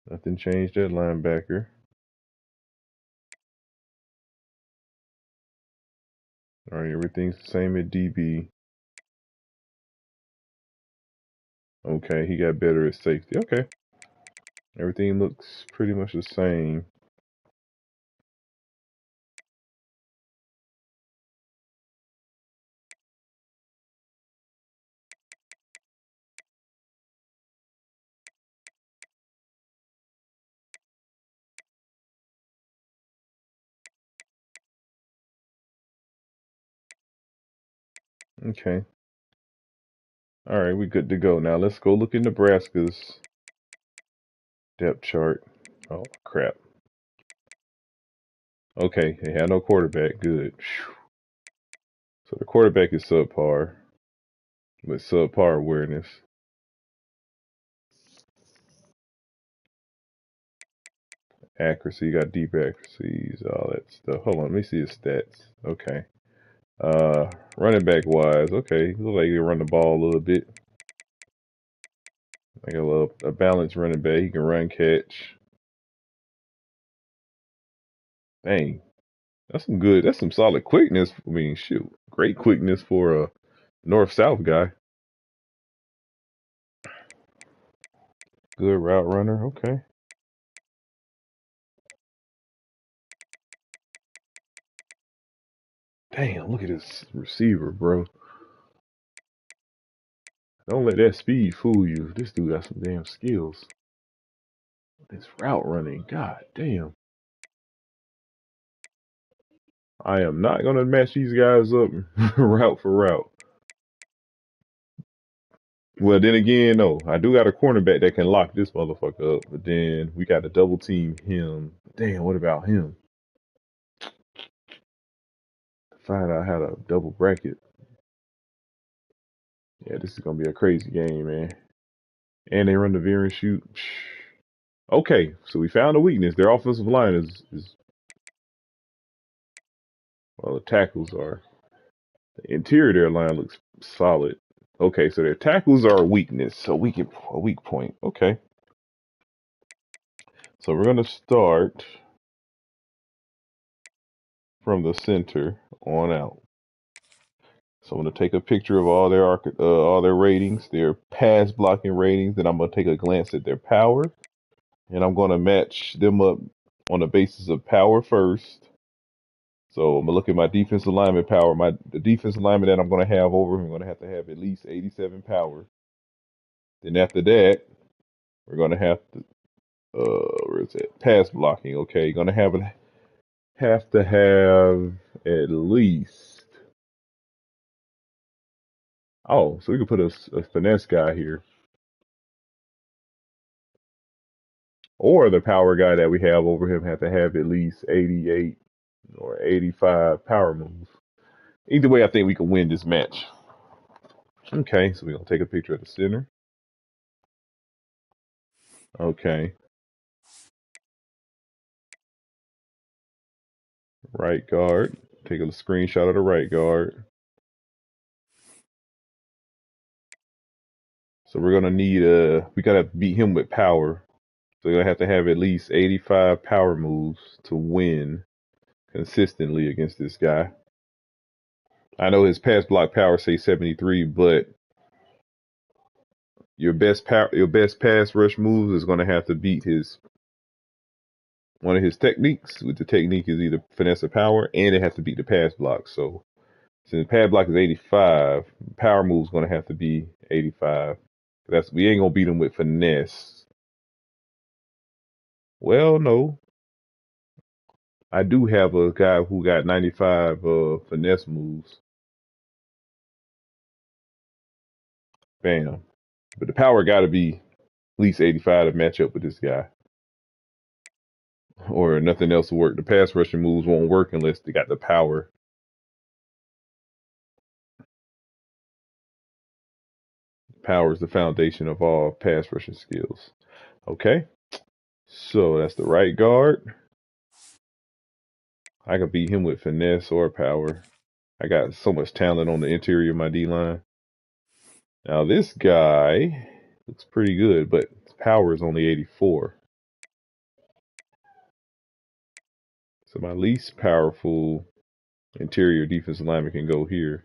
Nothing changed at linebacker. All right, everything's the same at DB. Okay, he got better at safety. Okay, everything looks pretty much the same. Okay. All right, we good to go. Now let's go look at Nebraska's depth chart. Oh, crap. Okay, they had no quarterback. Good. Whew. So the quarterback is subpar, with subpar awareness. Accuracy, got deep accuracies, all that stuff. Hold on, let me see his stats. Okay. Running back wise, okay, look like he can run the ball a little bit. Like a balanced running back. He can run, catch. Dang, that's some solid quickness. I mean, shoot, great quickness for a north-south guy. Good route runner, okay. Damn, look at this receiver, bro. Don't let that speed fool you. This dude got some damn skills. This route running, god damn. I am not gonna match these guys up route for route. Well, then again, no. I do got a cornerback that can lock this motherfucker up, but then we got to double team him. Damn, what about him? Find out how to double bracket. Yeah, this is gonna be a crazy game, man. And they run the veer and shoot. Okay, so we found a weakness. Their offensive line is well, the tackles are. The interior of their line looks solid. Okay, so their tackles are a weakness, a weak point. Okay, so we're gonna start from the center on out. So I'm gonna take a picture of all their ratings, their pass blocking ratings. Then I'm gonna take a glance at their power, and I'm gonna match them up on the basis of power first. So I'm gonna look at my defensive lineman power. The defensive lineman that I'm gonna have over, I'm gonna have to have at least 87 power. Then after that, we're gonna have to where is it? Pass blocking. Okay, you're gonna have to have at least. Oh, so we can put a finesse guy here, or the power guy that we have over him have to have at least 88 or 85 power moves. Either way, I think we can win this match. Okay, so we're gonna take a picture of the center. Okay. Right guard. Take a screenshot of the right guard. So we're gonna need we gotta beat him with power. So you're gonna have to have at least 85 power moves to win consistently against this guy. I know his pass block power say 73, but your best pass rush moves is gonna have to beat one of his techniques. With the technique is either finesse or power, and it has to beat the pass block. So Since pad block is 85, power move's gonna have to be 85. We ain't gonna beat him with finesse. Well, no. I do have a guy who got 95 finesse moves. Bam. But the power gotta be at least 85 to match up with this guy. Or nothing else will work. The pass rushing moves won't work unless they got the power. Power is the foundation of all pass rushing skills. Okay. So that's the right guard. I can beat him with finesse or power. I got so much talent on the interior of my D-line. Now this guy looks pretty good, but his power is only 84. So my least powerful interior defensive lineman can go here.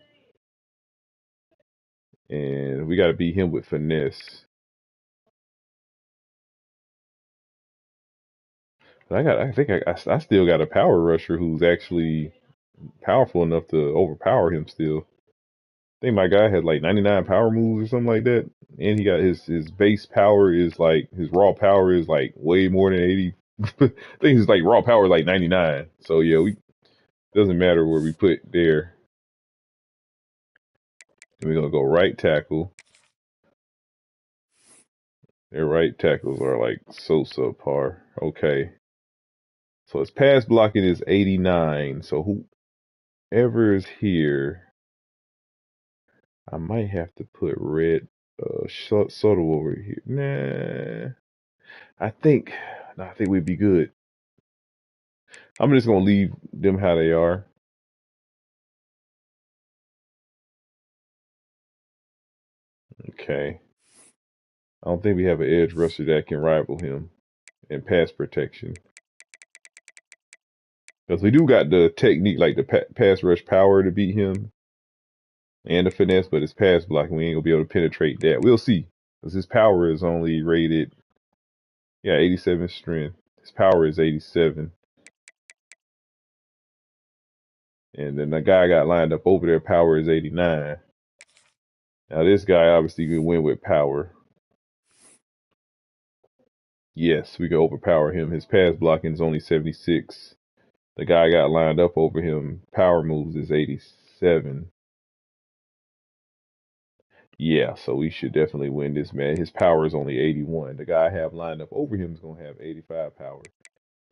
And we got to beat him with finesse. I think I still got a power rusher who's actually powerful enough to overpower him still. I think my guy had like 99 power moves or something like that. And he got his base power is like, his raw power is like way more than 80. I think his like raw power is like 99. So yeah, doesn't matter where we put there. And we're going to go right tackle. Their right tackles are like so subpar. Okay. So his pass blocking is 89. So whoever is here, I might have to put red Soto over here. Nah. I think we'd be good. I'm just gonna leave them how they are. Okay. I don't think we have an edge rusher that can rival him in pass protection. Because we do got the technique, like the pass rush power to beat him. And the finesse, but his pass blocking, we ain't gonna be able to penetrate that. We'll see. Because his power is only rated, 87 strength. His power is 87. And then the guy got lined up over there, power is 89. Now this guy obviously can win with power. Yes, we can overpower him. His pass blocking is only 76. The guy got lined up over him, power moves is 87. Yeah, so we should definitely win this, man. His power is only 81. The guy I have lined up over him is going to have 85 power.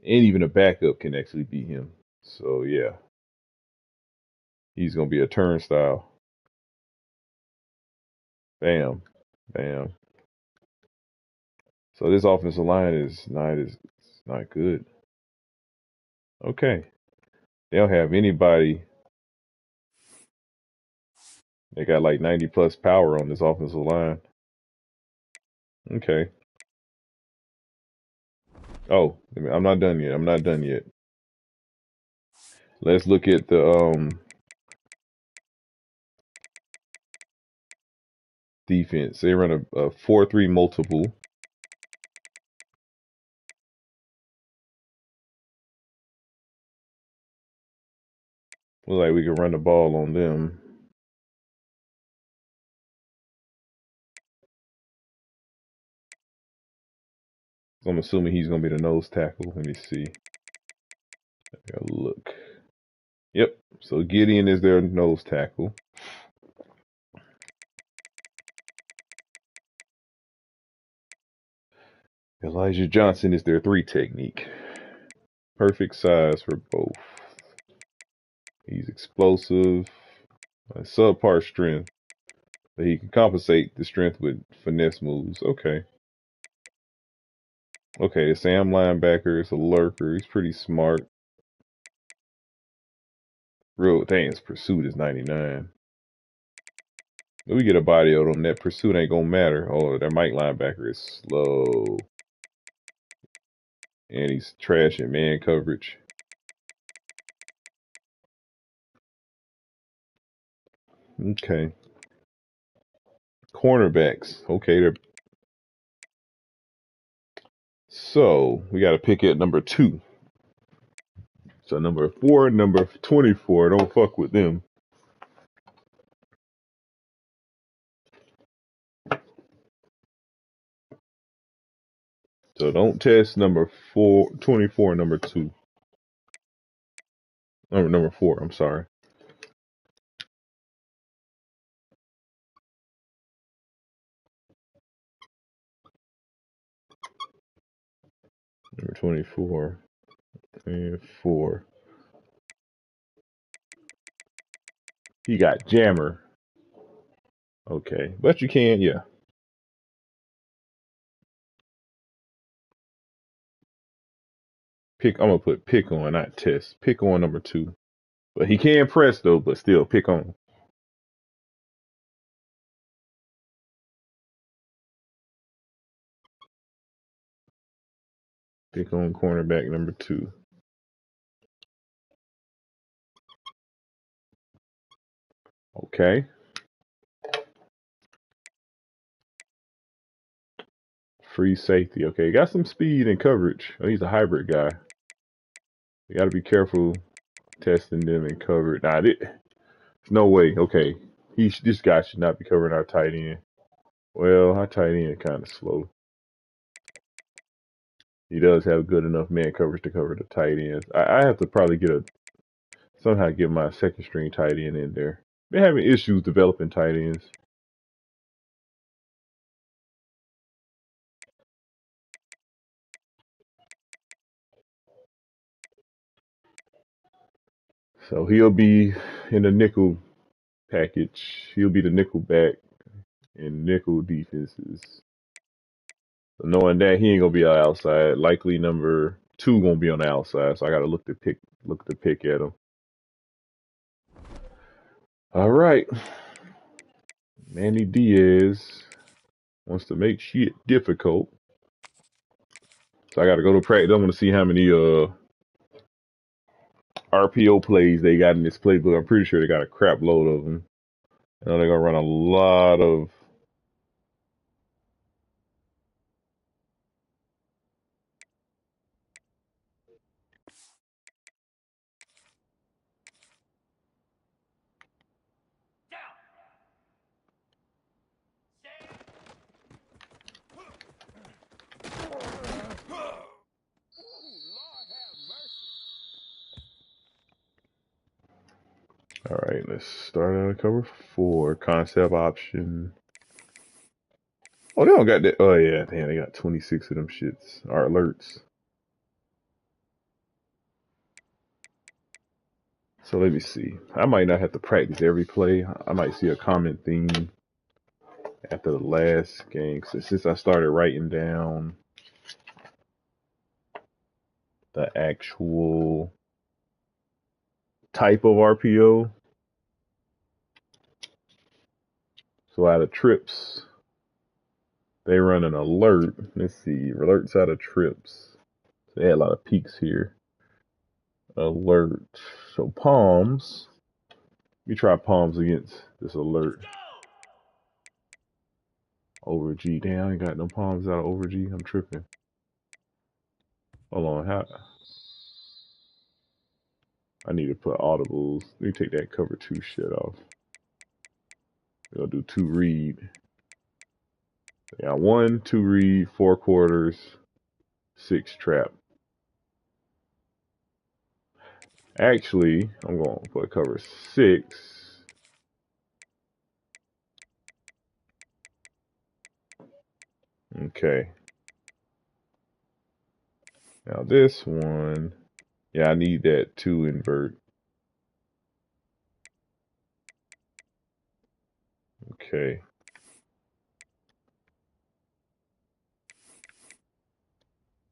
And even a backup can actually beat him. So, yeah. He's going to be a turnstile. Bam. Bam. So this offensive line is not good. Okay. They don't have anybody. They got like 90 plus power on this offensive line. Okay. Oh, I'm not done yet. Let's look at the defense. They run a 4-3 multiple. Looks like we can run the ball on them. So I'm assuming he's going to be the nose tackle. Let me see. I gotta look. Yep. So Gideon is their nose tackle. Elijah Johnson is their 3 technique. Perfect size for both. He's explosive, subpar strength, but he can compensate the strength with finesse moves. Okay. Okay, the Sam linebacker is a lurker. He's pretty smart. Real dang, his pursuit is 99. But we get a body out on that. Pursuit ain't gonna matter. Oh, their Mike linebacker is slow. And he's trash in man coverage. Okay. Cornerbacks. Okay, so we got to pick at number 2. So number 4, number 24. Don't fuck with them. So don't test number 24, number 2. Number 4, I'm sorry. Number 24 and 4. He got jammer. Okay, but you can, yeah. I'm gonna put pick on, not test. Pick on number 2. But he can press though, but still pick on. Pick on cornerback number 2. Okay. Free safety. Okay, got some speed and coverage. Oh, he's a hybrid guy. You got to be careful testing them in coverage. Nah, there's no way. Okay, this guy should not be covering our tight end. Well, our tight end kind of slow. He does have good enough man coverage to cover the tight ends. I have to probably somehow get my second string tight end in there. They're having issues developing tight ends. So he'll be in the nickel package. He'll be the nickel back in nickel defenses. So knowing that he ain't gonna be on the outside, likely number 2 gonna be on the outside. So I gotta look to pick at him. All right, Manny Diaz wants to make shit difficult. So I gotta go to practice. I'm gonna see how many RPO plays they got in this playbook. I'm pretty sure they got a crap load of them. I know they're gonna run a lot of. All right, let's start out cover 4. Concept option. Oh, they don't got that. Oh yeah, damn, they got 26 of them shits. Our alerts. So let me see. I might not have to practice every play. I might see a common theme after the last game. Since I started writing down the actual type of RPO. So out of trips, they run an alert. Let's see, alerts out of trips. So they had a lot of peaks here. Alert. So palms. Let me try palms against this alert. Over G. Damn, I ain't got no palms out of over G. I'm tripping. Hold on, how? I need to put audibles. Let me take that cover 2 shit off. We'll do 2 read. Yeah, 1, 2 read, 4 quarters, 6 trap. Actually, I'm going to put cover 6. Okay. Now this one, yeah, I need that 2 invert. Okay.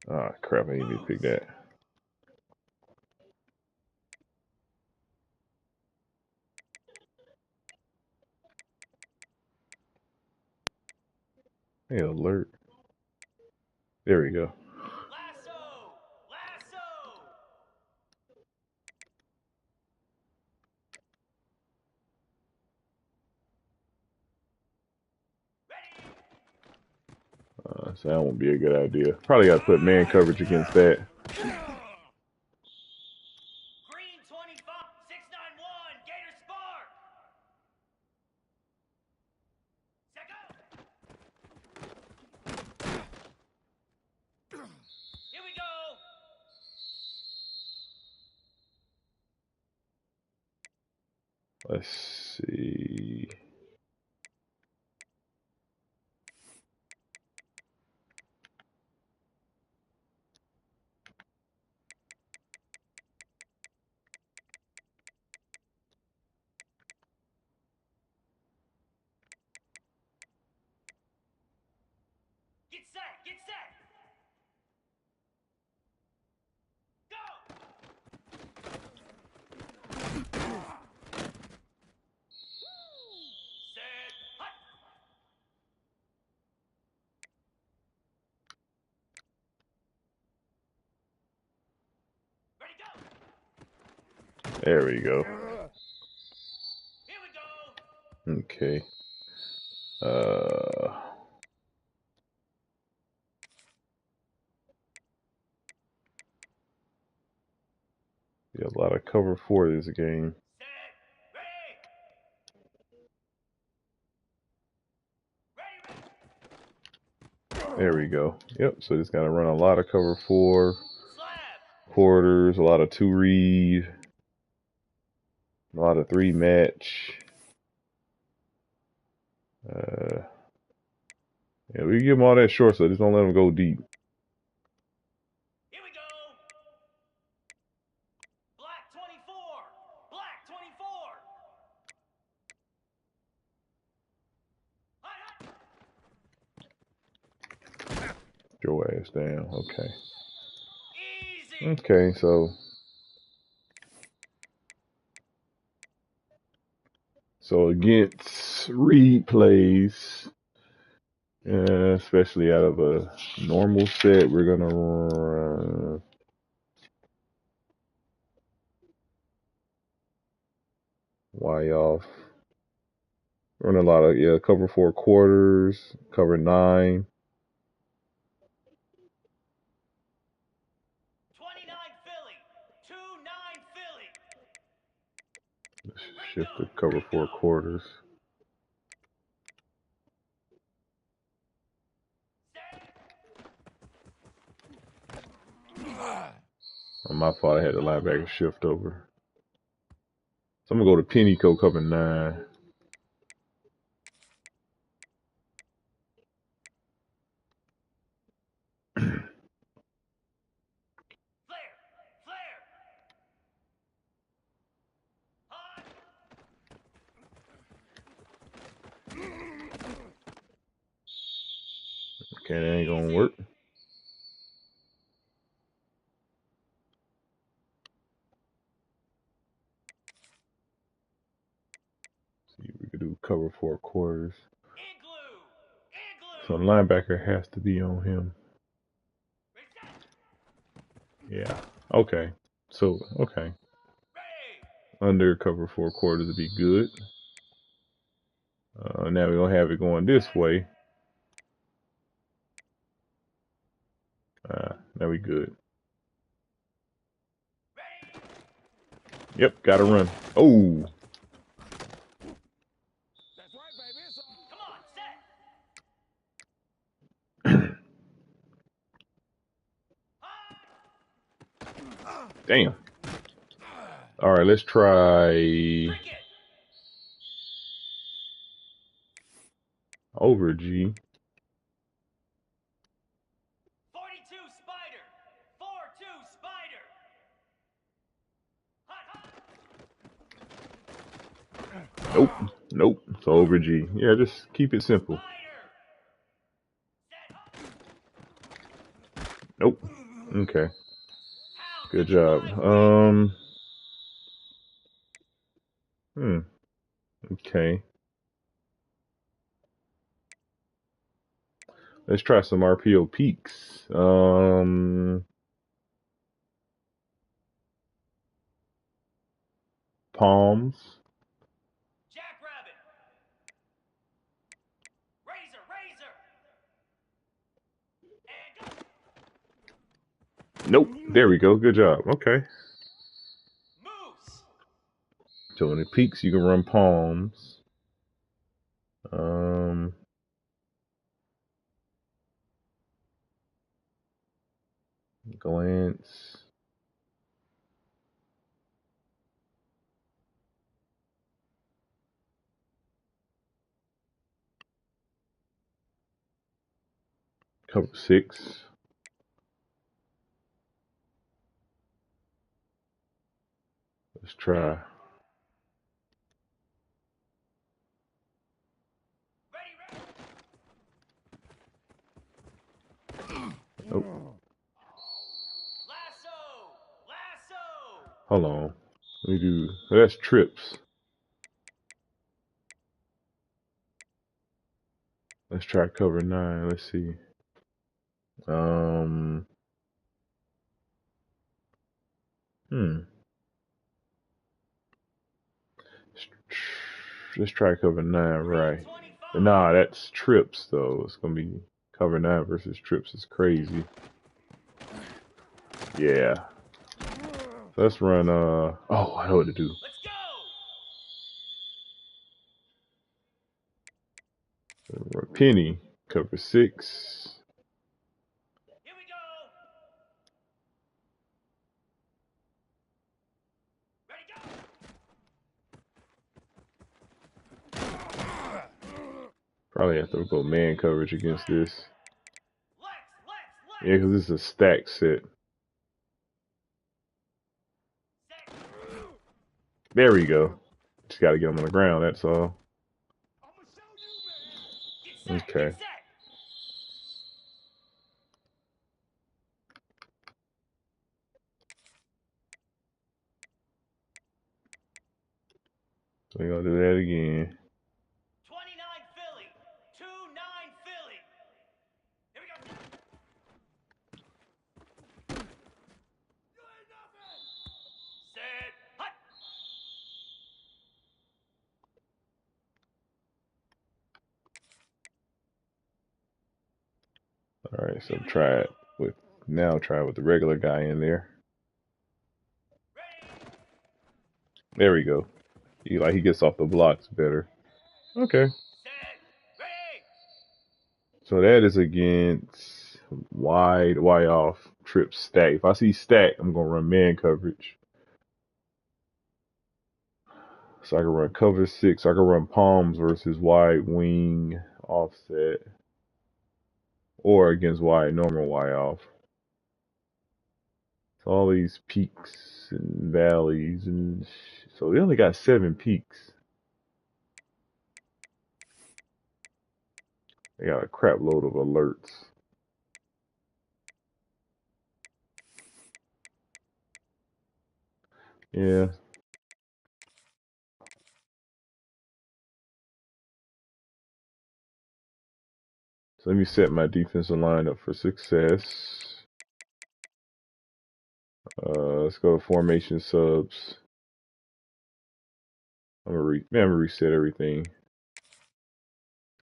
Ah, crap, I need to pick that. Hey, alert. There we go. So that won't be a good idea. Probably got to put man coverage against that. Let's see. Get set! Get set! Go! Set! Hut! Ready, go! There we go. Here we go! Okay. Yeah, a lot of cover for this game. Set! Ready! Ready, ready! There we go. Yep, so just got to run a lot of cover 4, Slab! quarters, a lot of 2 read, a lot of 3 match. Yeah, we can give them all that short, so just don't let them go deep. Here we go! Black 24! Black 24! Hut, hut! Get your ass down. Okay. Easy! Okay, so against read plays, especially out of a normal set, we're gonna run Y off. Run a lot of cover 4 quarters, cover 9. 29 Philly! 2-9 Philly! Let's shift to cover 4 quarters. On my fault, I had the linebacker shift over. So I'm gonna go to Pennyco cover 9. Flare! Flare! Hut! Okay, that ain't gonna work. See, we could do cover 4 quarters. Igloo! So Igloo! linebacker has to be on him. Reset! Yeah. Okay. So okay. Ready! Under cover 4 quarters would be good. Now we're gonna have it going this way. Now we good. Ready! Yep, gotta run. Oh, That's right, baby. It's on. Come on, set! Hut! damn. All right, let's try Break it! over G. 42 Spider! 4-2 Spider! Hut, hut! Nope, nope. So over G. Yeah, just keep it simple. Spider! Set, hut! Nope. Okay, Pound good the job. flyweight! Okay. Let's try some RPO peaks. Palms. Jackrabbit! Razor, razor! And go! Nope. There we go. Good job. Okay. Moose! So in the peaks, you can run palms. Glance. Cover 6. Let's try. Oh, hold on. Let me do. That's trips. Let's try cover 9. Let's see. Hmm. Let's try cover 9, right? But nah, that's trips though. It's gonna be cover 9 versus trips. Is crazy. Yeah. So let's run. Oh, I know what to do. Run penny cover 6. Probably have to go man coverage against this. Yeah, because this is a stack set. There we go. Just got to get him on the ground, that's all. Okay. So we're going to do that again. 29 Philly. 2-9 Philly. Here we go. Set. Hut. All right, so try it with the regular guy in there. There we go. He gets off the blocks better. Okay. So that is against wide off trip stack. If I see stack, I'm gonna run man coverage. So I can run cover 6. I can run palms versus wide wing offset, or against wide normal wide off. So all these peaks and valleys, and so they only got 7 peaks. They got a crap load of alerts. Yeah. So let me set my defensive line up for success. Let's go to formation subs. I'm gonna reset everything.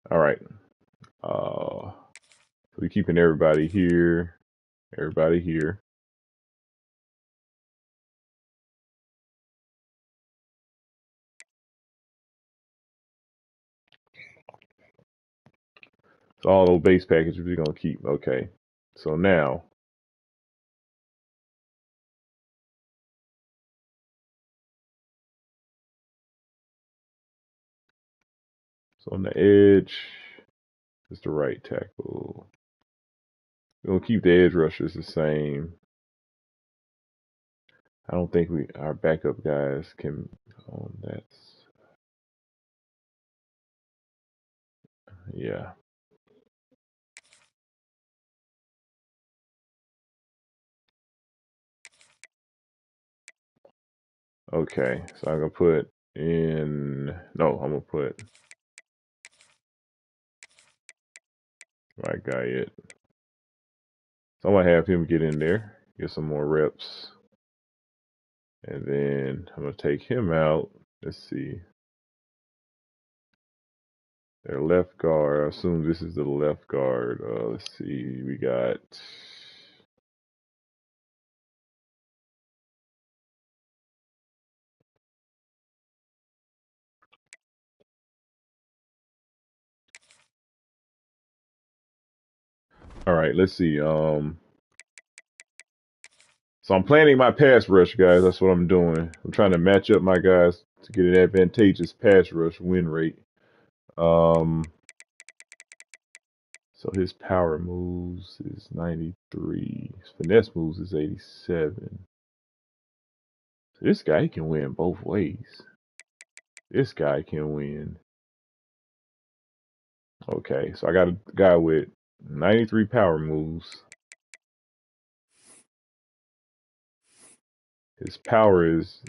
All right. We're keeping everybody here. Everybody here. So all those base packages we're gonna keep. Okay. So now. So on the edge, is the right tackle. We're gonna keep the edge rushers the same. I don't think our backup guys can on that. Yeah. Okay. So I'm gonna put in. No, I'm gonna put my guy it. So I'm gonna have him get in there, get some more reps. And then I'm gonna take him out. Let's see. Their left guard. I assume this is the left guard. Let's see. We got. All right. Let's see. So I'm planning my pass rush, guys. That's what I'm doing. I'm trying to match up my guys to get an advantageous pass rush win rate. So So his power moves is 93. His finesse moves is 87. So this guy can win both ways. This guy can win. Okay, so I got a guy with 93 power moves. His power is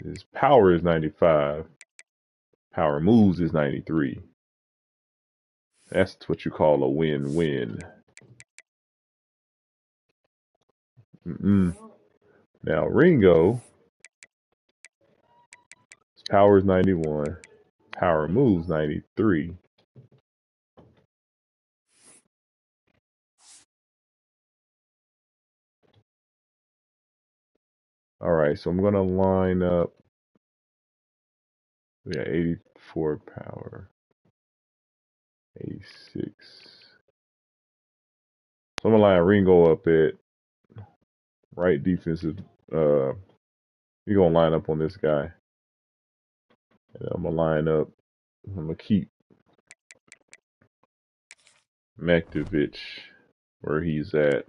95. Power moves is 93. That's what you call a win-win. Now Ringo, his power is 91. Power moves 93. All right, so I'm gonna line up. We got 84 power, 86. So I'm gonna line Ringo up at right defensive. You're gonna line up on this guy, and I'm gonna line up. I'm gonna keep Mektovich where he's at.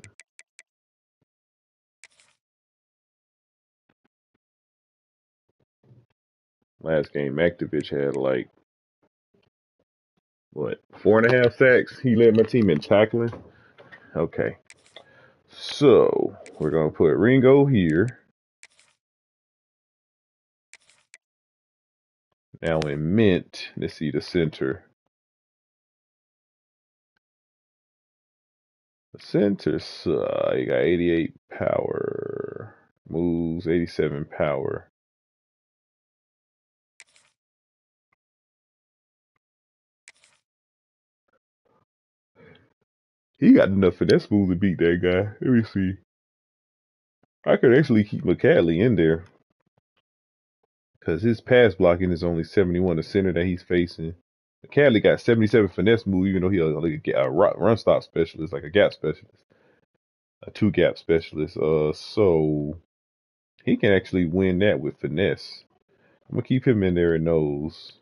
Last game, Mektovich had like what 4.5 sacks. He led my team in tackling. Okay, so we're gonna put Ringo here. Now in mint, let's see the center. The center side, you got 88 power, moves 87 power. He got enough finesse moves to beat that guy. Let me see. I could actually keep McCadley in there because his pass blocking is only 71. The center that he's facing, McCadley got 77 finesse move, even though he's a run stop specialist, like a gap specialist, a two gap specialist. So he can actually win that with finesse. I'm gonna keep him in there in those.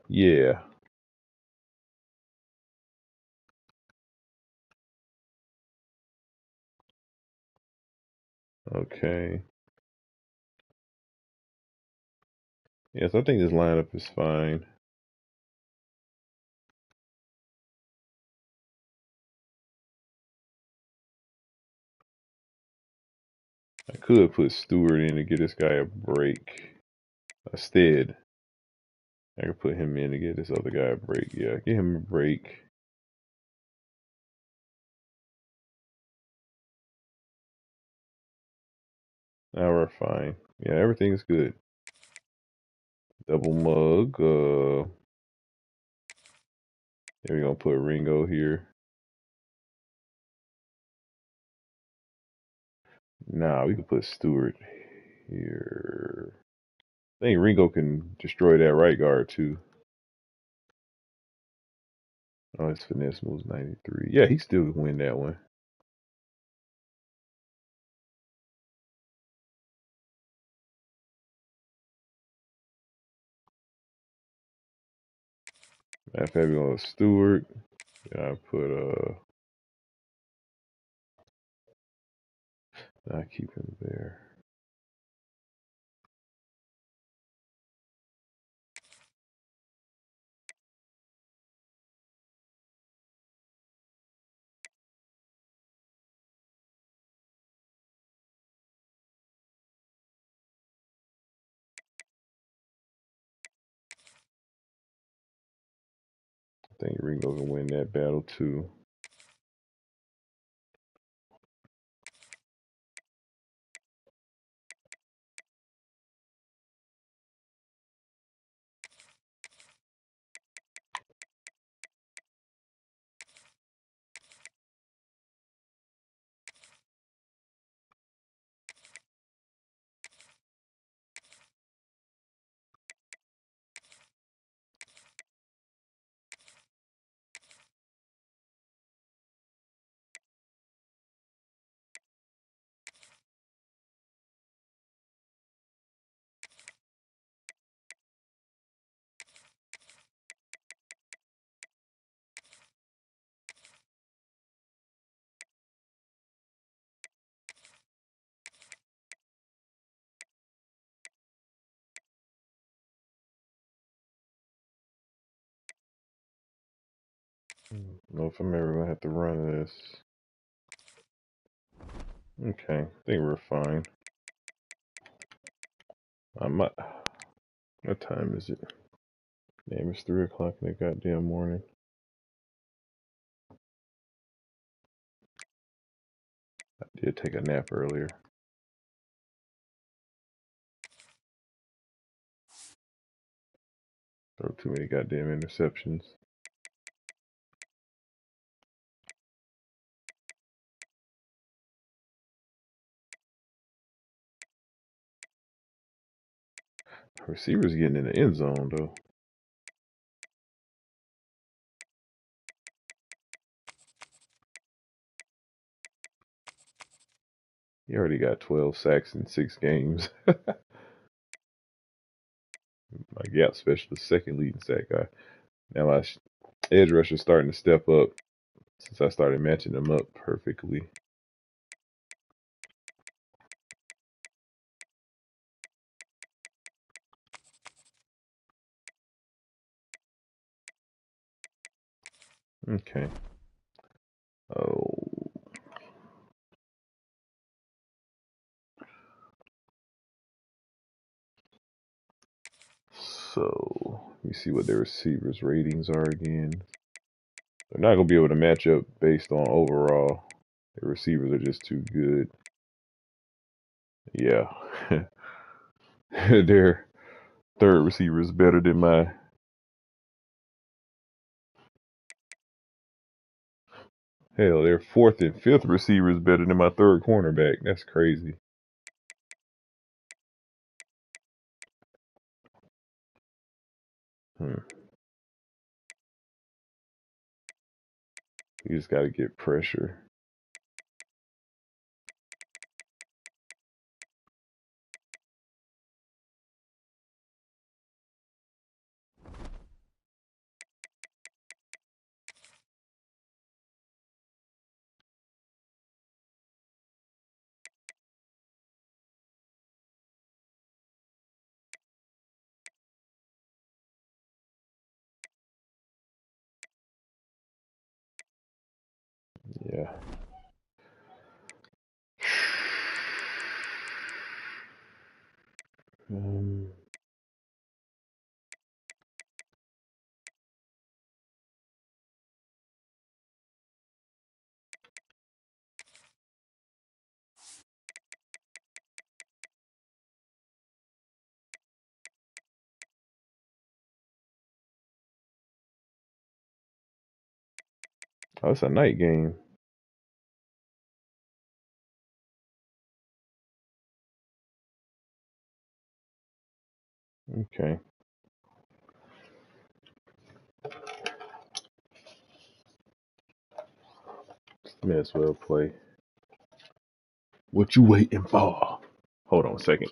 Yeah. Okay. Yes, I think this lineup is fine. I could put Stewart in to get this guy a break. Instead, I could put him in to get this other guy a break. Yeah, get him a break. Now we're fine. Yeah, everything's good. Double mug. We're gonna put Ringo here. Nah, we can put Stewart here. I think Ringo can destroy that right guard too. Oh, his finesse moves 93. Yeah, he still can win that one. Matter of fact, we're going to Stewart. Yeah, I put I keep him there. I think Ringo can win that battle too. know if I'm ever gonna have to run this. Okay, I think we're fine. What time is it? Damn, it's 3 o'clock in the goddamn morning. I did take a nap earlier. Throw too many goddamn interceptions. Receivers getting in the end zone though. He already got 12 sacks in 6 games. My gap specialist, second leading sack guy. Now my edge rusher's starting to step up since I started matching them up perfectly. Okay. Oh. So, let me see what their receivers' ratings are again. They're not going to be able to match up based on overall. Their receivers are just too good. Yeah. Their third receiver is better than my... Hell, their fourth and fifth receiver is better than my third cornerback. That's crazy. You just got to get pressure. Yeah. Oh, it's a night game. Okay. May as well play. What you waiting for? Hold on a second.